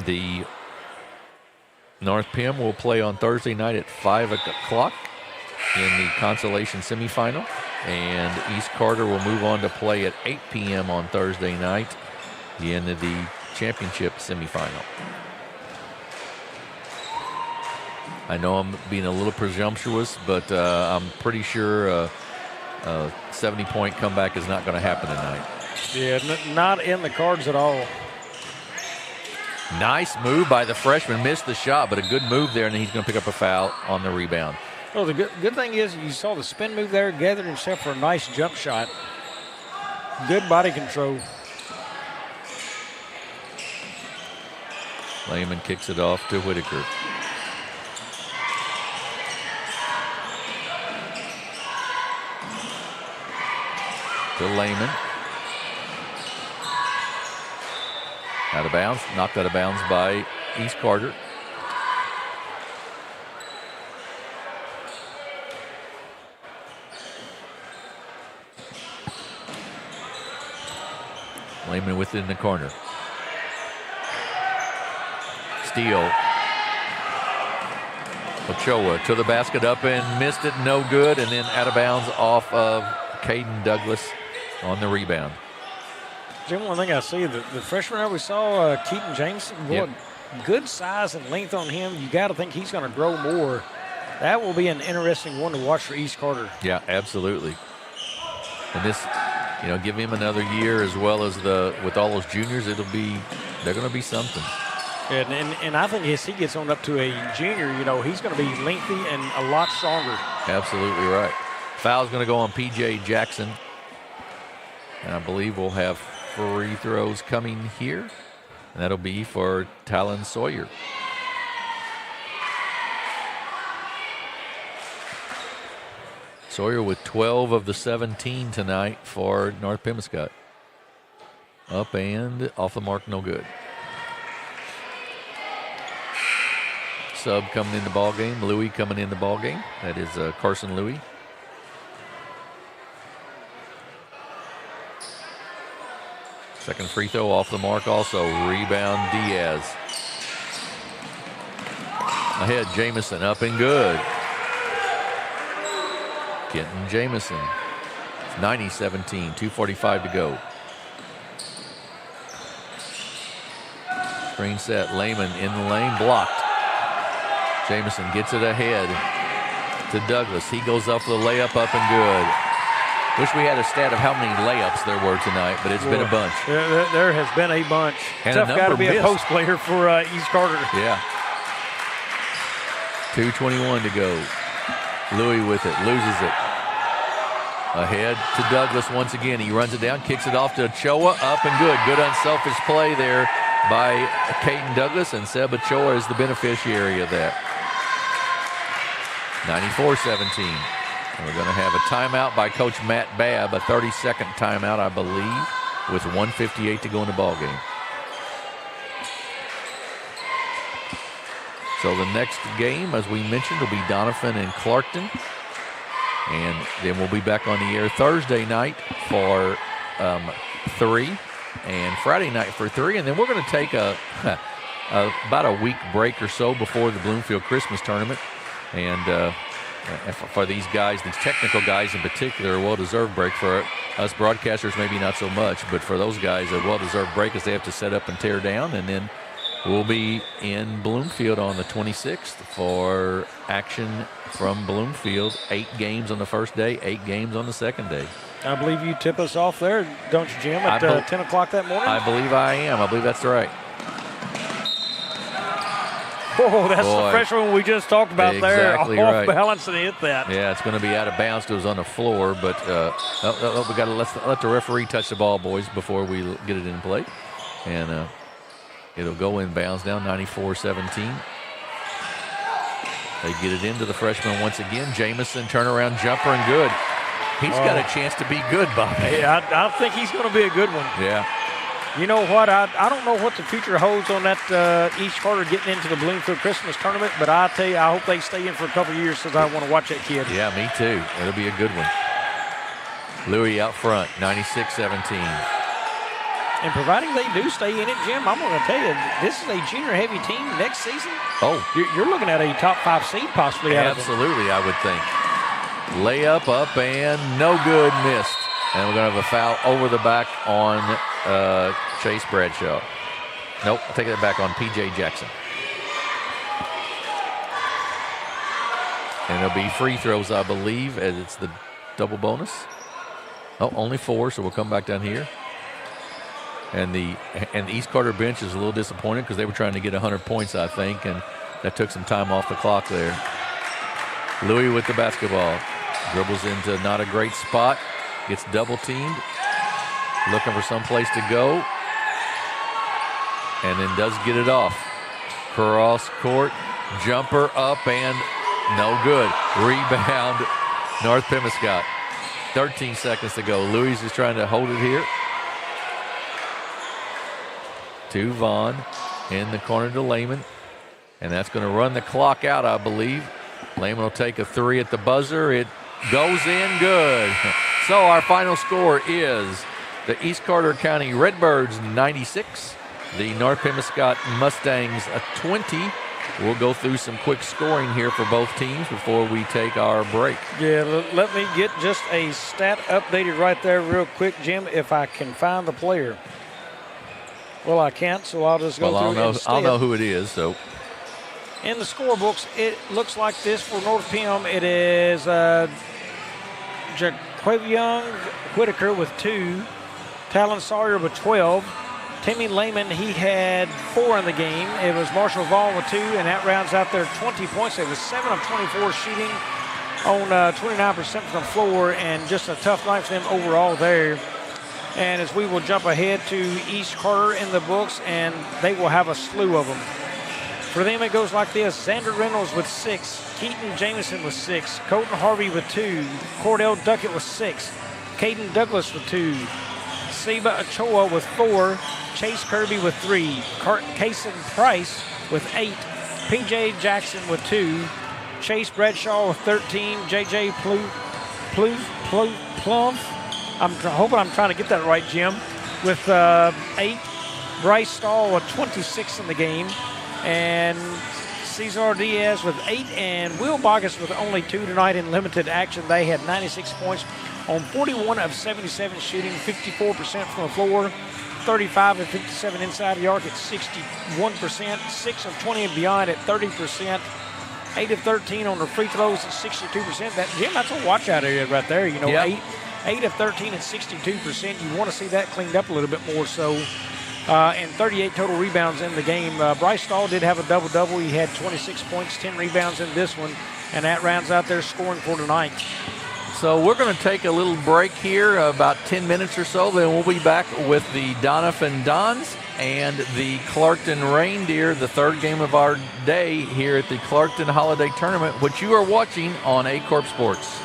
The North Pem will play on Thursday night at 5 o'clock in the consolation semifinal. And East Carter will move on to play at 8 p.m. on Thursday night, the end of the championship semifinal. I know I'm being a little presumptuous, but I'm pretty sure a 70-point comeback is not going to happen tonight. Yeah, not in the cards at all. Nice move by the freshman. Missed the shot, but a good move there, and he's going to pick up a foul on the rebound. Well, the good thing is you saw the spin move there, gathered himself for a nice jump shot. Good body control. Lehman kicks it off to Whitaker. To Lehman. Out of bounds. Knocked out of bounds by East Carter. Lehman with it in the corner. Steele. Ochoa to the basket, up and missed it, no good, and then out of bounds off of Caden Douglas on the rebound. Jim, one thing I see, the freshman that we saw, Keaton Jameson, good size and length on him. You got to think he's going to grow more. That will be an interesting one to watch for East Carter. Yeah, absolutely. And this, give him another year as well as with all those juniors, they're going to be something. And I think as he gets on up to a junior, he's going to be lengthy and a lot stronger. Absolutely right. Foul's going to go on P.J. Jackson. And I believe we'll have free throws coming here. And that'll be for Talon Sawyer. Sawyer with 12 of the 17 tonight for North Pemiscot. Up and off the mark, no good. Sub coming in the ball game. Louis coming in the ball game. That is Carson Louis. Second free throw off the mark also. Rebound Diaz. Ahead Jamison, up and good. Kenton Jamison. It's 90-17, 2:45 to go. Screen set, Lehman in the lane, blocked. Jamison gets it ahead to Douglas. He goes up for the layup, up and good. Wish we had a stat of how many layups there were tonight, but it's been a bunch. There has been a bunch. And Tough guy to be a post player for East Carter. Yeah. 2:21 to go. Louis with it, loses it. Ahead to Douglas once again. He runs it down, kicks it off to Ochoa, up and good. Good unselfish play there by Caden Douglas, and Seb Ochoa is the beneficiary of that. 94-17. And we're going to have a timeout by Coach Matt Babb, a 30-second timeout, I believe, with 1:58 to go in the ball game. So the next game, as we mentioned, will be Doniphan and Clarkton. And then we'll be back on the air Thursday night for 3 and Friday night for 3. And then we're going to take about a week break or so before the Bloomfield Christmas tournament. And for these guys, these technical guys in particular, a well-deserved break. For us broadcasters, maybe not so much, but for those guys, a well-deserved break as they have to set up and tear down. And then we'll be in Bloomfield on the 26th for action from Bloomfield. 8 games on the first day, 8 games on the second day. I believe you tip us off there, don't you, Jim, at 10 o'clock that morning? I believe I am. I believe that's right. Oh, that's the freshman we just talked about exactly there. Right. Off balance and hit that. Yeah, it's going to be out of bounds. It was on the floor, but we got to let the referee touch the ball, boys, before we get it in play. And it'll go in bounds now, 94-17. They get it into the freshman once again. Jamison, turnaround jumper, and good. He's got a chance to be good, Bobby. Yeah, I think he's going to be a good one. Yeah. You know what? I don't know what the future holds on that East Carter getting into the Bloomfield Christmas tournament, but I tell you, I hope they stay in for a couple of years because I want to watch that kid. Yeah, me too. It'll be a good one. Louis out front, 96-17. And providing they do stay in it, Jim, I'm going to tell you, this is a junior-heavy team next season. Oh. You're looking at a top 5 seed possibly out of them. Absolutely, I would think. Layup up and no good, missed. And we're going to have a foul over the back on Chase Bradshaw. Nope, I'll take that back on P.J. Jackson. And it'll be free throws, I believe, as it's the double bonus. Oh, only 4, so we'll come back down here. And the East Carter bench is a little disappointed because they were trying to get 100 points, I think, and that took some time off the clock there. Louis with the basketball. Dribbles into not a great spot. Gets double teamed. Looking for some place to go. And then does get it off. Cross court, jumper up and no good. Rebound, North Pemiscot. 13 seconds to go. Louis is trying to hold it here. To Vaughn in the corner to Lehman. And that's going to run the clock out, I believe. Lehman will take a three at the buzzer. It goes in good. So our final score is the East Carter County Redbirds 96, the North Pemiscot Mustangs 20. We'll go through some quick scoring here for both teams before we take our break. Yeah, let me get just a stat updated right there real quick, Jim, if I can find the player. Well, I can't, so I'll just go through it instead. I'll know who it is, so. In the scorebooks, it looks like this for North Pem. It is Jaquavion Whitaker with 2, Talon Sawyer with 12, Timmy Lehman, he had 4 in the game. It was Marshall Vaughn with 2, and that rounds out their 20 points. It was 7 of 24 shooting on 29% from the floor, and just a tough night for them overall there. And as we will jump ahead to East Carter in the books, and they will have a slew of them. For them, it goes like this. Xander Reynolds with 6, Keaton Jamison with 6, Colton Harvey with 2, Cordell Duckett with 6, Caden Douglas with 2, Seba Ochoa with 4, Chase Kirby with 3, Kason Price with 8, PJ Jackson with 2, Chase Bradshaw with 13, JJ Plum. I'm hoping I'm trying to get that right, Jim, with 8, Bryce Stahl with 26 in the game, and Cesar Diaz with 8, and Will Bogus with only 2 tonight in limited action. They had 96 points on 41 of 77 shooting, 54% from the floor, 35 of 57 inside the arc at 61%, 6 of 20 and beyond at 30%, 8 of 13 on the free throws at 62%. Jim, that's a watch out area right there. You know, yep. 8 of 13 at 62%. You want to see that cleaned up a little bit more so. And 38 total rebounds in the game. Bryce Stahl did have a double-double. He had 26 points, 10 rebounds in this one, and that rounds out their scoring for tonight. So we're going to take a little break here, about 10 minutes or so. Then we'll be back with the Doniphan Dons and the Clarkton Reindeer, the third game of our day here at the Clarkton Holiday Tournament, which you are watching on Aycorp Sports.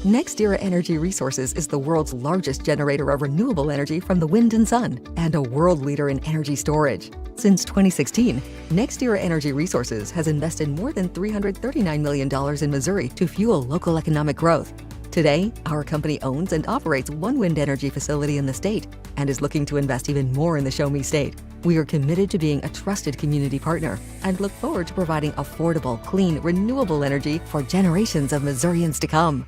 NextEra Energy Resources is the world's largest generator of renewable energy from the wind and sun, and a world leader in energy storage. Since 2016, NextEra Energy Resources has invested more than $339 million in Missouri to fuel local economic growth. Today, our company owns and operates one wind energy facility in the state and is looking to invest even more in the Show Me State. We are committed to being a trusted community partner and look forward to providing affordable, clean, renewable energy for generations of Missourians to come.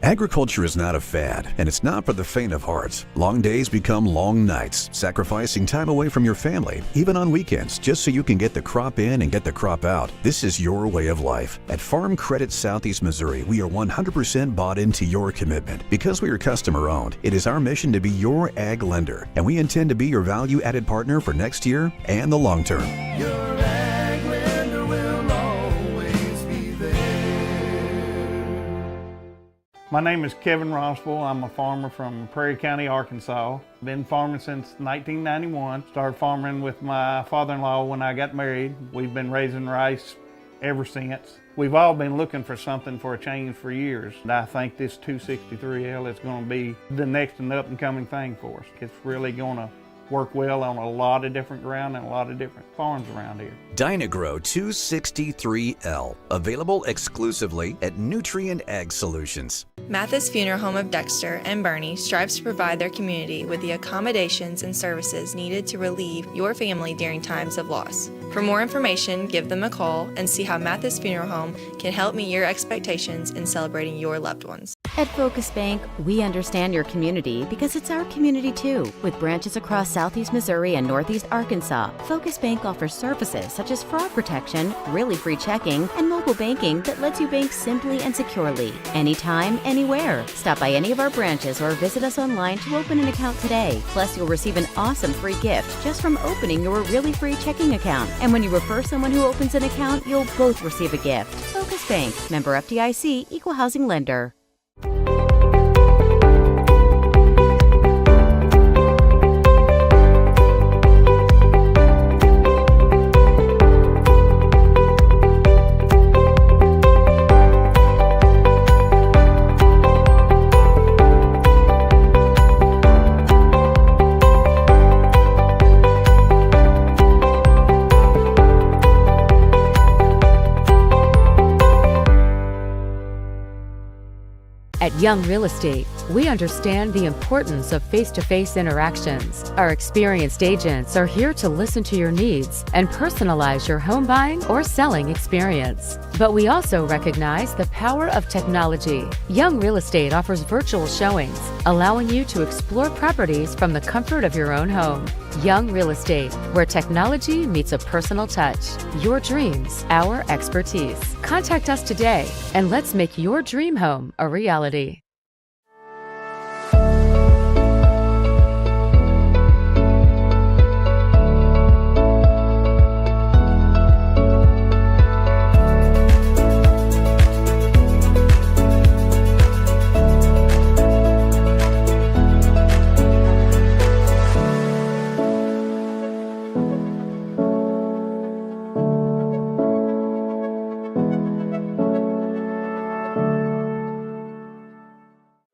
Agriculture is not a fad, and it's not for the faint of heart. Long days become long nights, sacrificing time away from your family, even on weekends, just so you can get the crop in and get the crop out. This is your way of life. At Farm Credit Southeast Missouri, we are 100% bought into your commitment. Because we are customer-owned, it is our mission to be your ag lender, and we intend to be your value-added partner for next year and the long term. Your ag lender will always be there. My name is Kevin Rossville. I'm a farmer from Prairie County, Arkansas. Been farming since 1991. Started farming with my father-in-law when I got married. We've been raising rice ever since. We've all been looking for something for a change for years. And I think this 263L is going to be the next and up and coming thing for us. It's really going to work well on a lot of different ground and a lot of different farms around here. Dynagrow 263L, available exclusively at Nutrient Ag Solutions. Mathis Funeral Home of Dexter and Bernie strives to provide their community with the accommodations and services needed to relieve your family during times of loss. For more information, give them a call and see how Mathis Funeral Home can help meet your expectations in celebrating your loved ones. At Focus Bank, we understand your community because it's our community too. With branches across Southeast Missouri and Northeast Arkansas, Focus Bank offers services such as fraud protection, really free checking, and mobile banking that lets you bank simply and securely, anytime, anywhere. Stop by any of our branches or visit us online to open an account today. Plus, you'll receive an awesome free gift just from opening your really free checking account. And when you refer someone who opens an account, you'll both receive a gift. Focus Bank, member FDIC, equal housing lender. At Young Real Estate, we understand the importance of face-to-face interactions. Our experienced agents are here to listen to your needs and personalize your home buying or selling experience. But we also recognize the power of technology. Young Real Estate offers virtual showings, allowing you to explore properties from the comfort of your own home. Young Real Estate, where technology meets a personal touch. Your dreams, our expertise. Contact us today and let's make your dream home a reality.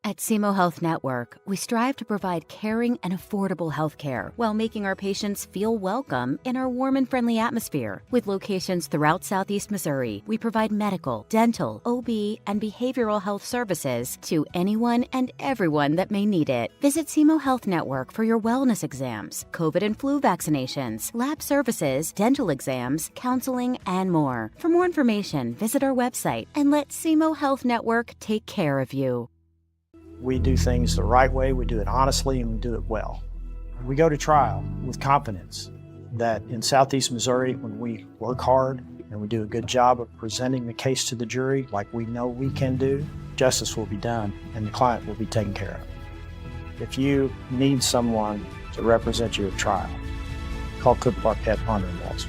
At SEMO Health Network, we strive to provide caring and affordable health care while making our patients feel welcome in our warm and friendly atmosphere. With locations throughout Southeast Missouri, we provide medical, dental, OB, and behavioral health services to anyone and everyone that may need it. Visit SEMO Health Network for your wellness exams, COVID and flu vaccinations, lab services, dental exams, counseling, and more. For more information, visit our website and let SEMO Health Network take care of you. We do things the right way, we do it honestly, and we do it well. We go to trial with confidence that in Southeast Missouri, when we work hard and we do a good job of presenting the case to the jury like we know we can do, justice will be done and the client will be taken care of. If you need someone to represent you at trial, call Cook Parkett, Ponder & Walls.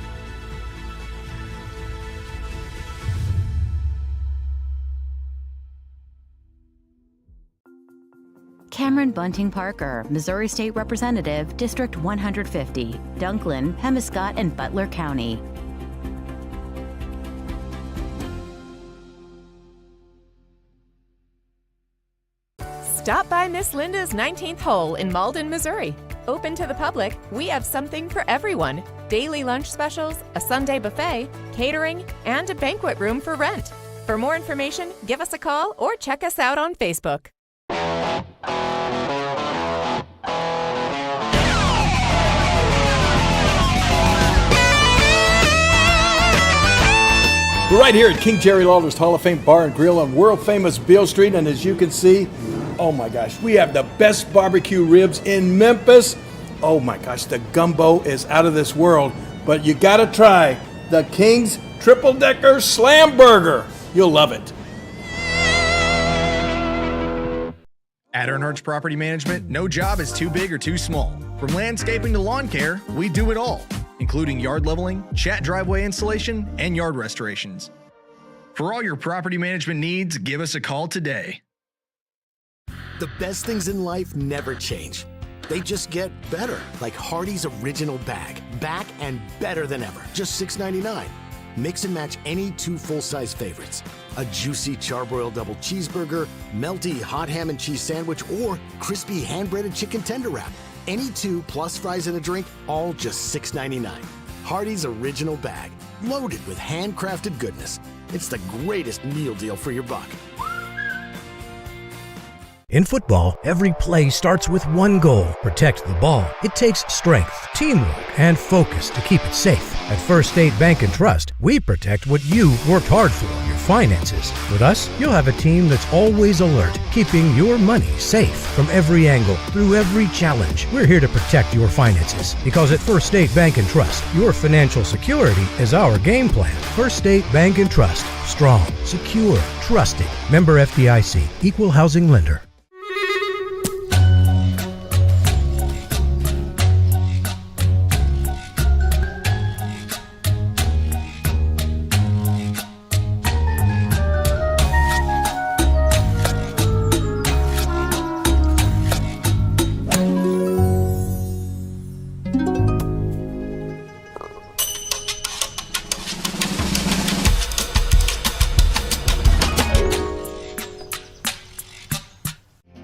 Cameron Bunting Parker, Missouri State Representative, District 150, Dunklin, Pemiscot, and Butler County. Stop by Miss Linda's 19th hole in Malden, Missouri. Open to the public, we have something for everyone. Daily lunch specials, a Sunday buffet, catering, and a banquet room for rent. For more information, give us a call or check us out on Facebook. We're right here at King Jerry Lawler's Hall of Fame Bar and Grill on world famous Beale Street, and as you can see, oh my gosh, we have the best barbecue ribs in Memphis. Oh my gosh, the gumbo is out of this world, but you gotta try the King's Triple Decker Slam Burger. You'll love it. At Earnhardt's Property Management, no job is too big or too small. From landscaping to lawn care, we do it all, including yard leveling, chat driveway installation, and yard restorations. For all your property management needs, give us a call today. The best things in life never change. They just get better, like Hardee's Original Bag. Back and better than ever. Just $6.99. Mix and match any 2 full-size favorites. A juicy charbroiled double cheeseburger, melty hot ham and cheese sandwich, or crispy hand-breaded chicken tender wrap. Any 2 plus fries and a drink, all just $6.99. Hardee's Original Bag. Loaded with handcrafted goodness. It's the greatest meal deal for your buck. In football, every play starts with one goal: protect the ball. It takes strength, teamwork, and focus to keep it safe. At First State Bank and Trust, we protect what you worked hard for, your finances. With us, you'll have a team that's always alert, keeping your money safe from every angle, through every challenge. We're here to protect your finances, because at First State Bank and Trust, your financial security is our game plan. First State Bank and Trust. Strong, secure, trusted. Member FDIC. Equal housing lender.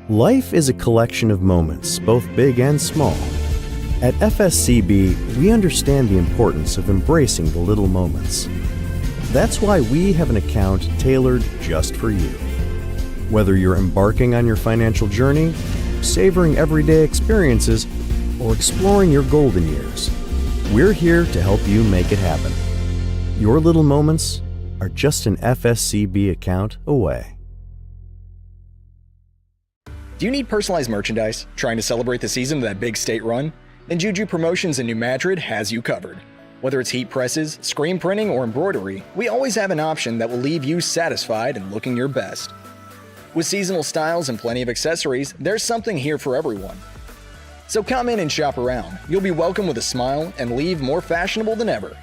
Life is a collection of moments, both big and small. At FSCB, we understand the importance of embracing the little moments. That's why we have an account tailored just for you. Whether you're embarking on your financial journey, savoring everyday experiences, or exploring your golden years, we're here to help you make it happen. Your little moments are just an FSCB account away. Do you need personalized merchandise? Trying to celebrate the season of that big state run? Then Juju Promotions in New Madrid has you covered. Whether it's heat presses, screen printing, or embroidery, we always have an option that will leave you satisfied and looking your best. With seasonal styles and plenty of accessories, there's something here for everyone. So come in and shop around. You'll be welcome with a smile and leave more fashionable than ever.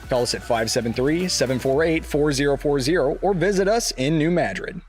Call us at 573-748-4040 or visit us in New Madrid.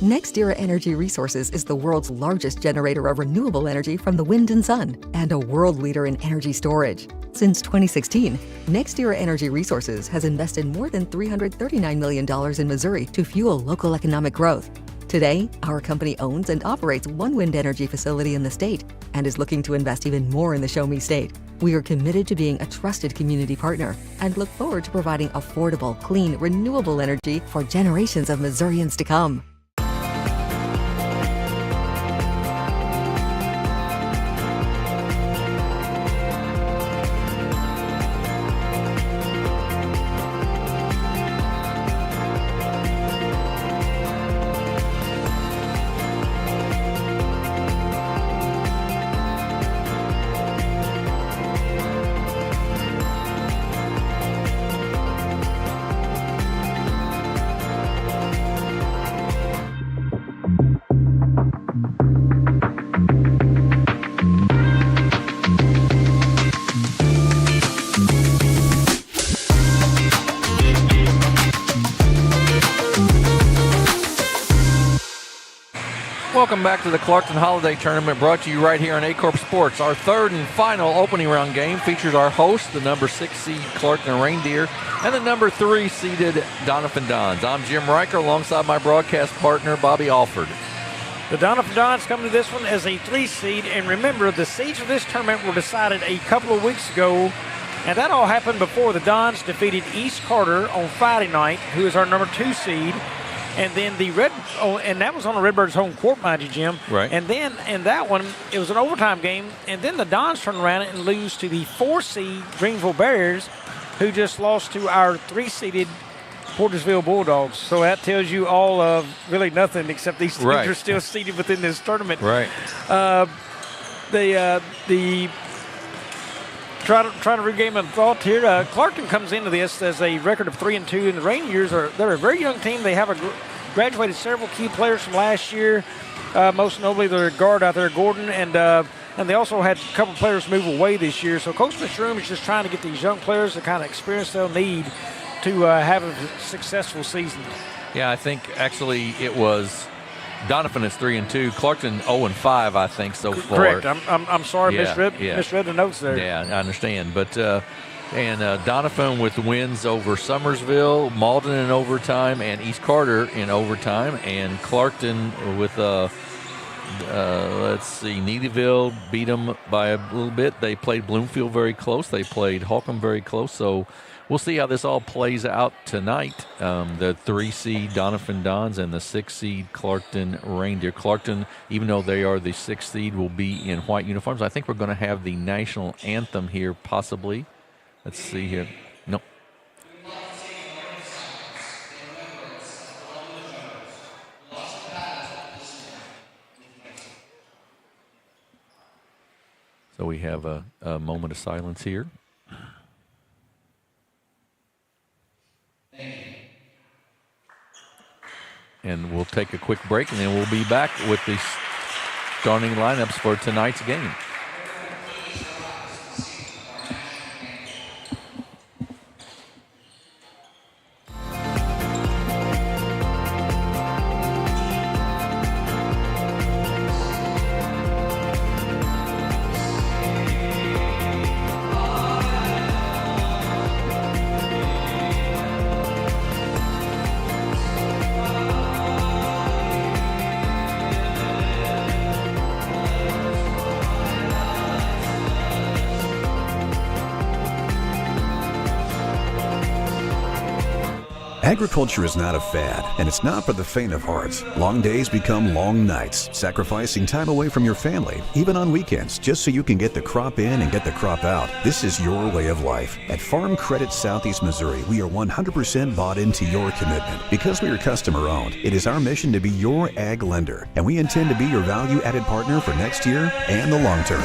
NextEra Energy Resources is the world's largest generator of renewable energy from the wind and sun, and a world leader in energy storage. Since 2016, NextEra Energy Resources has invested more than $339 million in Missouri to fuel local economic growth. Today, our company owns and operates one wind energy facility in the state and is looking to invest even more in the Show Me State. We are committed to being a trusted community partner and look forward to providing affordable, clean, renewable energy for generations of Missourians to come. Welcome back to the Clarkton Holiday Tournament, brought to you right here on Aycorp Sports. Our third and final opening round game features our host, the number 6 seed Clarkton Reindeer, and the number 3 seeded Doniphan Dons. I'm Jim Riker alongside my broadcast partner, Bobby Alford. The Doniphan Dons come to this one as a 3 seed, and remember, the seeds for this tournament were decided a couple of weeks ago, and that all happened before the Dons defeated East Carter on Friday night, who is our number 2 seed. And then and that was on the Redbirds' home court, mind you, Jim. Right. And then in that one, it was an overtime game. And then the Dons turned around and lose to the 4 seed Greenville Bears, who just lost to our 3 seeded Portageville Bulldogs. So that tells you all of really nothing except these teams Right. are still seated within this tournament. Right. The trying to regain my thought here. Clarkton comes into this as a record of 3-2, and the Reindeers they're a very young team. They have graduated several key players from last year. Most notably, their guard out there, Gordon, and they also had a couple players move away this year. So Coach Mishroom is just trying to get these young players the kind of experience they'll need to have a successful season. Yeah, I think actually it was Doniphan is 3-2, Clarkton 0-5, I think so far. Correct. I'm sorry, Yeah, misread the notes there. Yeah, I understand. But Doniphan with wins over Summersville, Malden in overtime, and East Carter in overtime, and Clarkton with Neelyville beat them by a little bit. They played Bloomfield very close. They played Holcomb very close. So we'll see how this all plays out tonight. The 3-seed Doniphan Dons and the 6-seed Clarkton Reindeer. Clarkton, even though they are the 6th seed, will be in white uniforms. I think we're going to have the national anthem here, possibly. Let's see here. No. So we have a moment of silence here. And we'll take a quick break, and then we'll be back with the starting lineups for tonight's game. Agriculture is not a fad, and it's not for the faint of heart. Long days become long nights, sacrificing time away from your family, even on weekends, just so you can get the crop in and get the crop out. This is your way of life. At Farm Credit Southeast Missouri, we are 100% bought into your commitment. Because we are customer-owned, it is our mission to be your ag lender, and we intend to be your value-added partner for next year and the long term.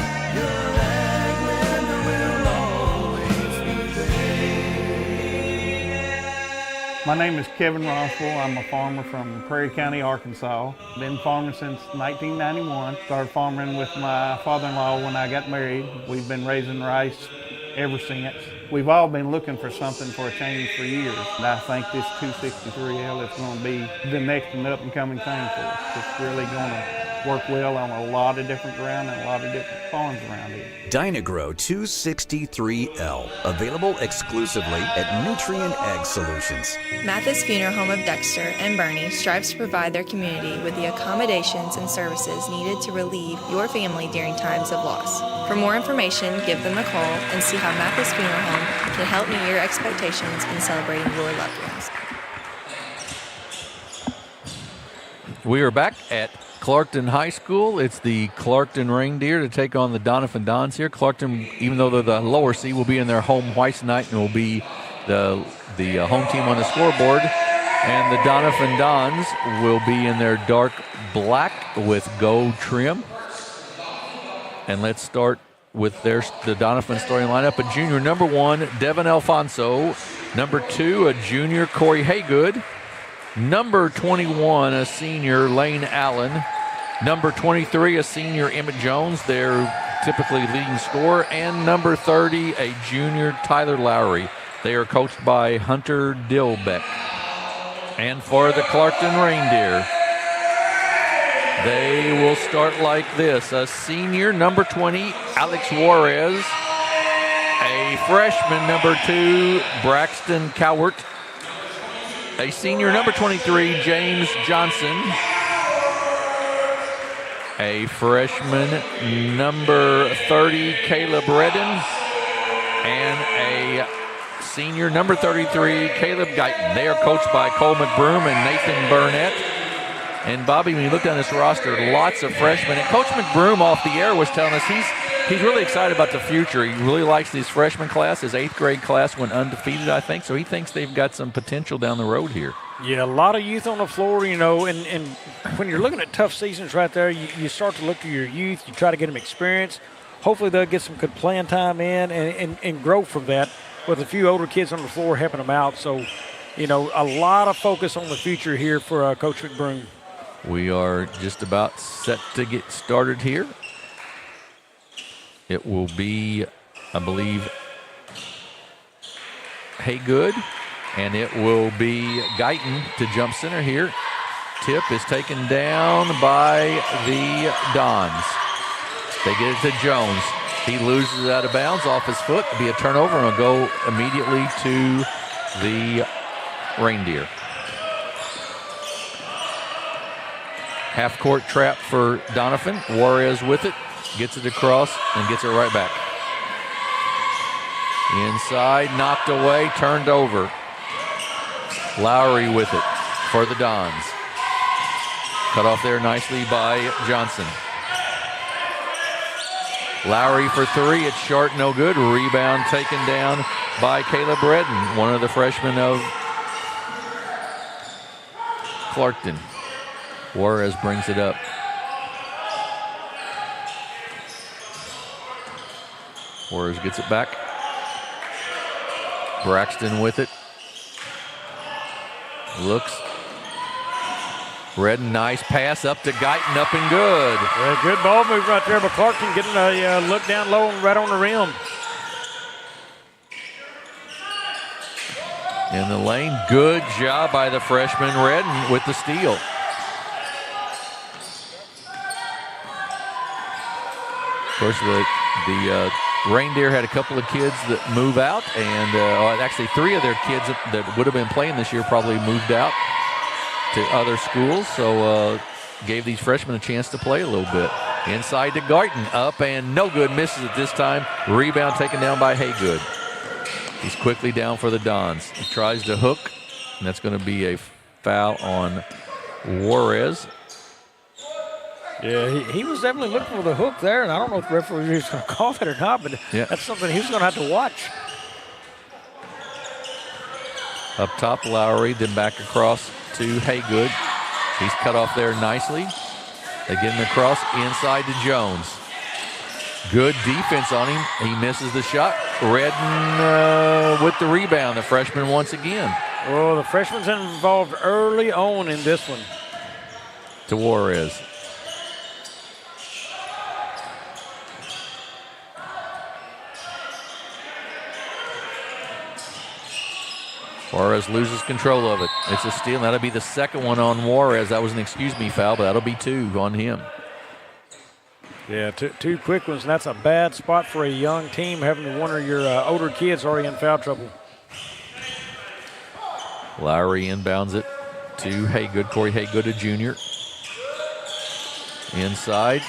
My name is Kevin Rossville. I'm a farmer from Prairie County, Arkansas. Been farming since 1991. Started farming with my father-in-law when I got married. We've been raising rice ever since. We've all been looking for something for a change for years. And I think this 263L is going to be the next and up-and-coming thing for us. It's really going to work well on a lot of different ground and a lot of different farms around here. Dynagro 263L, available exclusively at Nutrient Ag Solutions. Mathis Funeral Home of Dexter and Bernie strives to provide their community with the accommodations and services needed to relieve your family during times of loss. For more information, give them a call and see how Mathis Funeral Home can help meet your expectations in celebrating your loved ones. We are back at Clarkton High School. It's the Clarkton Reindeer to take on the Doniphan Dons here. Clarkton, even though they're the lower seed, will be in their home whites tonight and will be the home team on the scoreboard. And the Doniphan Dons will be in their dark black with gold trim. And let's start with the Doniphan starting lineup. A junior, number 1, Devin Alfonso. Number 2, a junior, Corey Haygood. Number 21, a senior, Lane Allen. Number 23, a senior, Emmett Jones, their typically leading scorer. And number 30, a junior, Tyler Lowry. They are coached by Hunter Dilbeck. And for the Clarkton Reindeer, they will start like this. A senior, number 20, Alex Juarez. A freshman, number 2, Braxton Cowart. A senior, number 23, James Johnson. A freshman, number 30, Caleb Redden. And a senior, number 33, Caleb Guyton. They are coached by Cole McBroom and Nathan Burnett. And Bobby, when you look down this roster, lots of freshmen. And Coach McBroom off the air was telling us He's really excited about the future. He really likes this freshman class. His 8th grade class went undefeated, I think, so he thinks they've got some potential down the road here. Yeah, a lot of youth on the floor, and when you're looking at tough seasons right there, you start to look to your youth. You try to get them experience. Hopefully they'll get some good playing time in and grow from that with a few older kids on the floor helping them out. So, a lot of focus on the future here for Coach McBroom. We are just about set to get started here. It will be, I believe, Haygood, and it will be Guyton to jump center here. Tip is taken down by the Dons. They get it to Jones. He loses it out of bounds off his foot. It'll be a turnover, and will go immediately to the Reindeer. Half-court trap for Doniphan. Juarez with it. Gets it across and gets it right back. Inside, knocked away, turned over. Lowry with it for the Dons. Cut off there nicely by Johnson. Lowry for 3. It's short, no good. Rebound taken down by Caleb Redden, one of the freshmen of Clarkton. Juarez brings it up. Juarez gets it back. Braxton with it. Looks. Redden, nice pass up to Guyton, up and good. Yeah, good ball move right there, but Clarkton getting a look down low and right on the rim. In the lane, good job by the freshman Redden with the steal. Of course, the Reindeer had a couple of kids that move out, and actually 3 of their kids that would have been playing this year probably moved out to other schools, so gave these freshmen a chance to play a little bit. Inside to Guyton, up and no good, misses it this time. Rebound taken down by Haygood. He's quickly down for the Dons. He tries to hook, and that's going to be a foul on Juarez. Yeah, he was definitely looking for the hook there, and I don't know if the referee was going to call it or not, but that's something he's going to have to watch. Up top, Lowry, then back across to Haygood. He's cut off there nicely. They get him across inside to Jones. Good defense on him. He misses the shot. Redden with the rebound, the freshman once again. Well, the freshman's involved early on in this one. To Juarez. Juarez loses control of it. It's a steal, and that'll be the second one on Juarez. That was an excuse me foul, but that'll be 2 on him. Yeah, two quick ones, and that's a bad spot for a young team, having one of your older kids already in foul trouble. Lowry inbounds it to Haygood, Corey Haygood, a junior. Inside,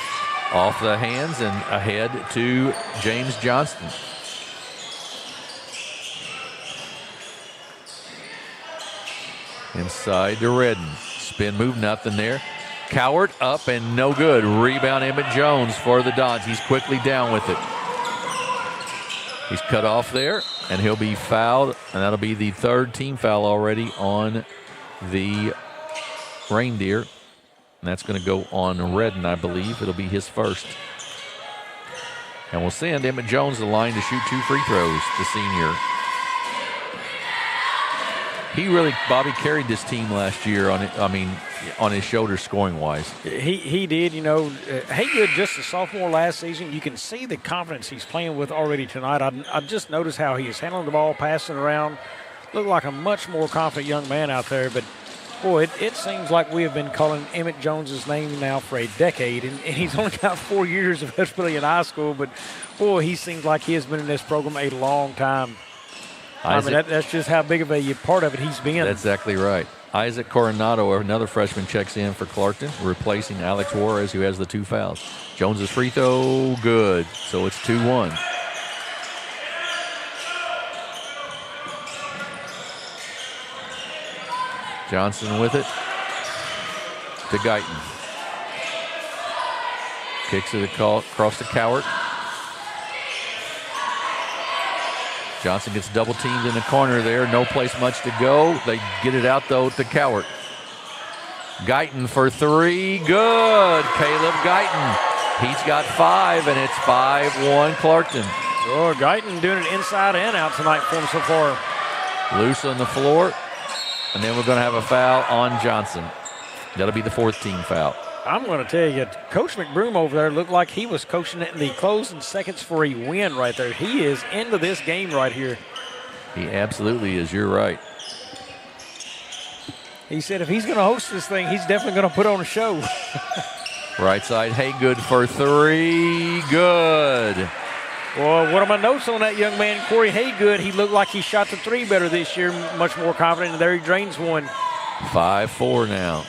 off the hands, and ahead to James Johnston. Inside to Redden. Spin move, nothing there. Coward up and no good. Rebound Emmett Jones for the Dons. He's quickly down with it. He's cut off there, and he'll be fouled, and that'll be the 3rd team foul already on the Reindeer. And that's going to go on Redden, I believe. It'll be his first. And we'll send Emmett Jones to the line to shoot 2 free throws, the senior. He really, Bobby, carried this team last year on his shoulders scoring-wise. He did, Haygood, just a sophomore last season. You can see the confidence he's playing with already tonight. I just noticed how he is handling the ball, passing around. Looked like a much more confident young man out there. But, boy, it seems like we have been calling Emmett Jones' name now for a decade. And he's only got 4 years of Episcopalian high school. But, boy, he seems like he has been in this program a long time. That's just how big of a part of it he's been. That's exactly right. Isaac Coronado, another freshman, checks in for Clarkton, replacing Alex Juarez, who has the 2 fouls. Jones's free throw, good. So it's 2-1. Johnson with it to Guyton. Kicks it across to Cowart. Johnson gets double teamed in the corner there. No place much to go. They get it out, though, to Cowart. Guyton for three. Good. Caleb Guyton. He's got 5, and it's 5-1 Clarkton. Oh, Guyton doing it inside and out tonight for him so far. Loose on the floor. And then we're going to have a foul on Johnson. That'll be the 4th team foul. I'm going to tell you, Coach McBroom over there looked like he was coaching it in the closing seconds for a win right there. He is into this game right here. He absolutely is. You're right. He said if he's going to host this thing, he's definitely going to put on a show. Right side, Haygood for 3. Good. Well, what are my notes on that young man, Corey Haygood? He looked like he shot the 3 better this year, much more confident, and there he drains one. 5-4 now.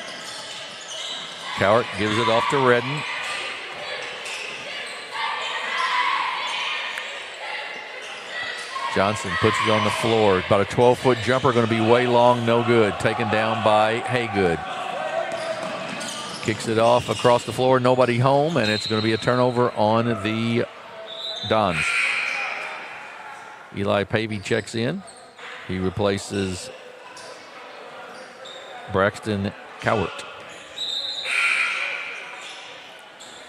Cowart gives it off to Redden. Johnson puts it on the floor. About a 12-foot jumper, going to be way long, no good. Taken down by Haygood. Kicks it off across the floor, nobody home, and it's going to be a turnover on the Dons. Eli Pavey checks in. He replaces Braxton Cowart.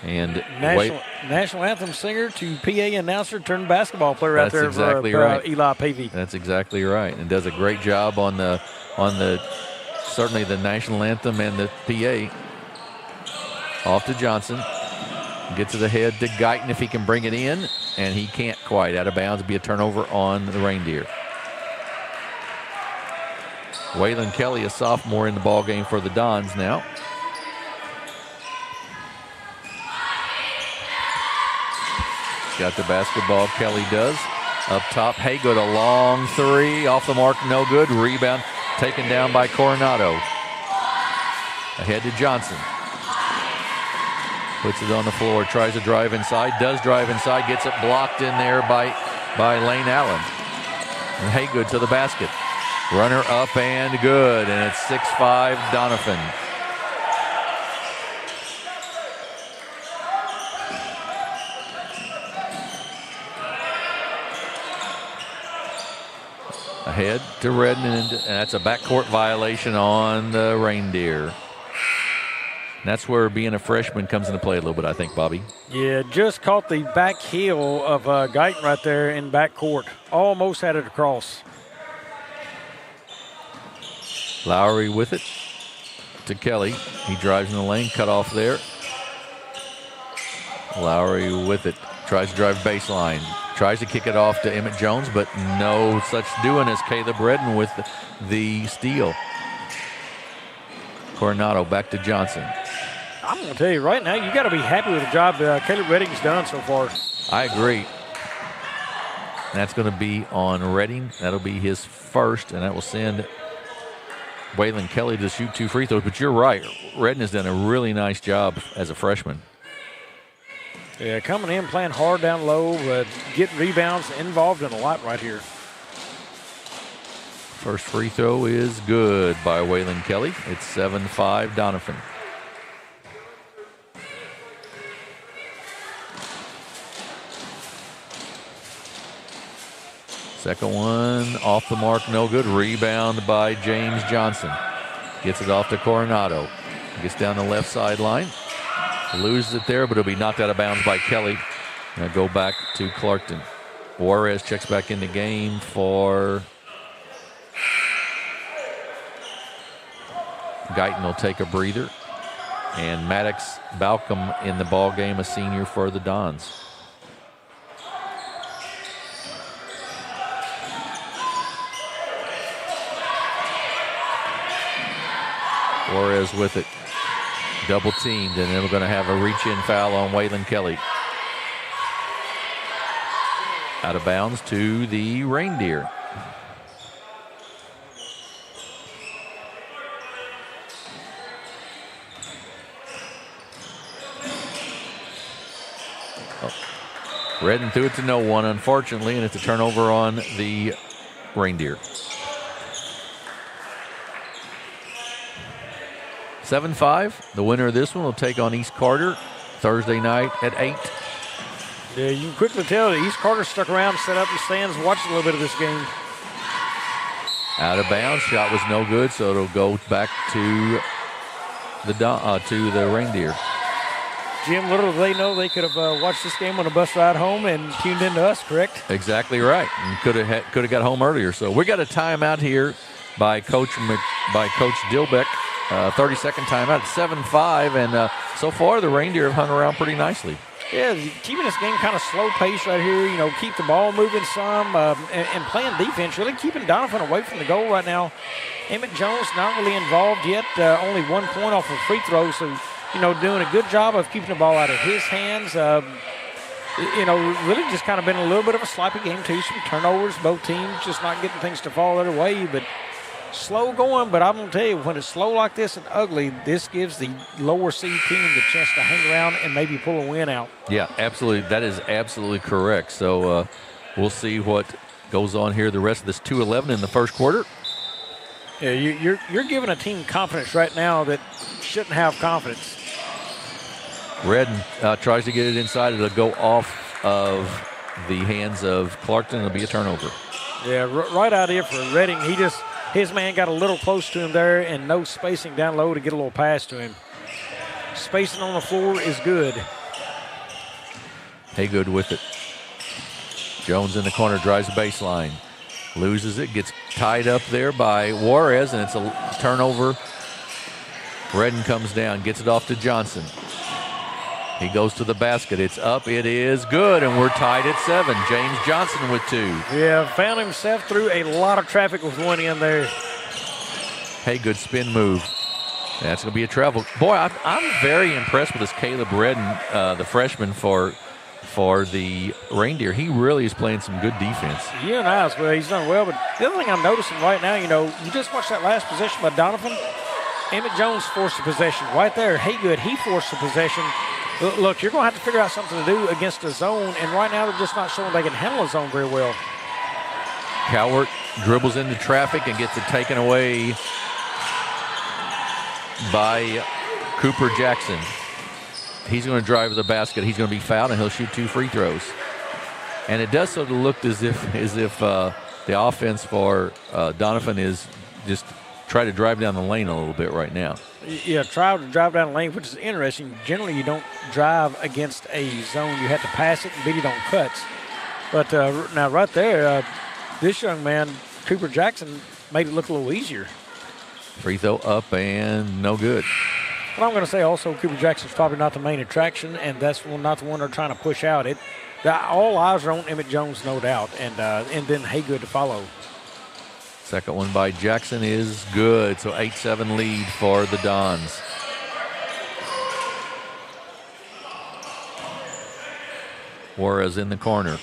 And National anthem singer to PA announcer turned basketball player out there exactly for right. Eli Pavey. That's exactly right, and does a great job on the certainly the national anthem and the PA. Off to Johnson. Gets it ahead to Guyton if he can bring it in, and he can't quite. Out of bounds, be a turnover on the Reindeer. Waylon Kelly, a sophomore in the ball game for the Dons now. Got the basketball, Kelly does. Up top, Haygood, a long 3. Off the mark, no good. Rebound taken down by Coronado. Ahead to Johnson. Puts it on the floor, tries to drive inside, does drive inside, gets it blocked in there by Lane Allen. And Haygood to the basket. Runner up and good, and it's 6-5 Doniphan. Ahead to Redden, and that's a backcourt violation on the Reindeer. That's where being a freshman comes into play a little bit, I think, Bobby. Yeah, just caught the back heel of Guyton right there in backcourt. Almost had it across. Lowry with it to Kelly. He drives in the lane, cut off there. Lowry with it, tries to drive baseline. Tries to kick it off to Emmett Jones, but no such doing as Caleb Redden with the steal. Coronado back to Johnson. I'm going to tell you right now, you got to be happy with the job Caleb Redding's done so far. I agree. And that's going to be on Redding. That'll be his first, and that will send Waylon Kelly to shoot 2 free throws. But you're right. Redden has done a really nice job as a freshman. Yeah, coming in, playing hard down low, getting rebounds, involved in a lot right here. First free throw is good by Waylon Kelly. It's 7-5 Doniphan. Second one off the mark, no good. Rebound by James Johnson. Gets it off to Coronado. Gets down the left sideline. Loses it there, but it'll be knocked out of bounds by Kelly. Now go back to Clarkton. Juarez checks back in the game for Guyton will take a breather. And Maddox Balcom in the ball game, a senior for the Dons. Juarez with it. Double teamed, and then we're going to have a reach-in foul on Waylon Kelly. Out of bounds to the Reindeer. Redden threw it to no one, unfortunately, and it's a turnover on the Reindeer. 7-5. The winner of this one will take on East Carter Thursday night at 8. Yeah, you can quickly tell that East Carter stuck around, set up the stands, watched a little bit of this game. Out of bounds, shot was no good, so it'll go back to the Reindeer. Jim, little do they know they could have watched this game on a bus ride home and tuned into us, correct? Exactly right. And could have got home earlier. So we got a timeout here by Coach Dilbeck. 30-second timeout, 7-5, and so far the Reindeer have hung around pretty nicely. Yeah, keeping this game kind of slow pace right here. You know, keep the ball moving some and playing defense. Really keeping Doniphan away from the goal right now. Emmett Jones not really involved yet. Only 1 point off of free throw. So, you know, doing a good job of keeping the ball out of his hands. You know, really just kind of been a little bit of a sloppy game too. Some turnovers, both teams just not getting things to fall their way. But slow going, but I'm going to tell you, when it's slow like this and ugly, this gives the lower seed team the chance to hang around and maybe pull a win out. Yeah, absolutely. That is absolutely correct. So we'll see what goes on here the rest of this 2:11 in the first quarter. Yeah, you're giving a team confidence right now that shouldn't have confidence. Redden tries to get it inside. It'll go off of the hands of Clarkton. It'll be a turnover. Yeah, right out here for Redding. His man got a little close to him there and no spacing down low to get a little pass to him. Spacing on the floor is good. Haygood with it. Jones in the corner, drives the baseline. Loses it, gets tied up there by Juarez, and it's a turnover. Redden comes down, gets it off to Johnson. He goes to the basket. It's up. It is good, and we're tied at 7. James Johnson with 2. Yeah, found himself through a lot of traffic with one in there. Hey, good spin move. That's going to be a travel. Boy, I'm very impressed with this Caleb Redden, the freshman for the Reindeer. He really is playing some good defense. Yeah, nice. Well, he's done well. But the other thing I'm noticing right now, you know, you just watched that last possession by Doniphan. Emmett Jones forced the possession. Right there, Haygood, he forced the possession. Look, you're going to have to figure out something to do against a zone, and right now they're just not showing they can handle a zone very well. Cowart dribbles into traffic and gets it taken away by Cooper Jackson. He's going to drive to the basket. He's going to be fouled, and he'll shoot 2 free throws. And it does sort of look as if the offense for Doniphan is just try to drive down the lane a little bit right now. Yeah, try to drive down the lane, which is interesting. Generally, you don't drive against a zone. You have to pass it and beat it on cuts. But now right there, this young man, Cooper Jackson, made it look a little easier. Free throw up and no good. But I'm going to say also Cooper Jackson's probably not the main attraction, and that's not the one they're trying to push out. All eyes are on Emmett Jones, no doubt, and then Haygood to follow. Second one by Jackson is good. So 8-7 lead for the Dons. Juarez in the corner.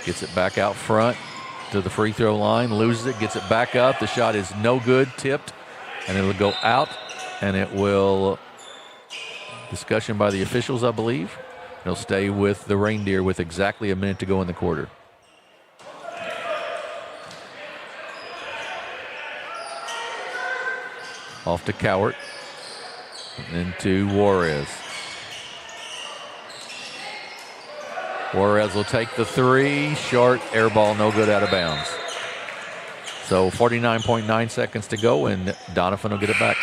Gets it back out front to the free throw line. Loses it, gets it back up. The shot is no good, tipped, and it'll go out, and it will, discussion by the officials, I believe. It'll stay with the Reindeer with exactly a minute to go in the quarter. Off to Cowart, and then to Juarez. Juarez will take the 3, short, air ball, no good, out of bounds. So 49.9 seconds to go, and Doniphan will get it back.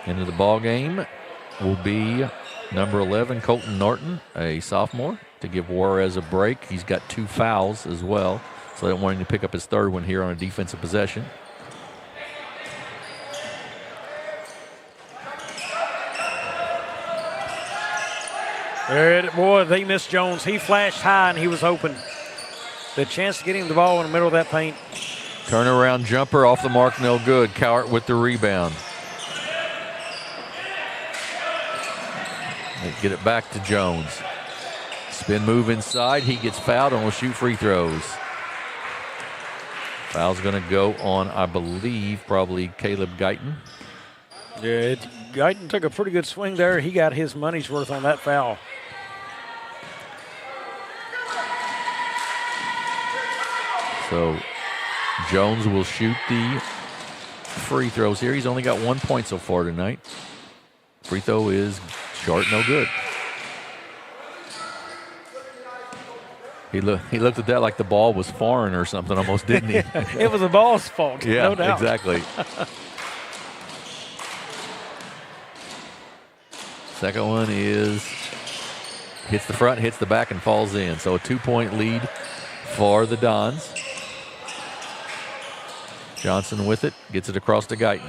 Into the ball game will be number 11, Colton Norton, a sophomore, to give Juarez a break. He's got 2 fouls as well, so they don't want him to pick up his 3rd one here on a defensive possession. Boy, they missed Jones. He flashed high and he was open. The chance to get him the ball in the middle of that paint. Turnaround jumper off the mark, no good. Cowart with the rebound. They get it back to Jones. Spin move inside. He gets fouled and will shoot free throws. Foul's going to go on, I believe, probably Caleb Guyton. Yeah, Guyton took a pretty good swing there. He got his money's worth on that foul. So Jones will shoot the free throws here. He's only got 1 point so far tonight. Free throw is short, no good. He looked at that like the ball was foreign or something almost, didn't he? It was the ball's fault, yeah, no doubt. Exactly. Second one hits the front, hits the back, and falls in. So a 2-point lead for the Dons. Johnson with it, gets it across to Guyton.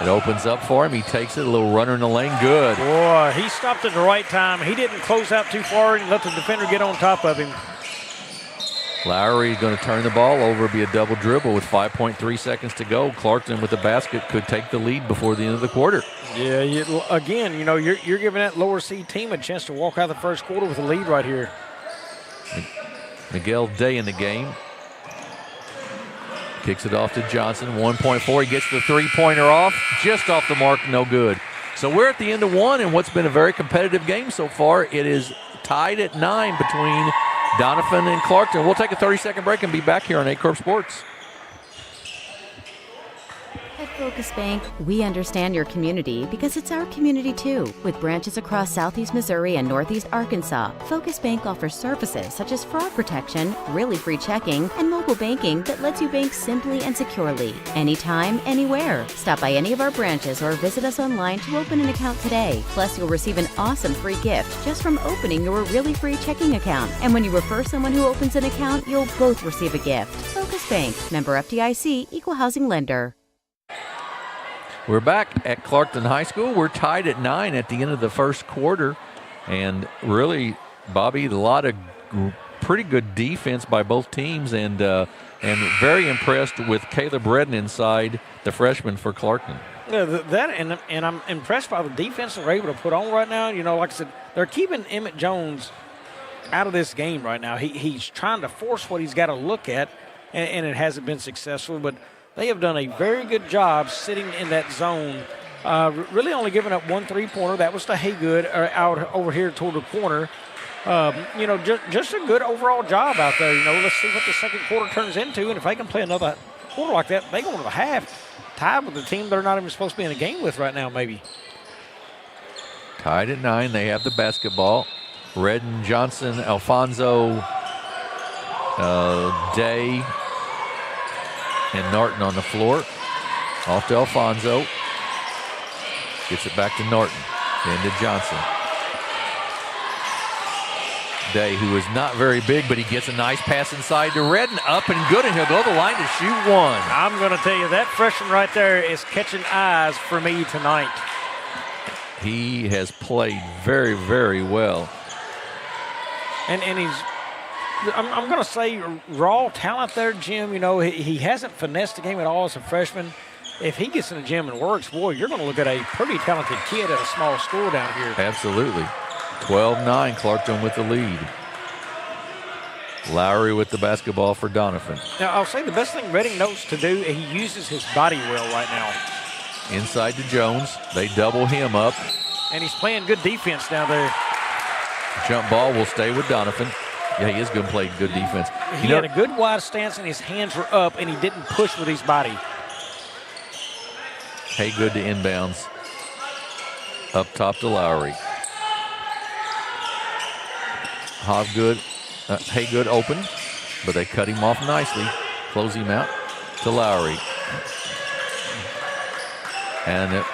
It opens up for him. He takes it, a little runner in the lane, good. Boy, he stopped at the right time. He didn't close out too far and let the defender get on top of him. Lowry going to turn the ball over, be a double dribble with 5.3 seconds to go. Clarkton with the basket could take the lead before the end of the quarter. Yeah, again, you're giving that lower seed team a chance to walk out the first quarter with a lead right here. Miguel Day in the game. Kicks it off to Johnson, 1.4. He gets the three-pointer off, just off the mark, no good. So we're at the end of one in what's been a very competitive game so far. It is tied at 9 between Doniphan and Clarkton. We'll take a 30-second break and be back here on Aycorp Sports. At Focus Bank, we understand your community because it's our community too. With branches across Southeast Missouri and Northeast Arkansas, Focus Bank offers services such as fraud protection, really free checking, and mobile banking that lets you bank simply and securely, anytime, anywhere. Stop by any of our branches or visit us online to open an account today. Plus, you'll receive an awesome free gift just from opening your really free checking account. And when you refer someone who opens an account, you'll both receive a gift. Focus Bank, member FDIC, equal housing lender. We're back at Clarkton High School. We're tied at 9 at the end of the first quarter. And really, Bobby, a lot of pretty good defense by both teams, and very impressed with Caleb Redden inside, the freshman for Clarkton. Yeah, and I'm impressed by the defense they're able to put on right now. Like I said, they're keeping Emmett Jones out of this game right now. He's trying to force what he's got to look at, and it hasn't been successful, but they have done a very good job sitting in that zone, really only giving up one three-pointer. That was to Haygood out over here toward the corner. Just a good overall job out there. Let's see what the second quarter turns into, and if they can play another quarter like that, they go into the half tied with the team they're not even supposed to be in a game with right now, maybe. Tied at 9. They have the basketball. Redden, Johnson, Alfonso, Day, and Norton on the floor. Off to Alfonso. Gets it back to Norton. Then to Johnson. Day, who is not very big, but he gets a nice pass inside to Redden. Up and good, and he'll go to the line to shoot one. I'm going to tell you, that freshman right there is catching eyes for me tonight. He has played very, very well. And he's, I'm going to say, raw talent there, Jim. He hasn't finessed the game at all as a freshman. If he gets in the gym and works, boy, you're going to look at a pretty talented kid at a small school down here. Absolutely. 12-9, Clarkton with the lead. Lowry with the basketball for Doniphan. Now, I'll say the best thing Redding knows to do, he uses his body well right now. Inside to Jones. They double him up. And he's playing good defense down there. Jump ball will stay with Doniphan. Yeah, he is going to play good defense. He had a good wide stance, and his hands were up, and he didn't push with his body. Haygood to inbounds. Up top to Lowry. Haygood open, but they cut him off nicely. Close him out to Lowry. And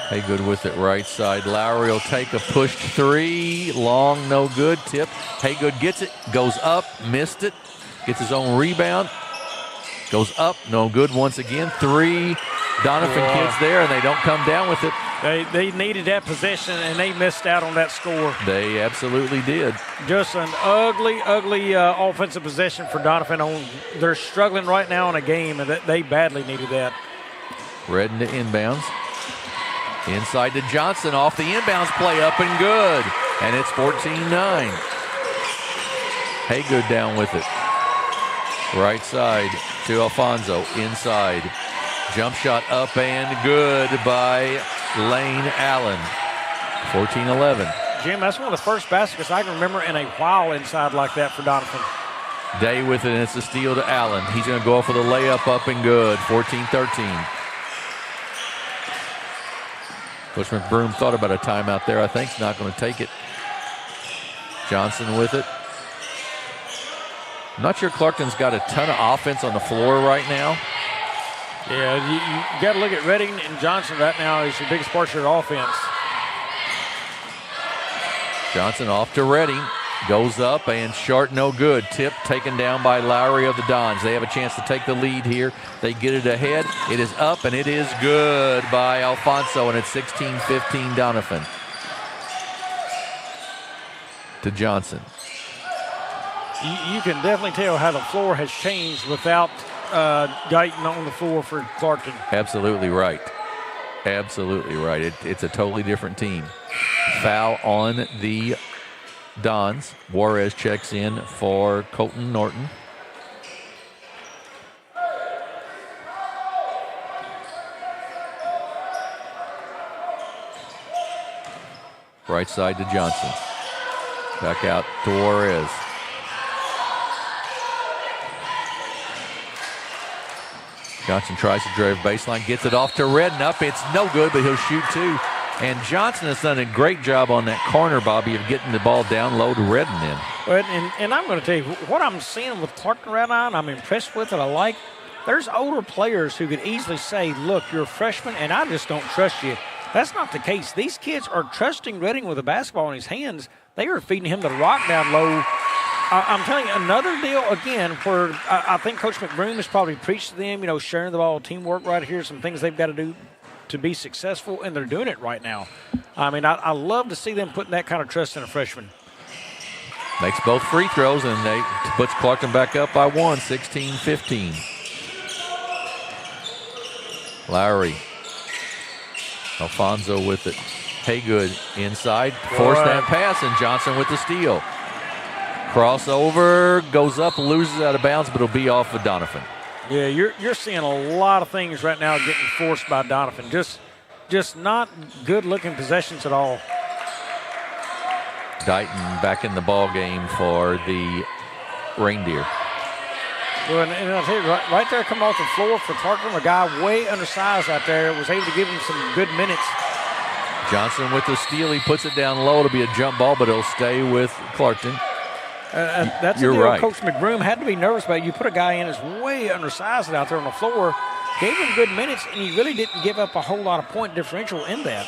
Haygood with it right side. Lowry will take a push three. Long, no good. Tip. Haygood gets it. Goes up. Missed it. Gets his own rebound. Goes up. No good once again. Three. Doniphan kids there, and they don't come down with it. They needed that possession, and they missed out on that score. They absolutely did. Just an ugly offensive possession for Doniphan. They're struggling right now in a game, and they badly needed that. Redden to inbounds. Inside to Johnson. Off the inbounds play, up and good. And it's 14-9. Haygood down with it. Right side to Alfonso. Inside. Jump shot up and good by Lane Allen. 14-11. Jim, that's one of the first baskets I can remember in a while inside like that for Doniphan. Day with it, and it's a steal to Allen. He's going to go off with a layup up and good, 14-13. Coach McBroom thought about a timeout there. I think he's not going to take it. Johnson with it. I'm not sure Clarkton's got a ton of offense on the floor right now. Yeah, you got to look at Redding and Johnson right now as your biggest part of your offense. Johnson off to Redding. Goes up and short, no good. Tip taken down by Lowry of the Dons. They have a chance to take the lead here. They get it ahead. It is up, and it is good by Alfonso, and it's 16-15 Doniphan. To Johnson. You can definitely tell how the floor has changed without Guyton on the floor for Clarkton. Absolutely right. Absolutely right. It's a totally different team. Foul on the Dons. Juarez checks in for Colton Norton. Right side to Johnson. Back out to Juarez. Johnson tries to drive baseline, gets it off to Redknapp. It's no good, but he'll shoot two. And Johnson has done a great job on that corner, Bobby, of getting the ball down low to Redden in. And I'm going to tell you, what I'm seeing with Clarkton right now, and I'm impressed with it, I like, there's older players who could easily say, look, you're a freshman, and I just don't trust you. That's not the case. These kids are trusting Redding with a basketball in his hands. They are feeding him the rock down low. I'm telling you, another deal, again, where I think Coach McBroom has probably preached to them, sharing the ball, teamwork right here, some things they've got to do to be successful, and they're doing it right now. I mean, I love to see them putting that kind of trust in a freshman. Makes both free throws, and they puts Clarkton back up by one, 16-15. Lowry. Alfonso with it. Haygood inside. Forced that pass, and Johnson with the steal. Crossover, goes up, loses out of bounds, but it'll be off of Doniphan. Yeah, you're seeing a lot of things right now getting forced by Doniphan. Just not good-looking possessions at all. Dighton back in the ball game for the Reindeer. Well, and I'll tell you, right there coming off the floor for Clarkton, a guy way undersized out there, was able to give him some good minutes. Johnson with the steal. He puts it down low. It'll be a jump ball, but it'll stay with Clarkton. That's the deal right. Coach McBroom had to be nervous about. You put a guy in that's way undersized out there on the floor, gave him good minutes, and he really didn't give up a whole lot of point differential in that.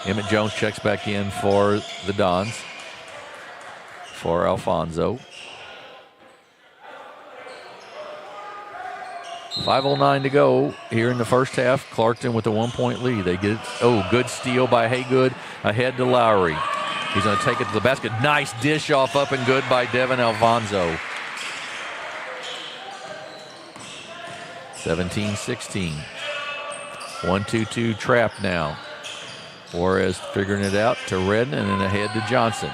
Emmett Jones checks back in for the Dons. For Alfonso. 5:09 to go here in the first half. Clarkton with a 1-point lead. They get good steal by Haygood ahead to Lowry. He's going to take it to the basket. Nice dish off up and good by Devin Alfonso. 17-16. 1-2-2 trap now. Juarez figuring it out to Redden and then ahead to Johnson.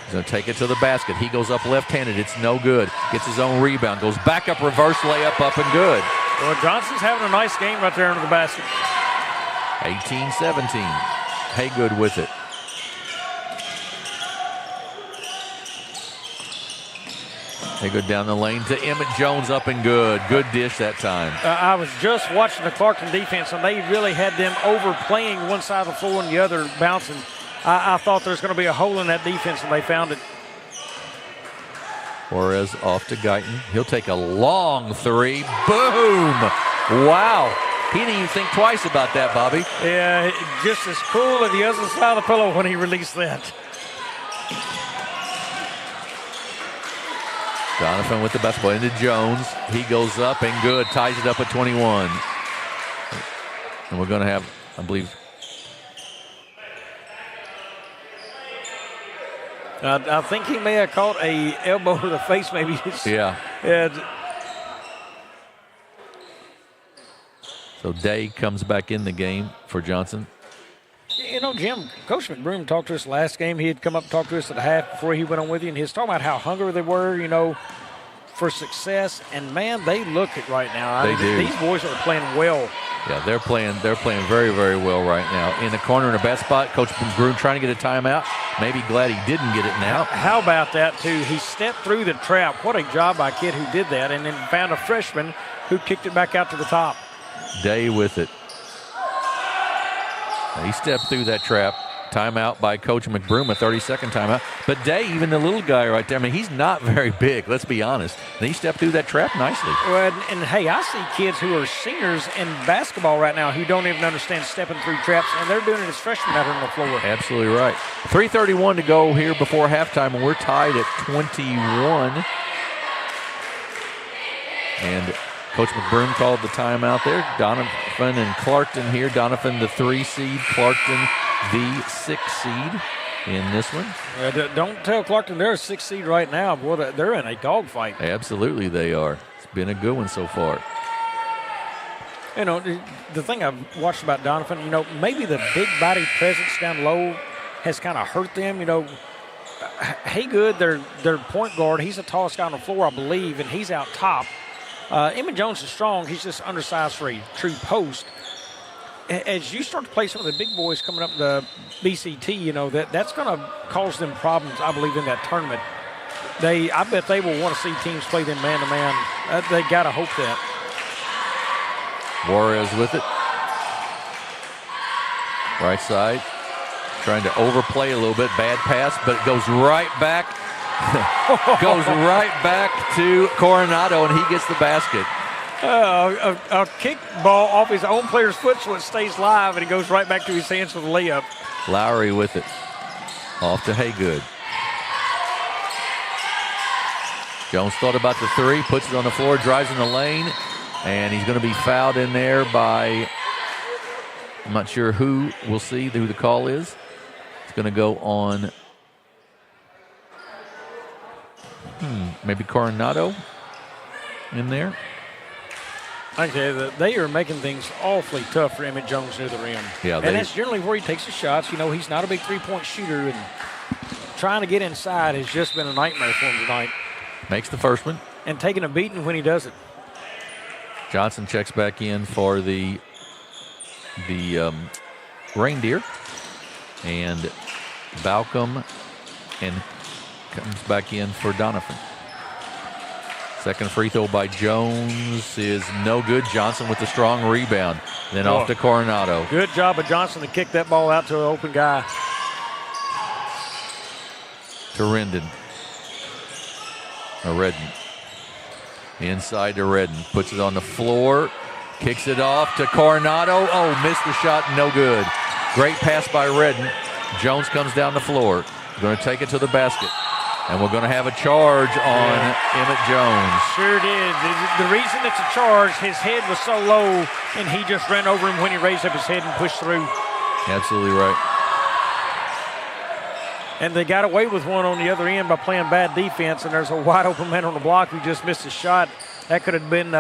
He's going to take it to the basket. He goes up left-handed. It's no good. Gets his own rebound. Goes back up, reverse layup up and good. Well, Johnson's having a nice game right there under the basket. 18-17. Haygood with it. They go down the lane to Emmett Jones up and good. Good dish that time. I was just watching the Clarkton defense, and they really had them overplaying one side of the floor and the other bouncing. I thought there was going to be a hole in that defense, and they found it. Juarez off to Guyton. He'll take a long three. Boom! Wow. He didn't even think twice about that, Bobby. Yeah, just as cool as the other side of the pillow when he released that. Doniphan with the basketball into Jones. He goes up and good. Ties it up at 21. And we're going to have, I believe. I think he may have caught a elbow to the face, maybe. Yeah. Yeah. So Day comes back in the game for Johnson. Jim, Coach McBroom talked to us last game. He had come up and talked to us at the half before he went on with you, and he was talking about how hungry they were, for success. And, man, they look it right now. They do. These boys are playing well. Yeah, they're playing very, very well right now. In the corner in a bad spot, Coach Broom trying to get a timeout. Maybe glad he didn't get it now. How about that, too? He stepped through the trap. What a job by a kid who did that, and then found a freshman who kicked it back out to the top. Day with it. He stepped through that trap. Timeout by Coach McBroom, a 30-second timeout. But Day, even the little guy right there, I mean, he's not very big, let's be honest. And he stepped through that trap nicely. Well, and hey, I see kids who are seniors in basketball right now who don't even understand stepping through traps, and they're doing it as freshmen out here on the floor. Absolutely right. 3:31 to go here before halftime, and we're tied at 21. And Coach McBroom called the timeout there. Doniphan and Clarkton here. Doniphan the 3 seed, Clarkton the 6 seed in this one. Don't tell Clarkton they're a 6 seed right now. Boy, they're in a dogfight. Absolutely they are. It's been a good one so far. You know, the thing I've watched about Doniphan, you know, maybe the big body presence down low has kind of hurt them. You know, Haygood, their point guard, he's the tallest guy on the floor, I believe, and he's out top. Emmett Jones is strong. He's just undersized for a true post. As you start to play some of the big boys coming up the BCT, you know, that's going to cause them problems, I believe, in that tournament. I bet they will want to see teams play them man-to-man. They got to hope that. Juarez with it. Right side. Trying to overplay a little bit. Bad pass, but it goes right back. Goes right back to Coronado, and he gets the basket. A kick ball off his own player's foot so it stays live, and it goes right back to his hands for the layup. Lowry with it. Off to Haygood. Jones thought about the 3, puts it on the floor, drives in the lane, and he's going to be fouled in there by, I'm not sure who, we'll see who the call is. It's going to go on maybe Coronado in there. I tell you, they are making things awfully tough for Emmett Jones near the rim. Yeah, and that's generally where he takes his shots. You know, he's not a big three-point shooter, and trying to get inside has just been a nightmare for him tonight. Makes the first one. And taking a beating when he does it. Johnson checks back in for the Reindeer. And Balcom and comes back in for Doniphan. Second free throw by Jones is no good. Johnson with the strong rebound. Then off to Coronado. Good job of Johnson to kick that ball out to an open guy. To Redden. Inside to Redden. Puts it on the floor. Kicks it off to Coronado. Oh, missed the shot. No good. Great pass by Redden. Jones comes down the floor. Going to take it to the basket. And we're going to have a charge on Emmett Jones. Sure did. The reason it's a charge, his head was so low, and he just ran over him when he raised up his head and pushed through. Absolutely right. And they got away with one on the other end by playing bad defense, and there's a wide open man on the block who just missed a shot. That could have been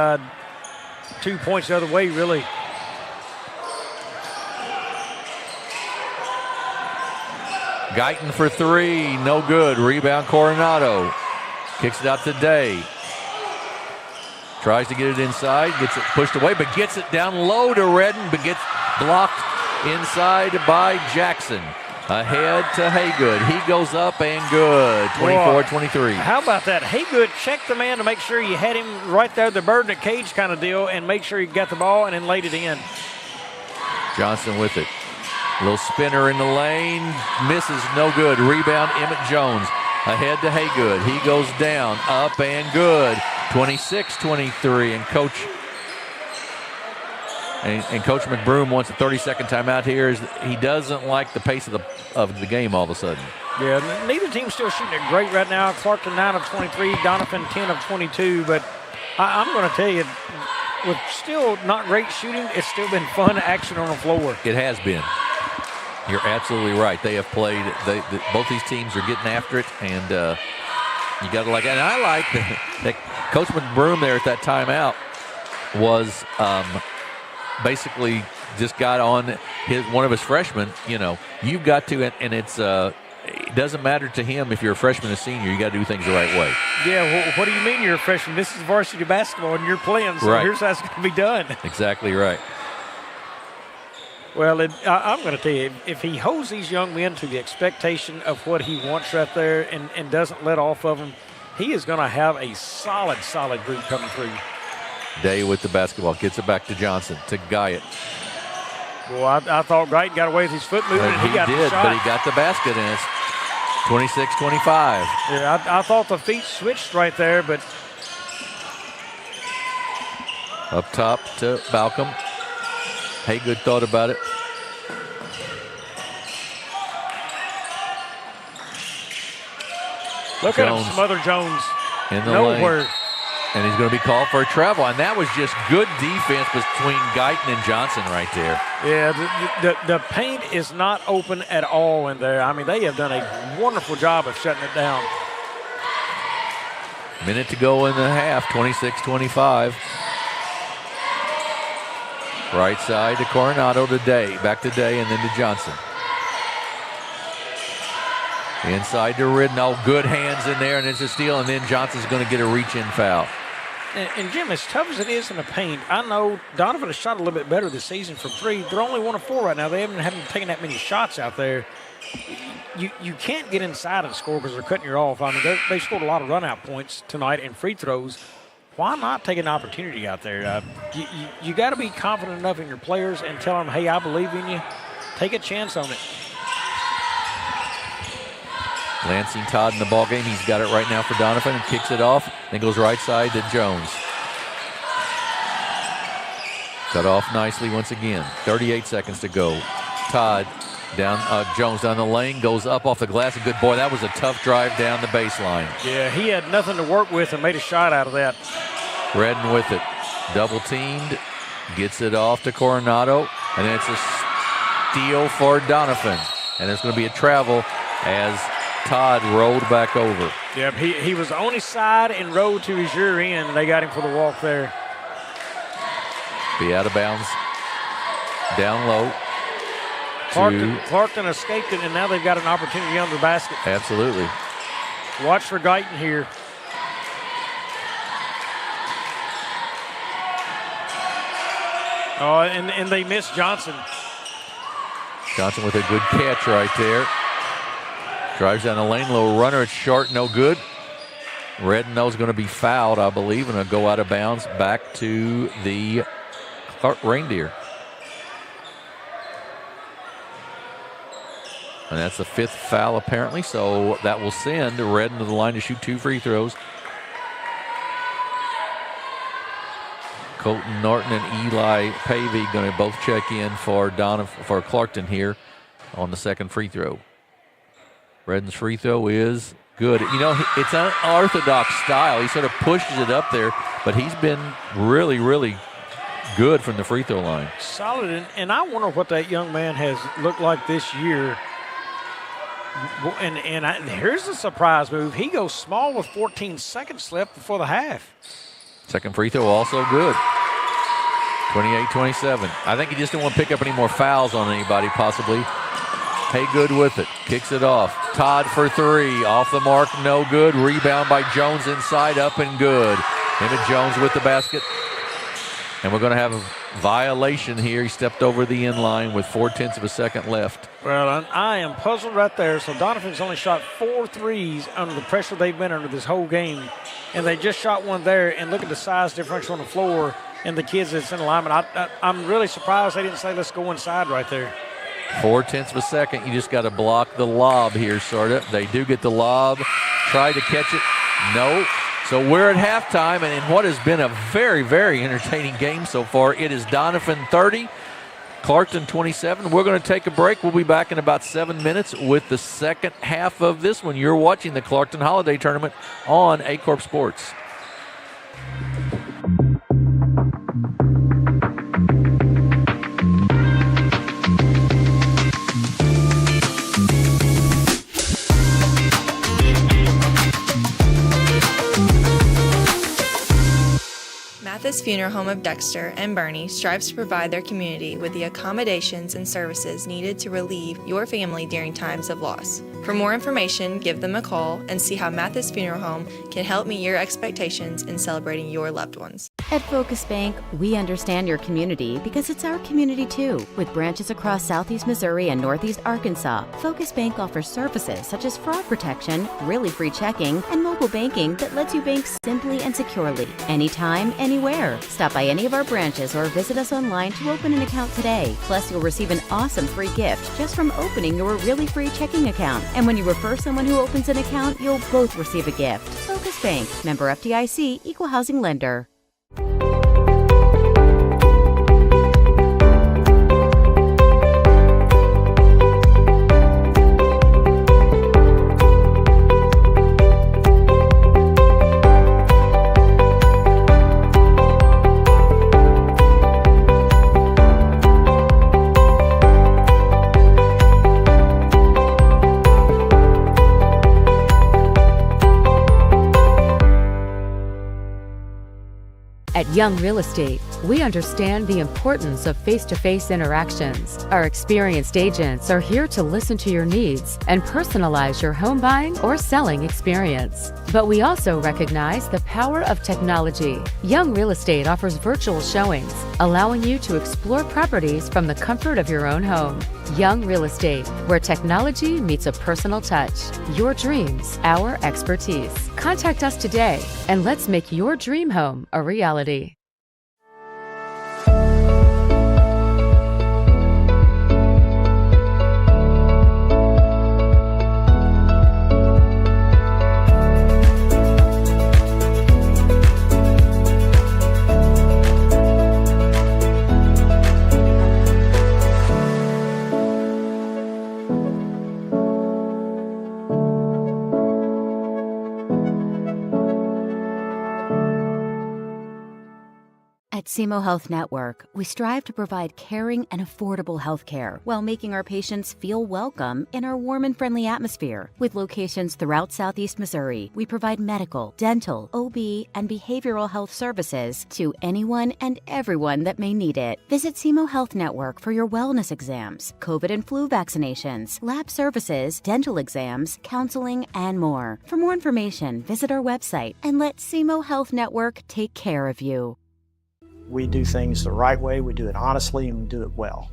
2 points the other way, really. Guyton for 3, no good. Rebound Coronado. Kicks it out to Day. Tries to get it inside, gets it pushed away, but gets it down low to Redden, but gets blocked inside by Jackson. Ahead to Haygood. He goes up and good. 24-23. How about that? Haygood checked the man to make sure you had him right there, the bird in a cage kind of deal, and make sure he got the ball and then laid it in. Johnson with it. Little spinner in the lane, misses, no good. Rebound, Emmett Jones. Ahead to Haygood. He goes down, up and good. 26-23, and Coach McBroom wants a 30-second timeout here. He doesn't like the pace of the game all of a sudden. Yeah, neither team's still shooting it great right now. Clarkton 9 of 23, Doniphan 10 of 22, but I'm going to tell you, with still not great shooting, it's still been fun action on the floor. It has been. You're absolutely right. They have played. Both these teams are getting after it, and you got to like it. And I like that Coach McBroom there at that timeout was basically just got on one of his freshmen. You know, you've got to, and it's it doesn't matter to him if you're a freshman or senior. You got to do things the right way. Yeah. Well, what do you mean you're a freshman? This is varsity basketball, and you're playing. So right. Here's how it's going to be done. Exactly right. Well, I'm going to tell you, if he holds these young men to the expectation of what he wants right there and doesn't let off of them, he is going to have a solid group coming through. Day with the basketball. Gets it back to Johnson, to Guyot. Well, I thought Guyot got away with his foot movement, and he got the shot. But he got the basket, and it's 26-25. Yeah, I thought the feet switched right there, but up top to Balcom. Haygood thought about it. Look at him smother Jones. In the nowhere. lane. And he's going to be called for a travel. And that was just good defense between Guyton and Johnson right there. Yeah, the paint is not open at all in there. I mean, they have done a wonderful job of shutting it down. Minute to go in the half, 26-25. Right side to Coronado to Day. Back to Day and then to Johnson. Inside to Ridden. Oh, good hands in there, and it's a steal, and then Johnson's going to get a reach-in foul. And Jim, as tough as it is in the paint, I know Doniphan has shot a little bit better this season from three. They're only 1 of 4 right now. They haven't taken that many shots out there. You can't get inside and score because they're cutting you off. I mean, they scored a lot of run-out points tonight and free throws. Why not take an opportunity out there? You got to be confident enough in your players and tell them, hey, I believe in you. Take a chance on it. Lansing Todd in the ball game. He's got it right now for Doniphan and kicks it off. Then goes right side to Jones. Cut off nicely once again. 38 seconds to go. Todd down, Jones down the lane, goes up off the glass. And good boy, that was a tough drive down the baseline. Yeah, he had nothing to work with and made a shot out of that. Redden with it. Double teamed. Gets it off to Coronado. And then it's a steal for Doniphan. And there's going to be a travel as Todd rolled back over. Yep, he was on his side and rolled to his rear end, and they got him for the walk there. Be out of bounds. Down low. Clarkton escaped it, and now they've got an opportunity under the basket. Absolutely. Watch for Guyton here. Oh, and they missed Johnson. Johnson with a good catch right there. Drives down the lane, low runner. It's short, no good. Redden is going to be fouled, I believe, and it'll go out of bounds back to the Reindeer. And that's the 5th foul, apparently, so that will send Redden to the line to shoot 2 free throws. Colton Norton and Eli Pavey going to both check in for Clarkton here on the 2nd free throw. Redden's free throw is good. You know, it's an unorthodox style. He sort of pushes it up there, but he's been really, really good from the free throw line. Solid, and I wonder what that young man has looked like this year. And here's the surprise move. He goes small with 14 seconds left before the half. 2nd free throw also good. 28-27. I think he just didn't want to pick up any more fouls on anybody, possibly. Haygood with it. Kicks it off. Todd for 3. Off the mark, no good. Rebound by Jones inside, up and good. Him and Jones with the basket. And we're going to have a violation here. He stepped over the end line with 0.4 of a second left. Well, I am puzzled right there. So Doniphan's only shot 4 threes under the pressure they've been under this whole game. And they just shot one there. And look at the size differential on the floor and the kids that's in alignment. I'm really surprised they didn't say let's go inside right there. 0.4 of a second. You just got to block the lob here, sort of. They do get the lob. Try to catch it. No. So we're at halftime, and in what has been a very, very entertaining game so far, it is Doniphan 30, Clarkton 27. We're going to take a break. We'll be back in about 7 minutes with the second half of this one. You're watching the Clarkton Holiday Tournament on Aycorp Sports. Mathis Funeral Home of Dexter and Bernie strives to provide their community with the accommodations and services needed to relieve your family during times of loss. For more information, give them a call and see how Mathis Funeral Home can help meet your expectations in celebrating your loved ones. At Focus Bank, we understand your community because it's our community too. With branches across Southeast Missouri and Northeast Arkansas, Focus Bank offers services such as fraud protection, really free checking, and mobile banking that lets you bank simply and securely, anytime, anywhere. Stop by any of our branches or visit us online to open an account today. Plus, you'll receive an awesome free gift just from opening your really free checking account. And when you refer someone who opens an account, you'll both receive a gift. Focus Bank, member FDIC, equal housing lender. At Young Real Estate, we understand the importance of face-to-face interactions. Our experienced agents are here to listen to your needs and personalize your home buying or selling experience. But we also recognize the power of technology. Young Real Estate offers virtual showings, allowing you to explore properties from the comfort of your own home. Young Real Estate, where technology meets a personal touch. Your dreams, our expertise. Contact us today and let's make your dream home a reality. At SEMO Health Network, we strive to provide caring and affordable health care while making our patients feel welcome in our warm and friendly atmosphere. With locations throughout Southeast Missouri, we provide medical, dental, OB, and behavioral health services to anyone and everyone that may need it. Visit SEMO Health Network for your wellness exams, COVID and flu vaccinations, lab services, dental exams, counseling, and more. For more information, visit our website and let SEMO Health Network take care of you. We do things the right way, we do it honestly, and we do it well.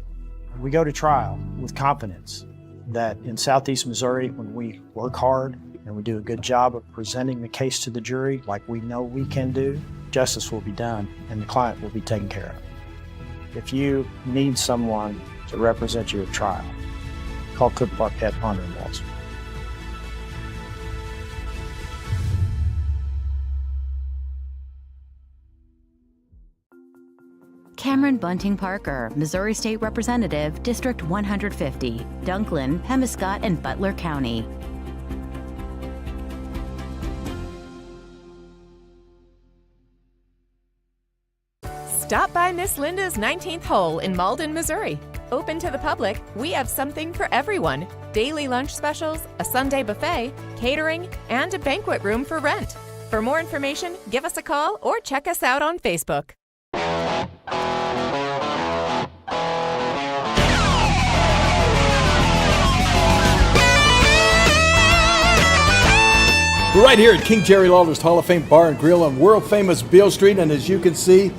We go to trial with confidence that in Southeast Missouri, when we work hard and we do a good job of presenting the case to the jury like we know we can do, justice will be done and the client will be taken care of. If you need someone to represent you at trial, call Cook Parkett Ponder & Walls. Cameron Bunting Parker, Missouri State Representative, District 150, Dunklin, Pemiscot, and Butler County. Stop by Miss Linda's 19th hole in Malden, Missouri. Open to the public, we have something for everyone. Daily lunch specials, a Sunday buffet, catering, and a banquet room for rent. For more information, give us a call or check us out on Facebook. We're right here at King Jerry Lawler's Hall of Fame Bar and Grill on world famous Beale Street, and as you can see,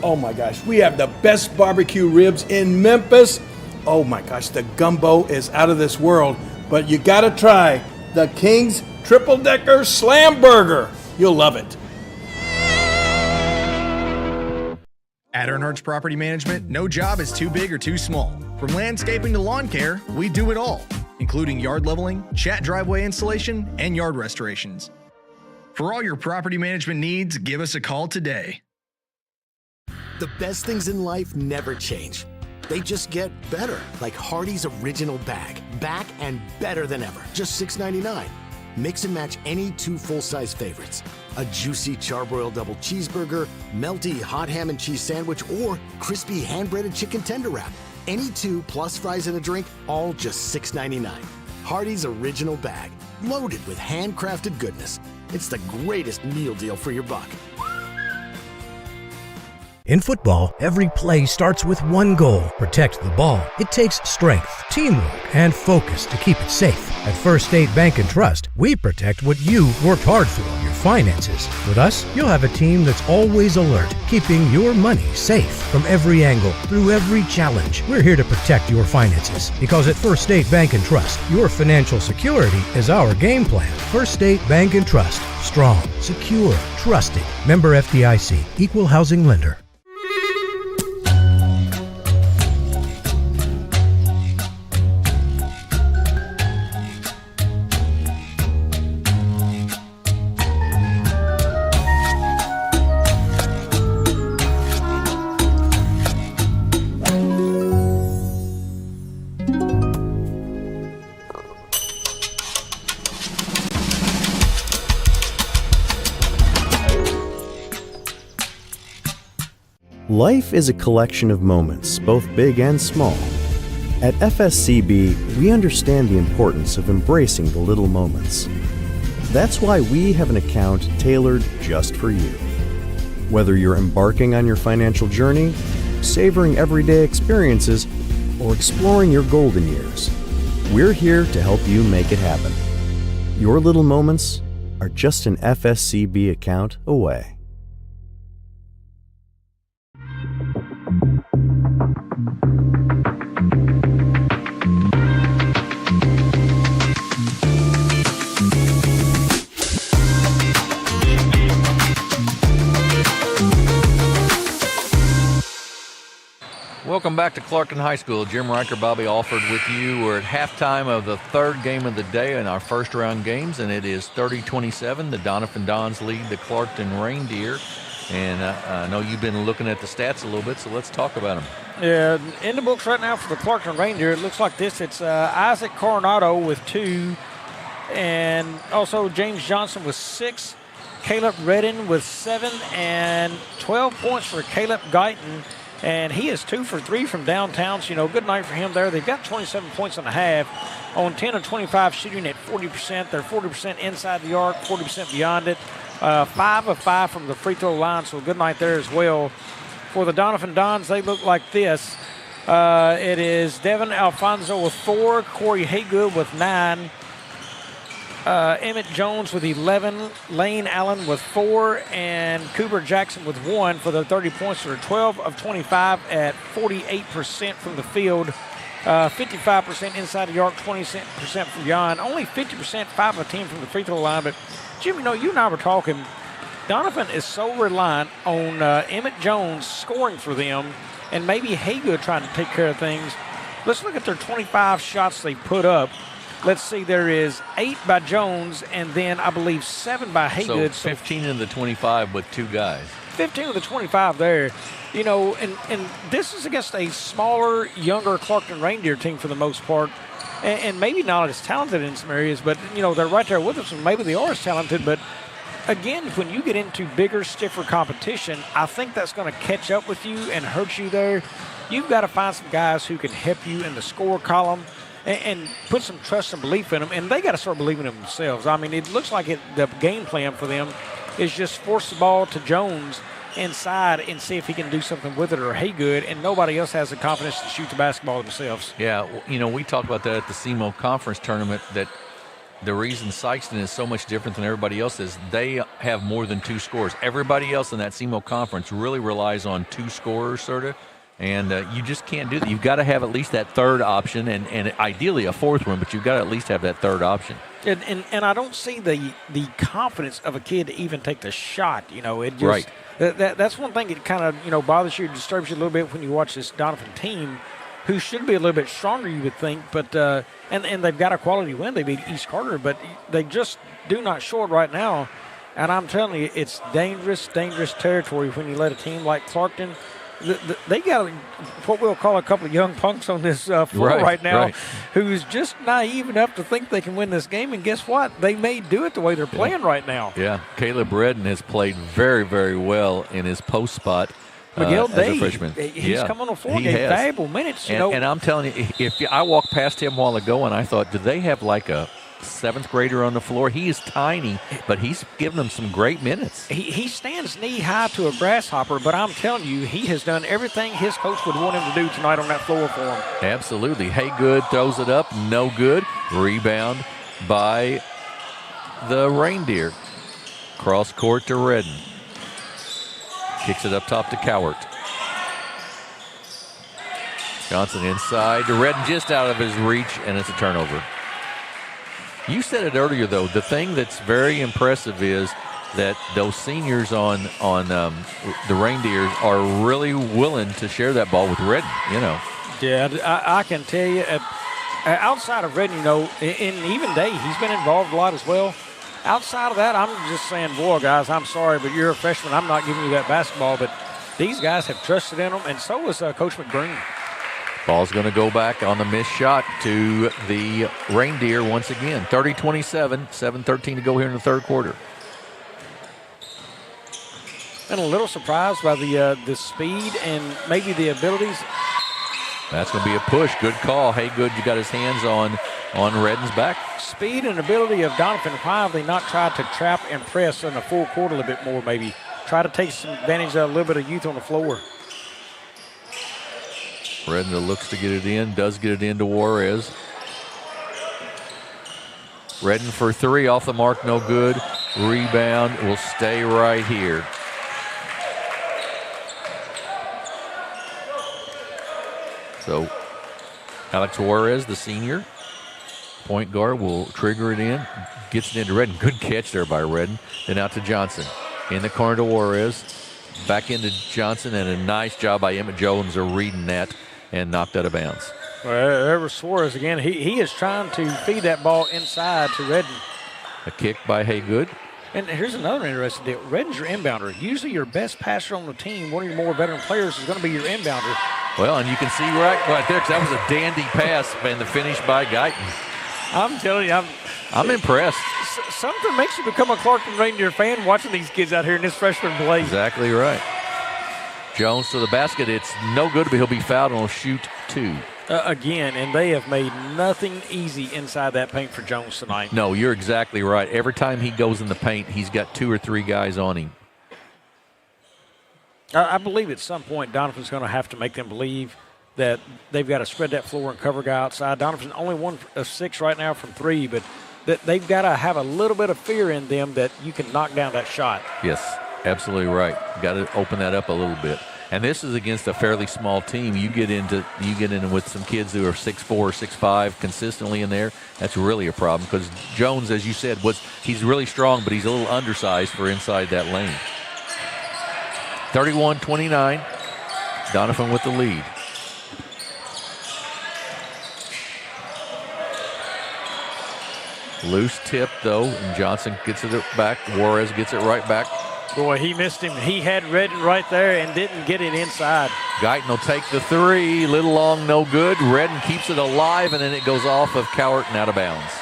oh my gosh, we have the best barbecue ribs in Memphis. Oh my gosh, the gumbo is out of this world, but you gotta try the King's Triple Decker Slam Burger. You'll love it. At Earnhardt's Property Management, no job is too big or too small. From landscaping to lawn care, we do it all, including yard leveling, chat driveway installation, and yard restorations. For all your property management needs, give us a call today. The best things in life never change. They just get better, like Hardee's Original Bag. Back and better than ever. Just $6.99. Mix and match any two full-size favorites. A juicy charbroiled double cheeseburger, melty hot ham and cheese sandwich, or crispy hand-breaded chicken tender wrap. Any two plus fries and a drink, all just $6.99. Hardee's Original Bag, loaded with handcrafted goodness. It's the greatest meal deal for your buck. In football, every play starts with one goal: protect the ball. It takes strength, teamwork, and focus to keep it safe. At First State Bank and Trust, we protect what you worked hard for, your finances. With us, you'll have a team that's always alert, keeping your money safe from every angle, through every challenge. We're here to protect your finances, because at First State Bank and Trust, your financial security is our game plan. First State Bank and Trust. Strong, secure, trusted. Member FDIC. Equal housing lender. Life is a collection of moments, both big and small. At FSCB, we understand the importance of embracing the little moments. That's why we have an account tailored just for you. Whether you're embarking on your financial journey, savoring everyday experiences, or exploring your golden years, we're here to help you make it happen. Your little moments are just an FSCB account away. Welcome back to Clarkton High School. Jim Riker, Bobby Alford with you. We're at halftime of the third game of the day in our first round games, and it is 30-27. The Doniphan Dons lead the Clarkton Reindeer. And I know you've been looking at the stats a little bit, so let's talk about them. Yeah, in the books right now for the Clarkton Reindeer, it looks like this. It's Isaac Coronado with 2, and also James Johnson with 6, Caleb Redden with 7, and 12 points for Caleb Guyton. And he is 2 for 3 from downtown, so, good night for him there. They've got 27 points and a half on 10 of 25 shooting at 40%. They're 40% inside the arc, 40% beyond it. 5 of 5 from the free throw line, so good night there as well. For the Doniphan Dons, they look like this. It is Devin Alfonso with 4, Corey Haygood with 9, Emmett Jones with 11, Lane Allen with 4, and Cooper Jackson with 1 for their 30 points. They're 12 of 25 at 48% from the field, 55% inside the arc, 20% from beyond, only 50%, 5 of 10 from the free throw line. But, Jim, you and I were talking, Doniphan is so reliant on Emmett Jones scoring for them and maybe Haygood trying to take care of things. Let's look at their 25 shots they put up. Let's see, there is 8 by Jones, and then I believe 7 by Haygood. So 15 of the 25 with 2 guys. 15 of the 25 there. And this is against a smaller, younger Clarkton Reindeer team for the most part, and maybe not as talented in some areas, but, they're right there with us, and maybe they are as talented. But, again, when you get into bigger, stiffer competition, I think that's going to catch up with you and hurt you there. You've got to find some guys who can help you in the score column and put some trust and belief in them, and they got to start believing in themselves. I mean, it looks like the game plan for them is just force the ball to Jones inside and see if he can do something with it, or Haygood, and nobody else has the confidence to shoot the basketball themselves. Yeah, we talked about that at the SEMO Conference Tournament, that the reason Sykeston is so much different than everybody else is they have more than 2 scorers. Everybody else in that SEMO Conference really relies on 2 scorers, sort of. And you just can't do that. You've got to have at least that third option, and ideally a fourth one, but you've got to at least have that third option. And I don't see the confidence of a kid to even take the shot. It just, right. That's one thing that kind of bothers you, disturbs you a little bit when you watch this Doniphan team, who should be a little bit stronger, you would think. But and they've got a quality win. They beat East Carter, but they just do not show it right now. And I'm telling you, it's dangerous territory when you let a team like Clarkton. They got what we'll call a couple of young punks on this floor right now, who's just naive enough to think they can win this game. And guess what? They may do it the way they're playing right now. Yeah, Caleb Redden has played very, very well in his post spot. Miguel Day, as a freshman. He's come on the floor, gave valuable minutes. And I'm telling you, if I walked past him a while ago and I thought, do they have like a seventh grader on the floor. He is tiny, but he's given them some great minutes. He stands knee-high to a grasshopper, but I'm telling you, he has done everything his coach would want him to do tonight on that floor for him. Absolutely. Haygood throws it up. No good. Rebound by the Reindeer. Cross court to Redden. Kicks it up top to Cowart. Johnson inside to Redden, just out of his reach, and it's a turnover. You said it earlier, though. The thing that's very impressive is that those seniors on the Reindeers are really willing to share that ball with Redden, you know. Yeah, I can tell you, outside of Redden, you know, in even day, he's been involved a lot as well. Outside of that, I'm just saying, boy, guys, I'm sorry, but you're a freshman. I'm not giving you that basketball, but these guys have trusted in them, and so was Coach McGreen. Ball's going to go back on the missed shot to the Reindeer once again. 30-27, 7:13 to go here in the third quarter. And a little surprised by the speed and maybe the abilities. That's going to be a push. Good call. Haygood, you got his hands on Redden's back. Speed and ability of Doniphan. Why have they not tried to trap and press in the full court a little bit more, maybe? Try to take some advantage of a little bit of youth on the floor. Redden looks to get it in, does get it into Juarez. Redden for three, off the mark, no good. Rebound will stay right here. So Alex Juarez, the senior, point guard, will trigger it in, gets it into Redden. Good catch there by Redden. Then out to Johnson. In the corner to Juarez. Back into Johnson, and a nice job by Emmett Jones of reading that and knocked out of bounds. Well, there was Suarez again. He is trying to feed that ball inside to Redden. A kick by Haygood. And here's another interesting deal. Redden's your inbounder. Usually your best passer on the team, one of your more veteran players, is going to be your inbounder. Well, and you can see right there, because that was a dandy pass, and the finish by Guyton. I'm telling you, I'm impressed. Something makes you become a Clarkton Reindeer fan watching these kids out here in this freshman play. Exactly right. Jones to the basket. It's no good, but he'll be fouled and will shoot two. Again, and they have made nothing easy inside that paint for Jones tonight. No, you're exactly right. Every time he goes in the paint, he's got two or three guys on him. I believe at some point Doniphan's going to have to make them believe that they've got to spread that floor and cover guy outside. Doniphan's only 1 of 6 right now from three, but that they've got to have a little bit of fear in them that you can knock down that shot. Yes, absolutely right. Got to open that up a little bit. And this is against a fairly small team. You get in with some kids who are 6'4", 6'5", consistently in there. That's really a problem, because Jones, as you said, he's really strong, but he's a little undersized for inside that lane. 31-29, Doniphan with the lead. Loose tip, though, and Johnson gets it back. Juarez gets it right back. Boy, he missed him. He had Redden right there and didn't get it inside. Guyton will take the three. Little long, no good. Redden keeps it alive, and then it goes off of Cowart and out of bounds.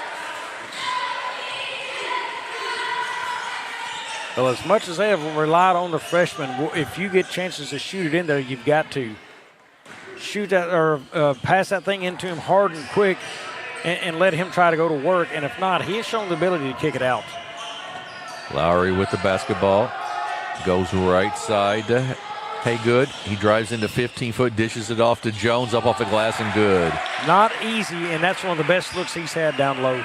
Well, as much as they have relied on the freshmen, if you get chances to shoot it in there, you've got to shoot that or pass that thing into him hard and quick and let him try to go to work. And if not, he has shown the ability to kick it out. Lowry with the basketball. Goes right side to Haygood. He drives into 15-foot, dishes it off to Jones, up off the glass, and good. Not easy, and that's one of the best looks he's had down low.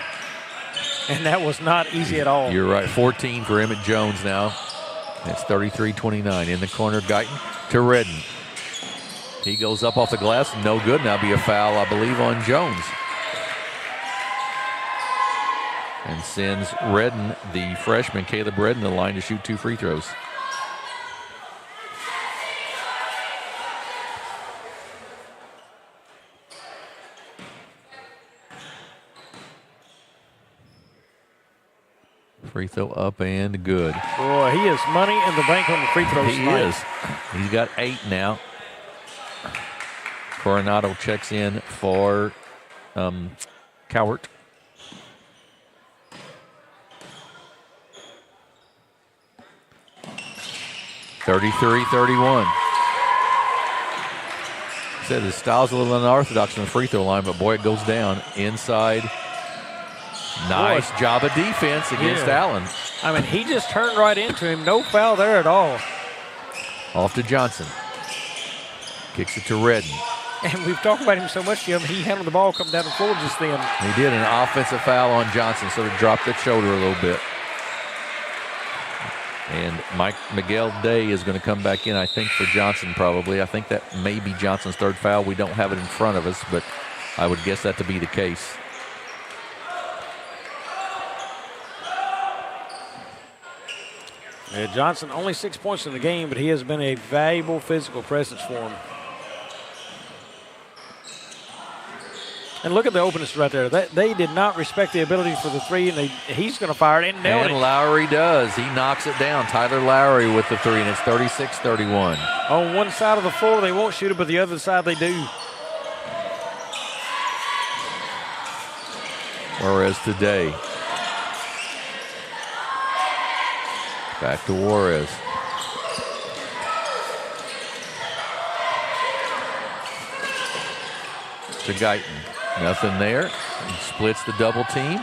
And that was not easy at all. You're right. 14 for Emmett Jones now. It's 33-29. In the corner, Guyton to Redden. He goes up off the glass, no good. Now be a foul, I believe, on Jones. And sends Redden, the freshman, Caleb Redden, the line to shoot 2 free throws. Free throw up and good. Boy, he is money in the bank on the free throws He tonight. is. He's got 8 now. Coronado checks in for Cowart. (33-31). Said his style's a little unorthodox on the free throw line, but boy, it goes down inside. Nice job of defense against Allen. I mean, he just turned right into him. No foul there at all. Off to Johnson. Kicks it to Redden. And we've talked about him so much, Jim. He handled the ball coming down the floor just then. He did an offensive foul on Johnson, so he dropped the shoulder a little bit. And Miguel Day is going to come back in, I think, for Johnson probably. I think that may be Johnson's third foul. We don't have it in front of us, but I would guess that to be the case. Yeah, Johnson only 6 points in the game, but he has been a valuable physical presence for him. And look at the openness right there. They did not respect the ability for the three, and he's going to fire it. And Lowry does. He knocks it down. Tyler Lowry with the three, and it's 36-31. On one side of the floor, they won't shoot it, but the other side they do. Whereas today, back to Juarez. To Guyton. Nothing there. He splits the double team.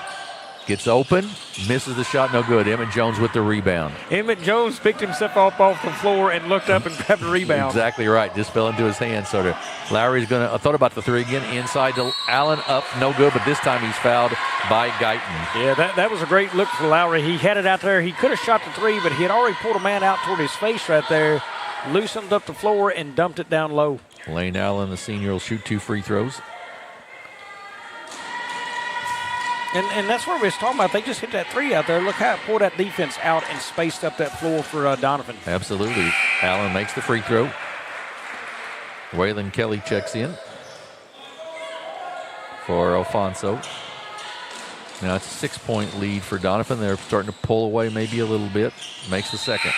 Gets open. Misses the shot. No good. Emmett Jones with the rebound. Emmett Jones picked himself up off the floor and looked up and grabbed the rebound. Exactly right. Just fell into his hands. Sort of. Lowry's going to. I thought about the three again. Inside to Allen. Up. No good. But this time he's fouled by Guyton. Yeah, that was a great look for Lowry. He had it out there. He could have shot the three, but he had already pulled a man out toward his face right there. Loosened up the floor and dumped it down low. Lane Allen, the senior, will shoot 2 free throws. And that's what we was talking about. They just hit that three out there. Look how it pulled that defense out and spaced up that floor for Doniphan. Absolutely. Allen makes the free throw. Waylon Kelly checks in for Alfonso. Now it's a 6-point lead for Doniphan. They're starting to pull away maybe a little bit. Makes the second.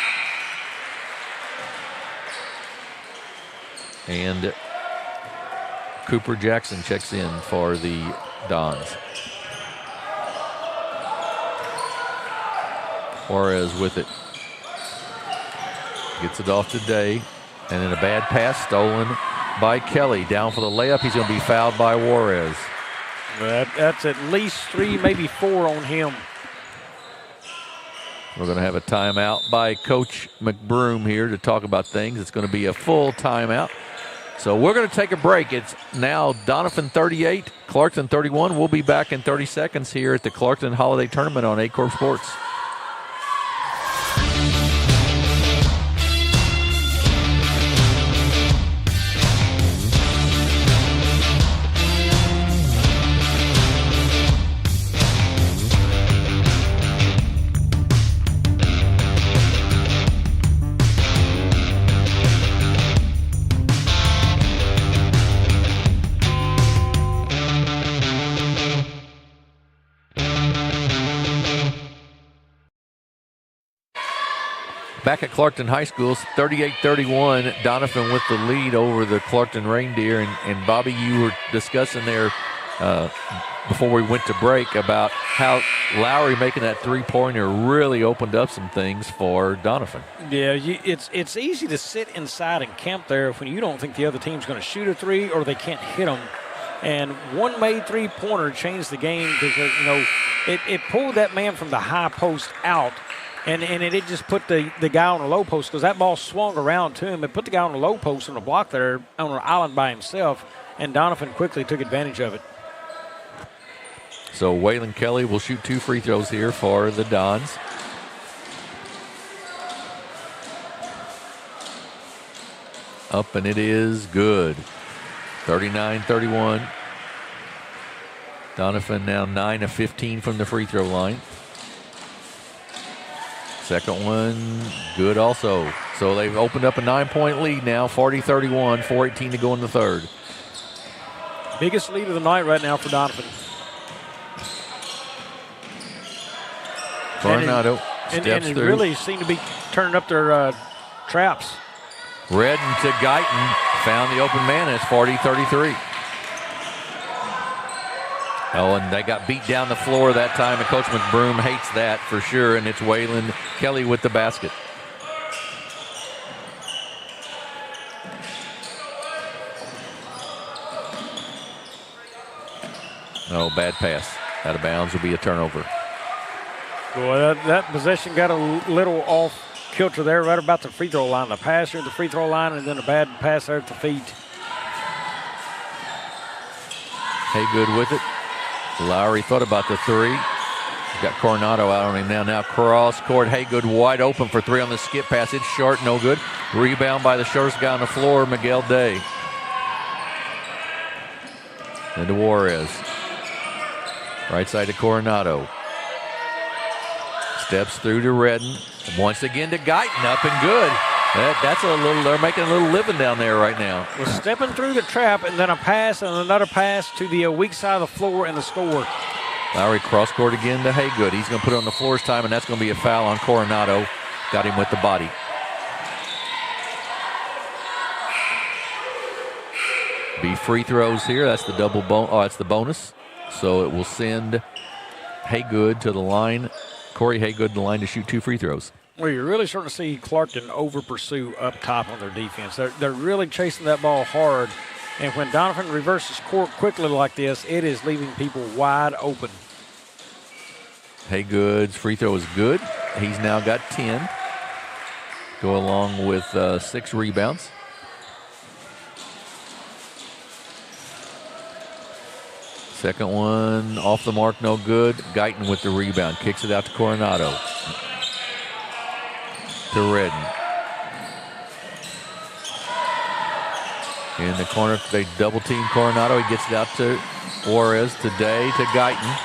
And Cooper Jackson checks in for the Dons. Juarez with it. Gets it off today. And then a bad pass stolen by Kelly. Down for the layup. He's going to be fouled by Juarez. That's at least 3, maybe 4 on him. We're going to have a timeout by Coach McBroom here to talk about things. It's going to be a full timeout. So we're going to take a break. It's now Doniphan 38, Clarkton 31. We'll be back in 30 seconds here at the Clarkton Holiday Tournament on Aycorp Sports. Back at Clarkton High School, 38-31, Doniphan with the lead over the Clarkton Reindeer. And Bobby, you were discussing there before we went to break about how Lowry making that three-pointer really opened up some things for Doniphan. Yeah, it's easy to sit inside and camp there when you don't think the other team's going to shoot a three or they can't hit them. And one made three-pointer changed the game because, it pulled that man from the high post out. And it just put the guy on the low post because that ball swung around to him. It put the guy on the low post on the block there on an island by himself, and Doniphan quickly took advantage of it. So Waylon Kelly will shoot 2 free throws here for the Dons. Up, and it is good. 39-31. Doniphan now 9 of 15 from the free throw line. Second one, good also. So they've opened up a 9-point lead now, 40-31, 4:18 to go in the third. Biggest lead of the night right now for Doniphan. Coronado and steps it through. really seemed to be turning up their traps. Redden to Guyton, found the open man, and it's 40-33. Oh, and they got beat down the floor that time, and Coach McBroom hates that for sure, and it's Waylon Kelly with the basket. Oh, bad pass. Out of bounds will be a turnover. Boy, that possession got a little off kilter there, right about the free throw line. The pass here at the free throw line, and then a bad pass there at the feet. Haygood with it. Lowry thought about the three. Got Coronado out on him now. Now cross court. Haygood wide open for three on the skip pass. It's short, no good. Rebound by the shortest guy on the floor, Miguel Day. And to Juarez. Right side to Coronado. Steps through to Redden. Once again to Guyton. Up and good. That's a little, they're making a little living down there right now. Was stepping through the trap, and then a pass and another pass to the weak side of the floor and the score. Lowry cross court again to Haygood. He's going to put it on the floor this time, and that's going to be a foul on Coronado. Got him with the body. Be free throws here. That's the that's the bonus. So it will send Haygood to the line. Corey Haygood to the line to shoot 2 free throws. Well, you're really starting to see Clarkton over pursue up top on their defense. They're really chasing that ball hard. And when Doniphan reverses court quickly like this, it is leaving people wide open. Haygood's free throw is good. He's now got 10. Go along with 6 rebounds. Second one off the mark, no good. Guyton with the rebound. Kicks it out to Coronado. To Redden. In the corner, they double team Coronado. He gets it out to Juarez, to Day, to Guyton.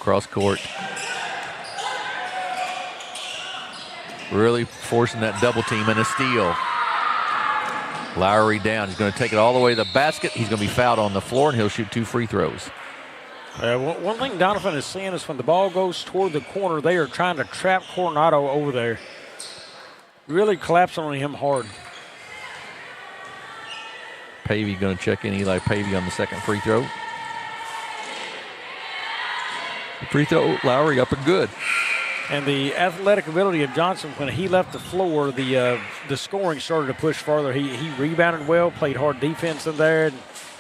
Cross court. Really forcing that double team and a steal. Lowry down. He's going to take it all the way to the basket. He's going to be fouled on the floor, and he'll shoot 2 free throws. One thing Doniphan is seeing is when the ball goes toward the corner, they are trying to trap Coronado over there. Really collapsing on him hard. Pavey going to check in. Eli Pavey on the second free throw. The free throw, Lowry up and good. And the athletic ability of Johnson, when he left the floor, the scoring started to push farther. He rebounded well, played hard defense in there,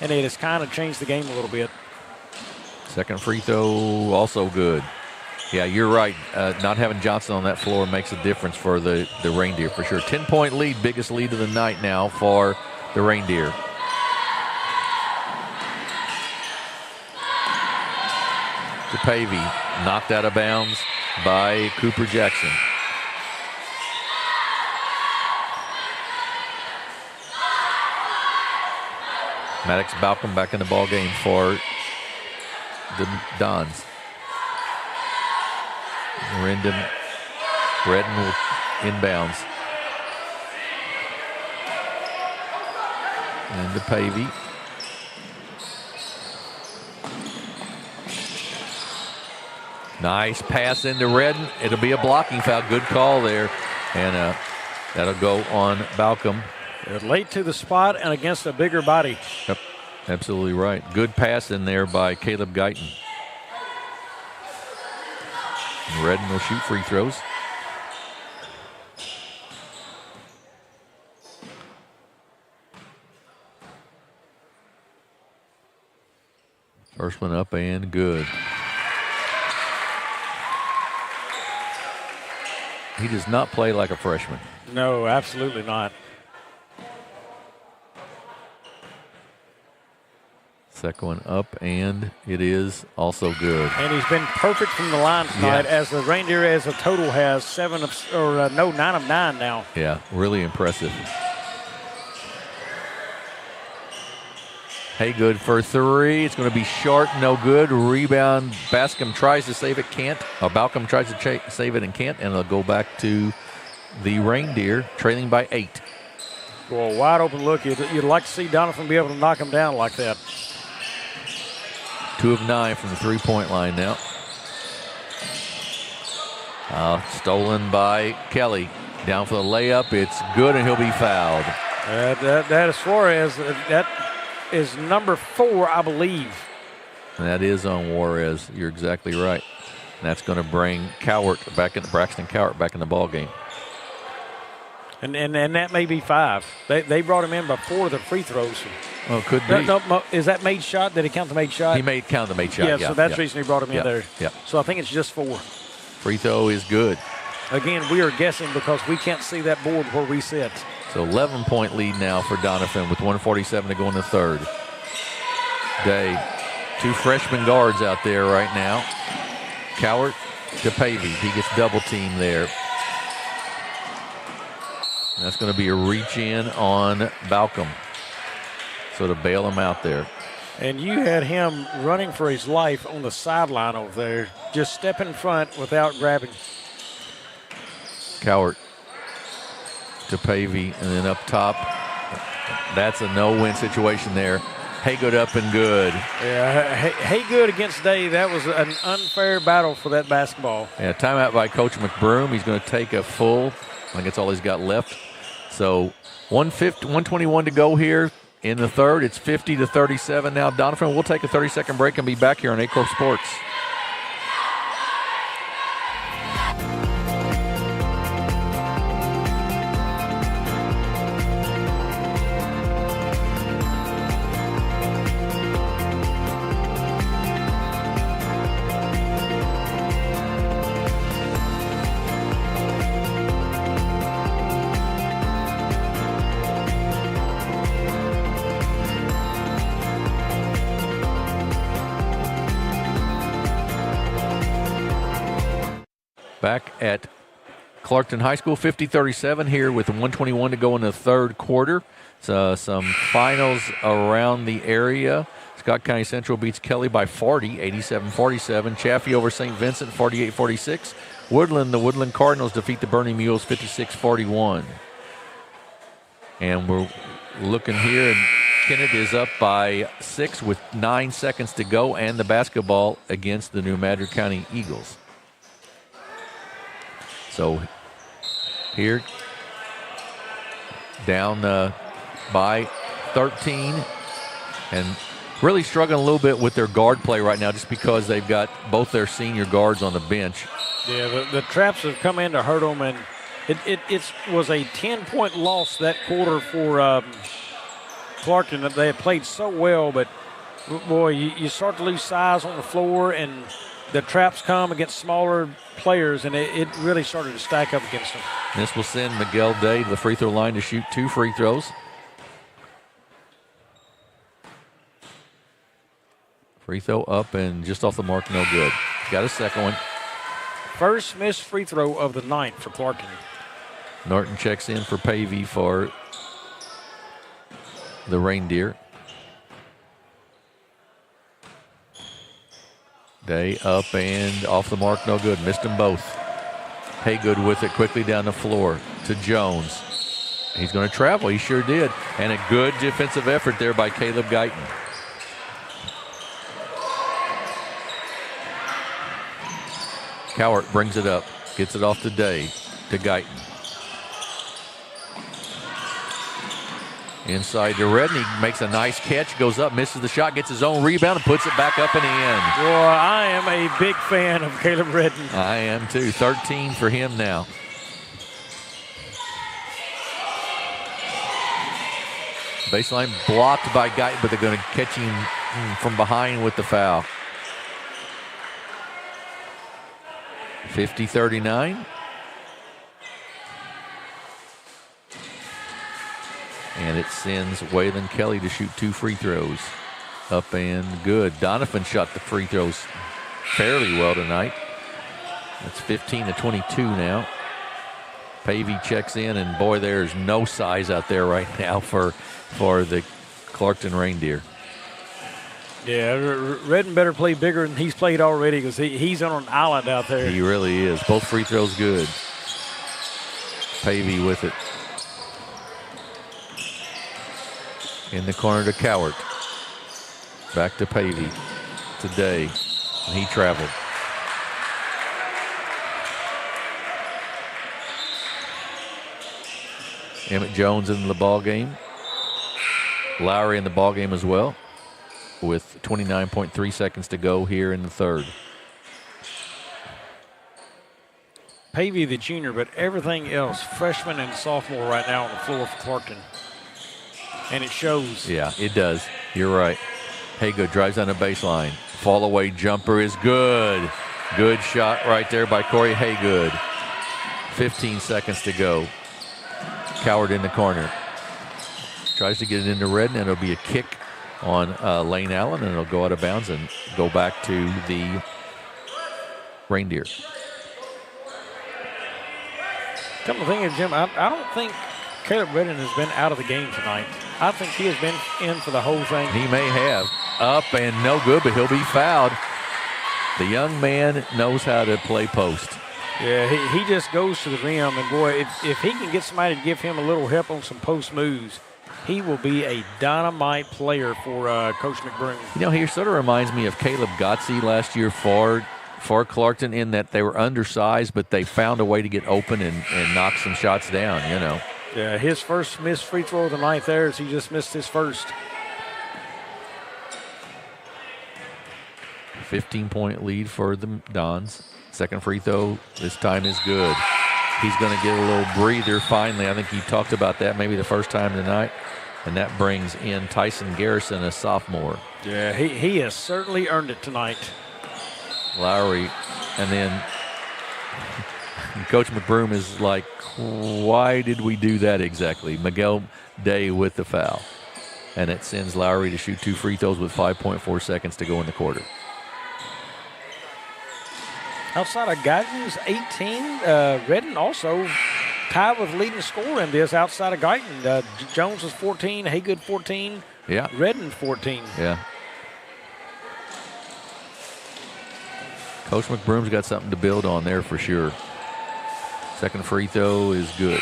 and it has kind of changed the game a little bit. Second free throw, also good. Yeah, you're right. Not having Johnson on that floor makes a difference for the Reindeer for sure. 10-point lead, biggest lead of the night now for the Reindeer. To Pavey, knocked out of bounds by Cooper Jackson. Maddox Balcom back in the ball game for the Dons. Redden will inbounds. And to Pavey. Nice pass into Redden. It'll be a blocking foul. Good call there. And that'll go on Balcom. Late to the spot and against a bigger body. Yep, absolutely right. Good pass in there by Caleb Guyton. And Redden will shoot free throws. First one up and good. He does not play like a freshman. No, absolutely not. Second one up, and it is also good. And he's been perfect from the line tonight, as the Reindeer as a total has 9 of 9 now. Yeah, really impressive. Haygood for 3. It's going to be short, no good. Rebound. Bascom tries to save it, can't. Balcom tries to save it and can't, and it'll go back to the Reindeer, trailing by 8. Well, wide open look. You'd like to see Doniphan be able to knock him down like that. 2 of 9 from the three-point line now. Stolen by Kelly. Down for the layup. It's good, and he'll be fouled. That is Suarez. That is number 4, I believe. And that is on Juarez. You're exactly right. And that's going to bring Braxton Cowart back in the ball game. And that may be 5. They brought him in before the free throws. Oh, could be. Is that made shot? Did he count the made shot? He count the made shot. Yeah, so that's the reason he brought him in there. Yeah. So I think it's just 4. Free throw is good. Again, we are guessing because we can't see that board where we sit. So 11-point lead now for Doniphan with 1:47 to go in the third. Day. 2 freshman guards out there right now. Cowart to Pavey. He gets double teamed there. And that's going to be a reach in on Balcom. So to bail him out there. And you had him running for his life on the sideline over there, just step in front without grabbing. Cowart to Pavey, and then up top. That's a no-win situation there. Haygood up and good. Yeah, Haygood against Day. That was an unfair battle for that basketball. Yeah, timeout by Coach McBroom. He's going to take a full. I think that's all he's got left. So 121 to go here in the third. It's 50-37 now. Doniphan, we'll take a 30-second break and be back here on Aycorp Sports. Back at Clarkton High School, 50-37 here with 121 to go in the third quarter. So some finals around the area. Scott County Central beats Kelly by 40, 87-47. Chaffee over St. Vincent, 48-46. The Woodland Cardinals defeat the Bernie Mules, 56-41. And we're looking here, and Kennett is up by 6 with 9 seconds to go, and the basketball against the New Madrid County Eagles. So here, down by 13, and really struggling a little bit with their guard play right now just because they've got both their senior guards on the bench. Yeah, the traps have come in to hurt them, and it was a 10-point loss that quarter for Clarkton. They had played so well, but, boy, you start to lose size on the floor, and the traps come against smaller players, and it really started to stack up against them. This will send Miguel Day to the free throw line to shoot 2 free throws. Free throw up and just off the mark, no good. Got a second one. First missed free throw of the night for Clarkton. Norton checks in for Pavey for the Reindeer. Day up and off the mark, no good. Missed them both. Haygood with it quickly down the floor to Jones. He's going to travel. He sure did. And a good defensive effort there by Caleb Guyton. Cowart brings it up. Gets it off to Day to Guyton. Inside to Redden. He makes a nice catch, goes up, misses the shot, gets his own rebound, and puts it back up and in. Boy, I am a big fan of Caleb Redden. I am too. 13 for him now. Baseline blocked by Guyton, but they're going to catch him from behind with the foul. 50-39. And it sends Waylon Kelly to shoot 2 free throws. Up and good. Doniphan shot the free throws fairly well tonight. It's 15-22 now. Pavey checks in, and boy, there's no size out there right now for the Clarkton Reindeer. Yeah, Redden better play bigger than he's played already because he's on an island out there. He really is. Both free throws good. Pavey with it. In the corner to Cowart. Back to Pavey. Today. And he traveled. Emmett Jones in the ball game. Lowry in the ball game as well, with 29.3 seconds to go here in the third. Pavey the junior, but everything else, freshman and sophomore right now on the floor for Clarkton. And it shows. Yeah, it does. You're right. Haygood drives on the baseline. Fall away jumper is good. Good shot right there by Corey Haygood. 15 seconds to go. Coward in the corner. Tries to get it into Redden, and it'll be a kick on Lane Allen, and it'll go out of bounds and go back to the Reindeer. Come to think of it, Jim, I don't think Caleb Redden has been out of the game tonight. I think he has been in for the whole thing. He may have. Up and no good, but he'll be fouled. The young man knows how to play post. Yeah, he just goes to the rim, and boy, if he can get somebody to give him a little help on some post moves, he will be a dynamite player for Coach McBroom. You know, he sort of reminds me of Caleb Gotze last year for Clarkton, in that they were undersized, but they found a way to get open and knock some shots down, you know. Yeah, his first missed free throw of the night there is he just missed his first. 15-point lead for the Dons. Second free throw this time is good. He's going to get a little breather finally. I think he talked about that maybe the first time tonight. And that brings in Tyson Garrison, a sophomore. Yeah, he has certainly earned it tonight. Lowry, and then Coach McBroom is like, why did we do that exactly? Miguel Day with the foul. And it sends Lowry to shoot 2 free throws with 5.4 seconds to go in the quarter. Outside of Guyton's 18, Redden also tied with leading scorer in this outside of Guyton. Jones was 14, Haygood 14, yeah. Redden 14. Yeah. Coach McBroom's got something to build on there for sure. Second free throw is good.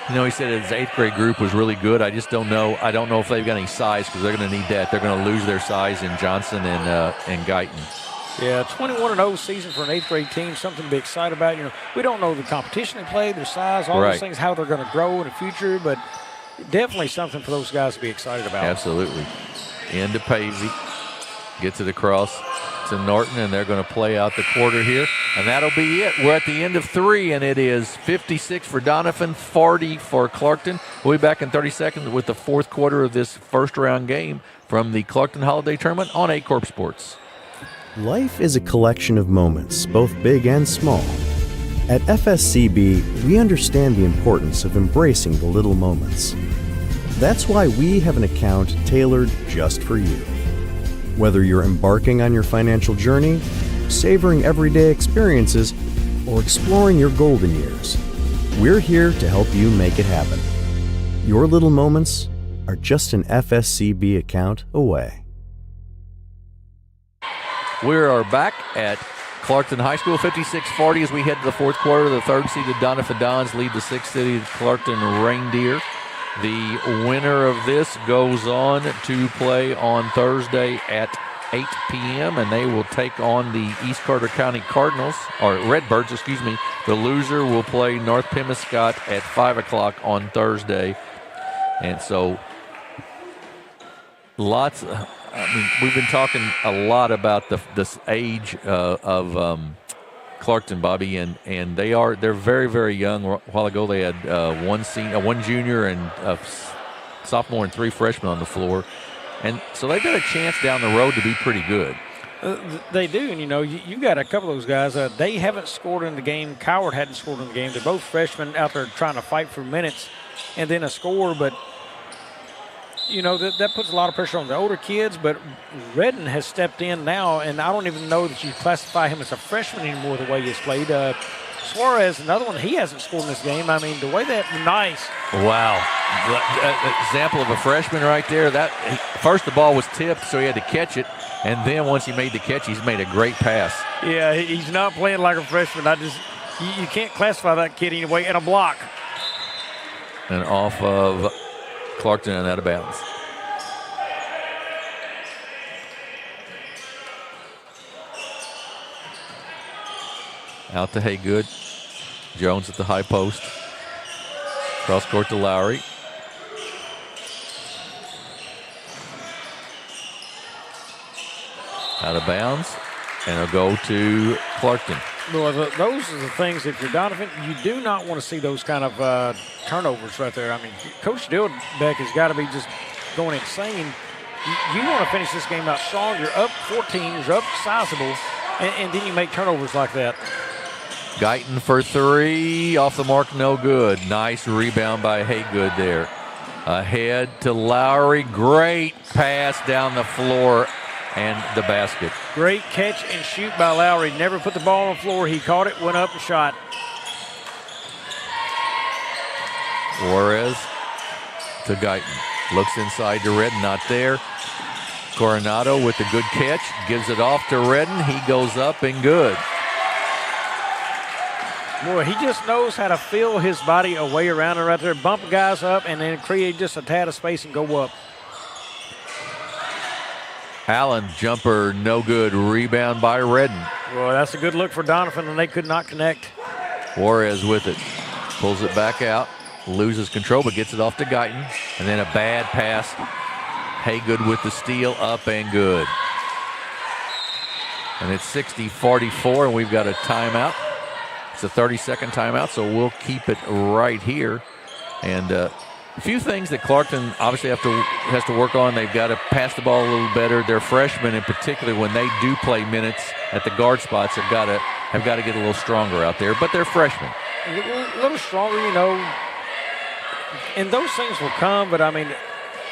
You know, he said his 8th grade group was really good. I just don't know. I don't know if they've got any size, because they're going to need that. They're going to lose their size in Johnson and Guyton. Yeah, 21-0 season for an 8th grade team, something to be excited about. You know, we don't know the competition they play, their size, all those things, how they're going to grow in the future, but definitely something for those guys to be excited about. Absolutely. Into Pavey. Gets it across to Norton, and they're going to play out the quarter here. And that'll be it. We're at the end of 3, and it is 56 for Doniphan, 40 for Clarkton. We'll be back in 30 seconds with the 4th quarter of this first-round game from the Clarkton Holiday Tournament on Aycorp Sports. Life is a collection of moments, both big and small. At FSCB, we understand the importance of embracing the little moments. That's why we have an account tailored just for you. Whether you're embarking on your financial journey, savoring everyday experiences, or exploring your golden years, we're here to help you make it happen. Your little moments are just an FSCB account away. We are back at Clarkton High School, 56-40 as we head to the 4th quarter. The 3rd-seeded Doniphan Dons lead the 6th-seeded Clarkton Reindeer. The winner of this goes on to play on Thursday at 8 p.m., and they will take on the East Carter County Cardinals, or Redbirds, excuse me. The loser will play North Pemiscot at 5 o'clock on Thursday. And so lots of, we've been talking a lot about this age of Clarkton, Bobby, and they're very, very young. A while ago they had one junior and a sophomore and 3 freshmen on the floor, and so they've got a chance down the road to be pretty good. They do, and you know, you got a couple of those guys. They haven't scored in the game. Coward hadn't scored in the game. They're both freshmen out there trying to fight for minutes and then a score, but you know, that puts a lot of pressure on the older kids, but Redden has stepped in now, and I don't even know that you classify him as a freshman anymore the way he's played. Suarez, another one, he hasn't scored in this game. I mean, the way that, nice. Wow. Example of a freshman right there. First the ball was tipped, so he had to catch it, and then once he made the catch, he's made a great pass. Yeah, he's not playing like a freshman. You can't classify that kid anyway, and a block. And off of Clarkton and out of bounds. Out to Haygood. Jones at the high post. Cross court to Lowry. Out of bounds. And it'll go to Clarkton. Well, those are the things, if you're Doniphan, you do not want to see those kind of turnovers right there. I mean, Coach Dillbeck has got to be just going insane. You want to finish this game out strong. You're up 14, you're up sizable, and then you make turnovers like that. Guyton for three, off the mark, no good. Nice rebound by Haygood there. Ahead to Lowry, great pass down the floor and the basket. Great catch and shoot by Lowry. Never put the ball on the floor. He caught it, went up and shot. Juarez to Guyton. Looks inside to Redden, not there. Coronado with the good catch, gives it off to Redden. He goes up and good. Boy, he just knows how to feel his body away around it right there, bump guys up, and then create just a tad of space and go up. Allen jumper, no good. Rebound by Redden. Well, that's a good look for Doniphan, and they could not connect. Juarez with it. Pulls it back out. Loses control, but gets it off to Guyton. And then a bad pass. Haygood with the steal, up and good. And it's 60-44, and we've got a timeout. It's a 30-second timeout, so we'll keep it right here. And a few things that Clarkton obviously has to work on. They've got to pass the ball a little better. Their freshmen, in particular, when they do play minutes at the guard spots, have got to get a little stronger out there. But they're freshmen. A little stronger, you know, and those things will come. But I mean,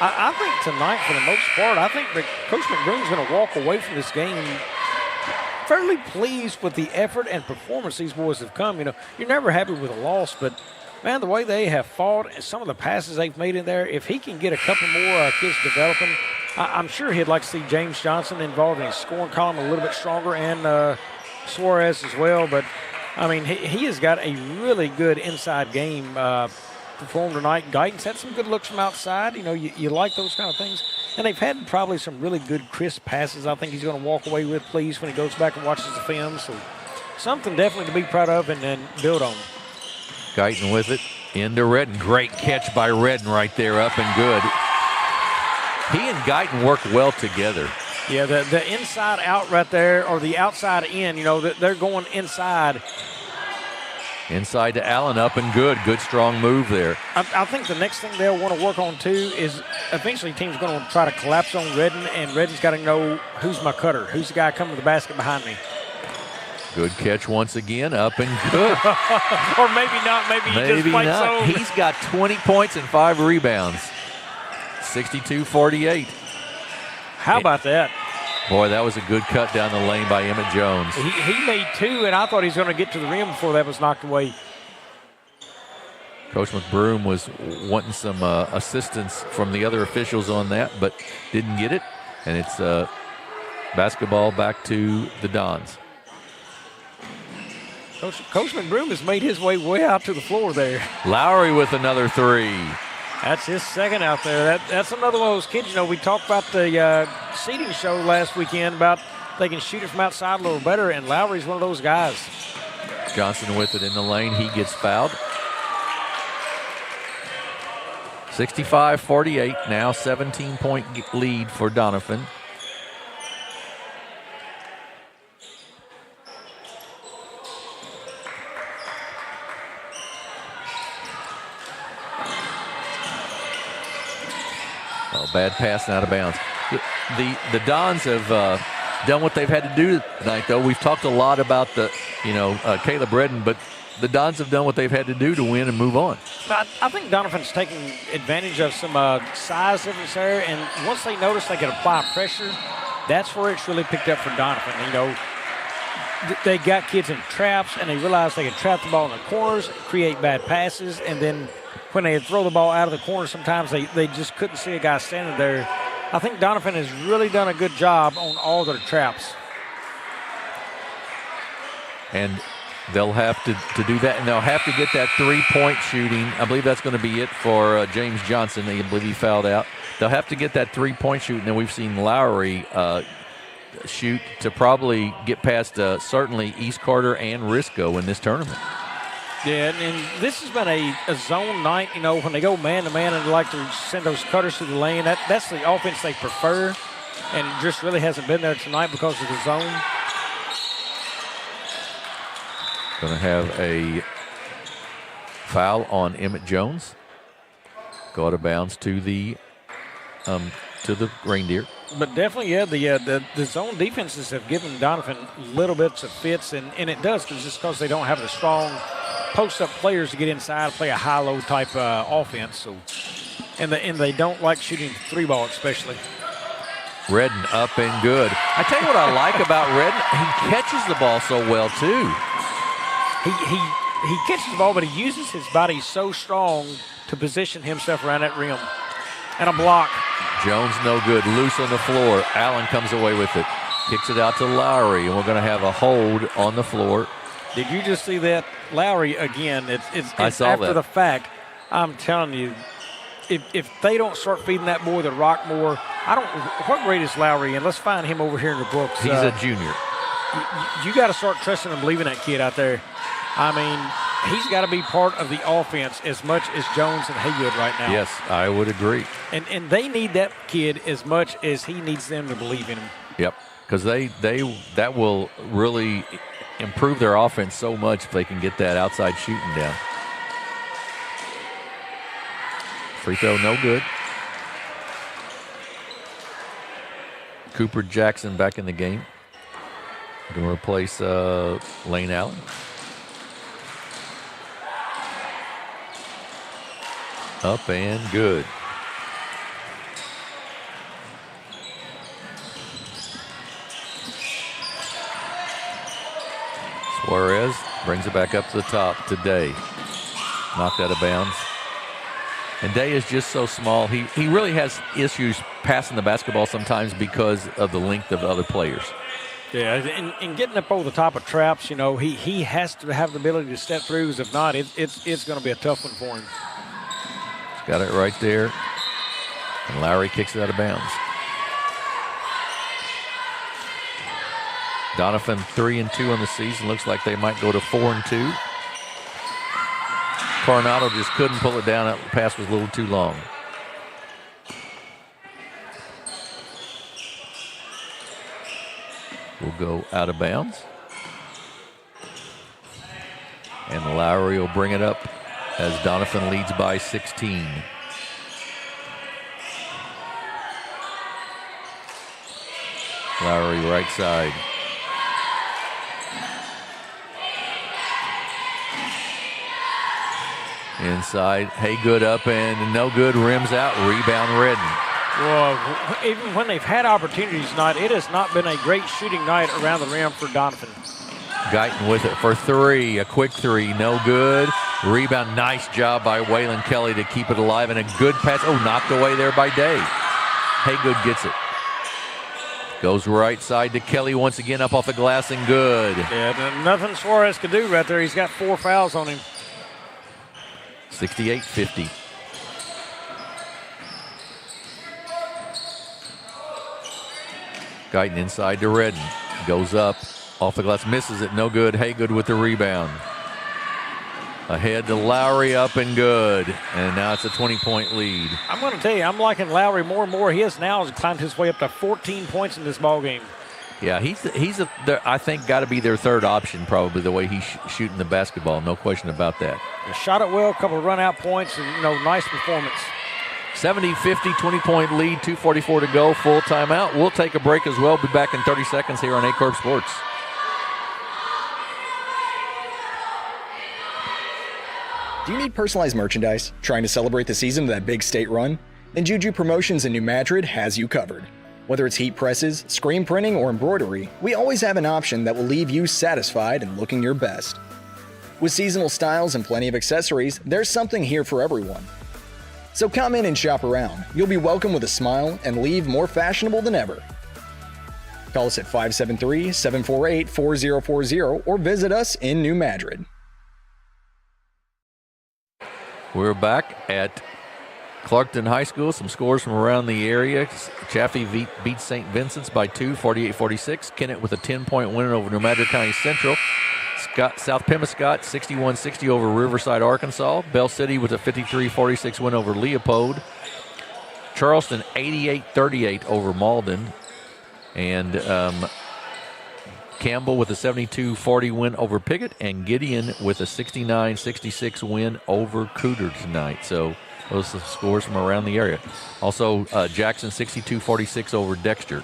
I think tonight, for the most part, I think that Coach McBroom's going to walk away from this game fairly pleased with the effort and performance these boys have come. You know, you're never happy with a loss, but man, the way they have fought and some of the passes they've made in there, if he can get a couple more kids developing, I'm sure he'd like to see James Johnson involved in his scoring column a little bit stronger, and Suarez as well. But, I mean, he has got a really good inside game performed tonight. Guyton's had some good looks from outside. You know, you like those kind of things. And they've had probably some really good crisp passes. I think he's going to walk away with pleased when he goes back and watches the film. So something definitely to be proud of and build on. Guyton with it into Redden. Great catch by Redden right there, up and good. He and Guyton work well together. Yeah, the inside out right there, or the outside in, you know, they're going inside. Inside to Allen, up and good. Good, strong move there. I think the next thing they'll want to work on, too, is eventually team's going to try to collapse on Redden, and Redden's got to know who's my cutter, who's the guy coming to the basket behind me. Good catch once again, up and good. Or maybe not, maybe he just played not. so. He's got 20 points and 5 rebounds. 62-48. How about that? Boy, that was a good cut down the lane by Emmett Jones. He made 2, and I thought he was going to get to the rim before that was knocked away. Coach McBroom was wanting some assistance from the other officials on that, but didn't get it. And it's basketball back to the Dons. Coach McBroom has made his way out to the floor there. Lowry with another 3. That's his second out there. That's another one of those kids. You know, we talked about the seating show last weekend about they can shoot it from outside a little better, and Lowry's one of those guys. Johnson with it in the lane. He gets fouled. 65-48 now, 17-point lead for Doniphan. Oh, bad pass and out of bounds. The Dons have done what they've had to do tonight, though. We've talked a lot about Caleb Redden, but the Dons have done what they've had to do to win and move on. I think Doniphan's taking advantage of some size difference there, and once they notice they can apply pressure, that's where it's really picked up for Doniphan. You know, they got kids in traps, and they realize they can trap the ball in the corners, create bad passes, and then when they throw the ball out of the corner, sometimes they just couldn't see a guy standing there. I think Doniphan has really done a good job on all their traps. And they'll have to do that, and they'll have to get that three-point shooting. I believe that's going to be it for James Johnson. I believe he fouled out. They'll have to get that three-point shooting, and we've seen Lowry shoot to probably get past certainly East Carter and Risco in this tournament. Yeah, and this has been a zone night, you know, when they go man-to-man and they like to send those cutters through the lane. That's the offense they prefer, and it just really hasn't been there tonight because of the zone. Going to have a foul on Emmett Jones. Go out of bounds to the Reindeer. But definitely, yeah, the zone defenses have given Doniphan little bits of fits, and it does because they don't have the strong post-up players to get inside, play a high-low type offense. So, and they don't like shooting the 3-ball especially. Redden up and good. I tell you what I like about Redden, he catches the ball so well too. He catches the ball, but he uses his body so strong to position himself around that rim. And a block. Jones no good, loose on the floor. Allen comes away with it. Kicks it out to Lowry, and we're going to have a hold on the floor. Did you just see that? Lowry, again, it's I saw after that. the fact. I'm telling you, if they don't start feeding that boy the rock more, what grade is Lowry in? Let's find him over here in the books. He's a junior. You got to start trusting and believing that kid out there. I mean, he's got to be part of the offense as much as Jones and Haygood right now. Yes, I would agree. And they need that kid as much as he needs them to believe in him. Yep, because that will really improve their offense so much if they can get that outside shooting down. Free throw no good. Cooper Jackson back in the game. Going to replace Lane Allen. Up and good. Suarez brings it back up to the top to Day. Knocked out of bounds. And Day is just so small. He really has issues passing the basketball sometimes because of the length of other players. Yeah, and getting up over the top of traps, you know, he has to have the ability to step through. Because if not, it's going to be a tough one for him. He's got it right there. And Lowry kicks it out of bounds. Doniphan 3-2 on the season. Looks like they might go to 4-2. Coronado just couldn't pull it down. That pass was a little too long. Will go out of bounds. And Lowry will bring it up as Doniphan leads by 16. Lowry right side. Inside, Haygood up and no good, rims out, rebound Redden. Well, even when they've had opportunities tonight, it has not been a great shooting night around the rim for Doniphan. Guyton with it for three, a quick three, no good. Rebound, nice job by Waylon Kelly to keep it alive, and a good pass. Oh, knocked away there by Day. Haygood gets it. Goes right side to Kelly once again, up off the glass and good. Yeah, nothing Suarez could do right there. He's got 4 fouls on him. 68-50. Guyton inside to Redden. Goes up, off the glass, misses it, no good. Haygood with the rebound. Ahead to Lowry, up and good. And now it's a 20-point lead. I'm going to tell you, I'm liking Lowry more and more. He has now climbed his way up to 14 points in this ball game. Yeah, I think got to be their third option probably, the way he's shooting the basketball. No question about that. He shot it well, a couple of run-out points, and, nice performance. 70-50, 20-point lead, 2:44 to go, full timeout. We'll take a break as well. Be back in 30 seconds here on Aycorp Sports. Do you need personalized merchandise? Trying to celebrate the season of that big state run? Then Juju Promotions in New Madrid has you covered. Whether it's heat presses, screen printing, or embroidery, we always have an option that will leave you satisfied and looking your best. With seasonal styles and plenty of accessories, there's something here for everyone. So come in and shop around. You'll be welcome with a smile and leave more fashionable than ever. Call us at 573-748-4040 or visit us in New Madrid. We're back at Clarkton High School. Some scores from around the area. Chaffee beats St. Vincent's by 2, 48-46. Kennett with a 10-point win over New Madrid County Central. South Pemiscot 61-60 over Riverside, Arkansas. Bell City with a 53-46 win over Leopold. Charleston 88-38 over Malden. And Campbell with a 72-40 win over Piggott, and Gideon with a 69-66 win over Cooter tonight. So those are the scores from around the area. Also, Jackson 62-46 over Dexter.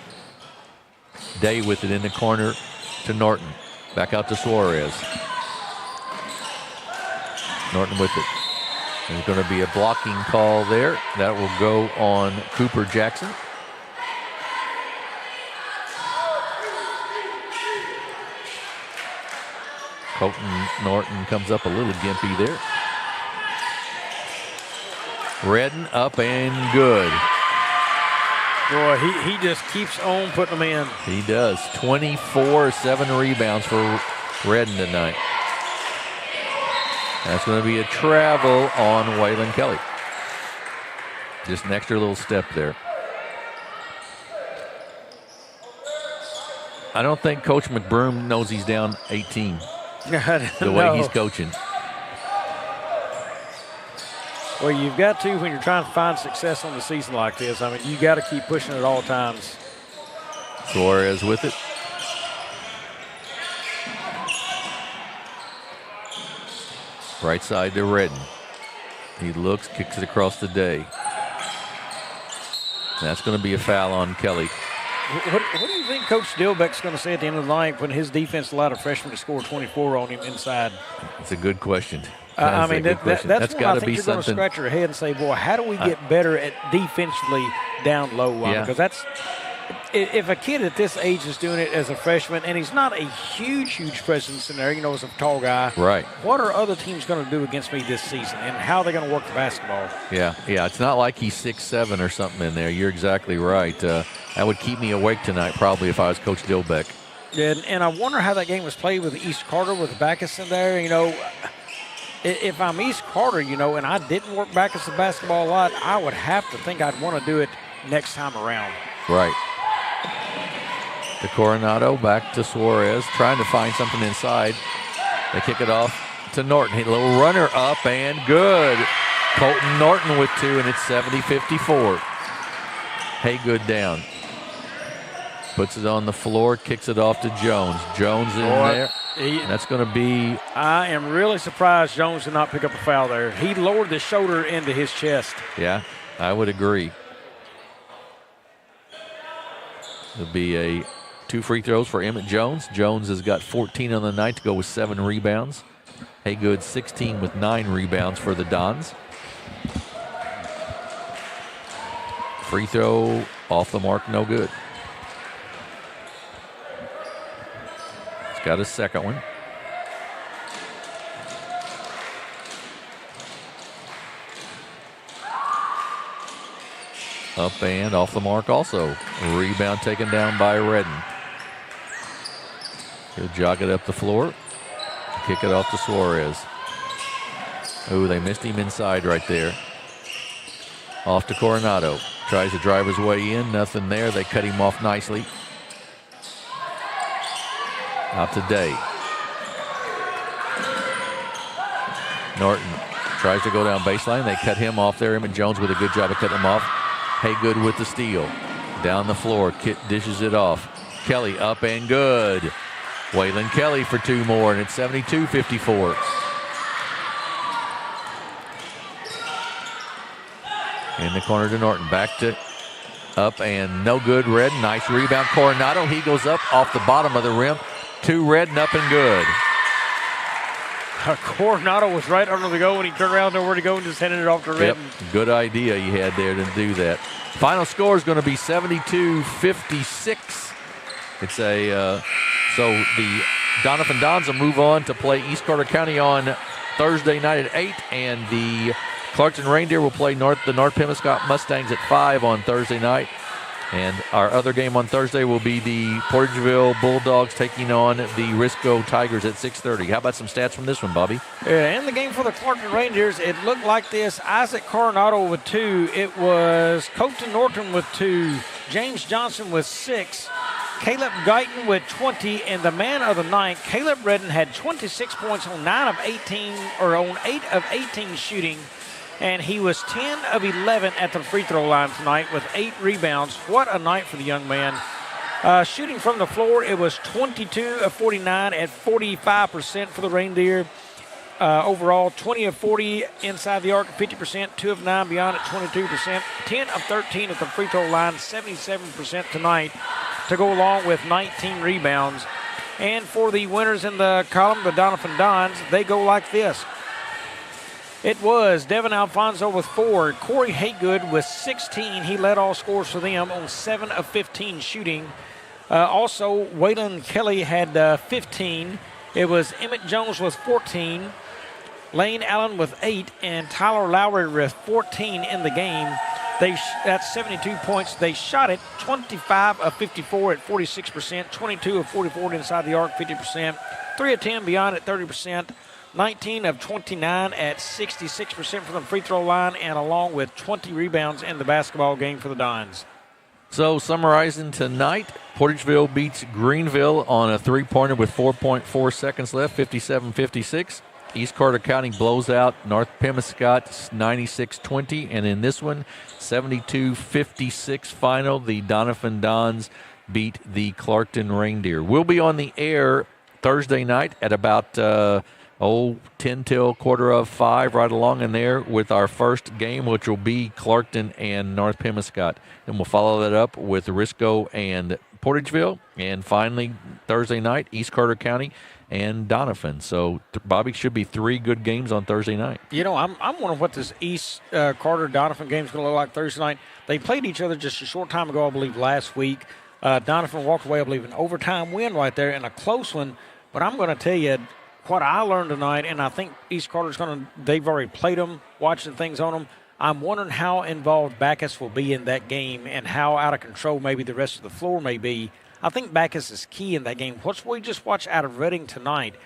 Day with it in the corner to Norton. Back out to Suarez. Norton with it. There's going to be a blocking call there. That will go on Cooper Jackson. Colton Norton comes up a little gimpy there. Redden up and good. Boy, he just keeps on putting them in. He does. 24, 7 rebounds for Redden tonight. That's going to be a travel on Waylon Kelly. Just an extra little step there. I don't think Coach McBroom knows he's down 18 the way he's coaching. Well, you've got to when you're trying to find success on the season like this. I mean, you got to keep pushing at all times. Suarez with it. Right side to Redden. He looks, kicks it across the Day. That's going to be a foul on Kelly. What do you think Coach Dilbeck's going to say at the end of the night when his defense allowed a freshman to score 24 on him inside? That's a good question. I mean, that's got to I think be you're something. going to scratch your head and say, boy, how do we get better at defensively down low? Yeah. Because that's if a kid at this age is doing it as a freshman, and he's not a huge presence in there, you know, as a tall guy. Right. What are other teams going to do against me this season, and how are they going to work the basketball? Yeah. It's not like he's 6'7" or something in there. You're exactly right. That would keep me awake tonight probably if I was Coach Dilbeck. Yeah, and I wonder how that game was played with East Carter with Backus in there. You know, if I'm East Carter, you know, and I didn't work Backus the basketball a lot, I would have to think I'd want to do it next time around. Right. To Coronado, back to Suarez, trying to find something inside. They kick it off to Norton. A little runner up and good. Colton Norton with 2, and it's 70-54. Haygood down. Puts it on the floor, kicks it off to Jones. Jones in there. That's going to be... I am really surprised Jones did not pick up a foul there. He lowered the shoulder into his chest. Yeah, I would agree. There'll be 2 free throws for Emmett Jones. Jones has got 14 on the night to go with 7 rebounds. Haygood 16 with 9 rebounds for the Dons. Free throw off the mark, no good. He's got a second one. Up and off the mark also. Rebound taken down by Redden. He'll jog it up the floor. Kick it off to Suarez. Oh, they missed him inside right there. Off to Coronado. Tries to drive his way in. Nothing there. They cut him off nicely. Out to Day. Norton tries to go down baseline. They cut him off there. Emmett Jones with a good job of cutting him off. Haygood with the steal. Down the floor. Kit dishes it off. Kelly up and good. Waylon Kelly for 2 more, and it's 72-54. In the corner to Norton. Back to up and no good. Redden. Nice rebound. Coronado. He goes up off the bottom of the rim. 2 Redden up and good. Coronado was right under the goal when he turned around, nowhere to go, and just handed it off to Redden. Yep. Good idea he had there to do that. Final score is going to be 72-56. It's so the Doniphan Dons will move on to play East Carter County on Thursday night at 8, and the Clarkton Reindeer will play the North Pemiscot Mustangs at 5 on Thursday night. And our other game on Thursday will be the Portageville Bulldogs taking on the Risco Tigers at 6:30. How about some stats from this one, Bobby? Yeah, in the game for the Clarkton Reindeers, it looked like this. Isaac Coronado with 2. It was Colton Norton with 2. James Johnson with 6. Caleb Guyton with 20. And the man of the night, Caleb Redden, had 26 points on 8 of 18 shooting. And he was 10 of 11 at the free throw line tonight with 8 rebounds. What a night for the young man. Shooting from the floor, it was 22 of 49 at 45% for the Reindeer. Overall, 20 of 40 inside the arc, 50%, 2 of 9 beyond at 22%, 10 of 13 at the free throw line, 77% tonight, to go along with 19 rebounds. And for the winners in the column, the Doniphan Dons, they go like this. It was Devin Alfonso with 4, Corey Haygood with 16. He led all scores for them on 7 of 15 shooting. Also, Waylon Kelly had 15. It was Emmett Jones with 14, Lane Allen with 8, and Tyler Lowry with 14 in the game. That's 72 points. They shot it 25 of 54 at 46%, 22 of 44 inside the arc, 50%, 3 of 10 beyond at 30%, 19 of 29 at 66% from the free throw line, and along with 20 rebounds in the basketball game for the Dons. So summarizing tonight, Portageville beats Greenville on a three-pointer with 4.4 seconds left, 57-56. East Carter County blows out North Pemiscot 96-20. And in this one, 72-56 final, the Doniphan Dons beat the Clarkton Reindeer. We'll be on the air Thursday night at about 10 till 4:45, right along in there with our first game, which will be Clarkton and North Pemiscot. And we'll follow that up with Risco and Portageville. And finally, Thursday night, East Carter County and Doniphan. So, Bobby, should be 3 good games on Thursday night. You know, I'm wondering what this East Carter Doniphan game is going to look like Thursday night. They played each other just a short time ago, I believe, last week. Doniphan walked away, I believe, an overtime win right there and a close one. But I'm going to tell you what I learned tonight, and I think East Carter's they've already played them, watching things on them. I'm wondering how involved Backus will be in that game and how out of control maybe the rest of the floor may be. I think Backus is key in that game. What we just watched out of Reading tonight,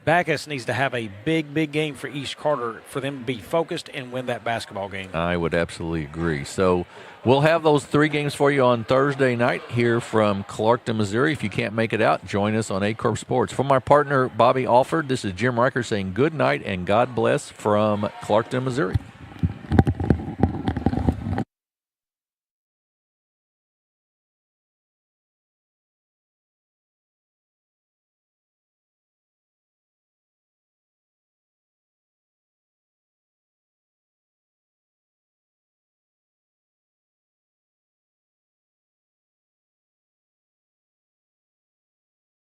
Backus needs to have a big, big game for East Carter for them to be focused and win that basketball game. I would absolutely agree. So we'll have those 3 games for you on Thursday night here from Clarkton, Missouri. If you can't make it out, join us on Aycorp Sports. From my partner, Bobby Alford, this is Jim Riker saying good night and God bless from Clarkton, Missouri.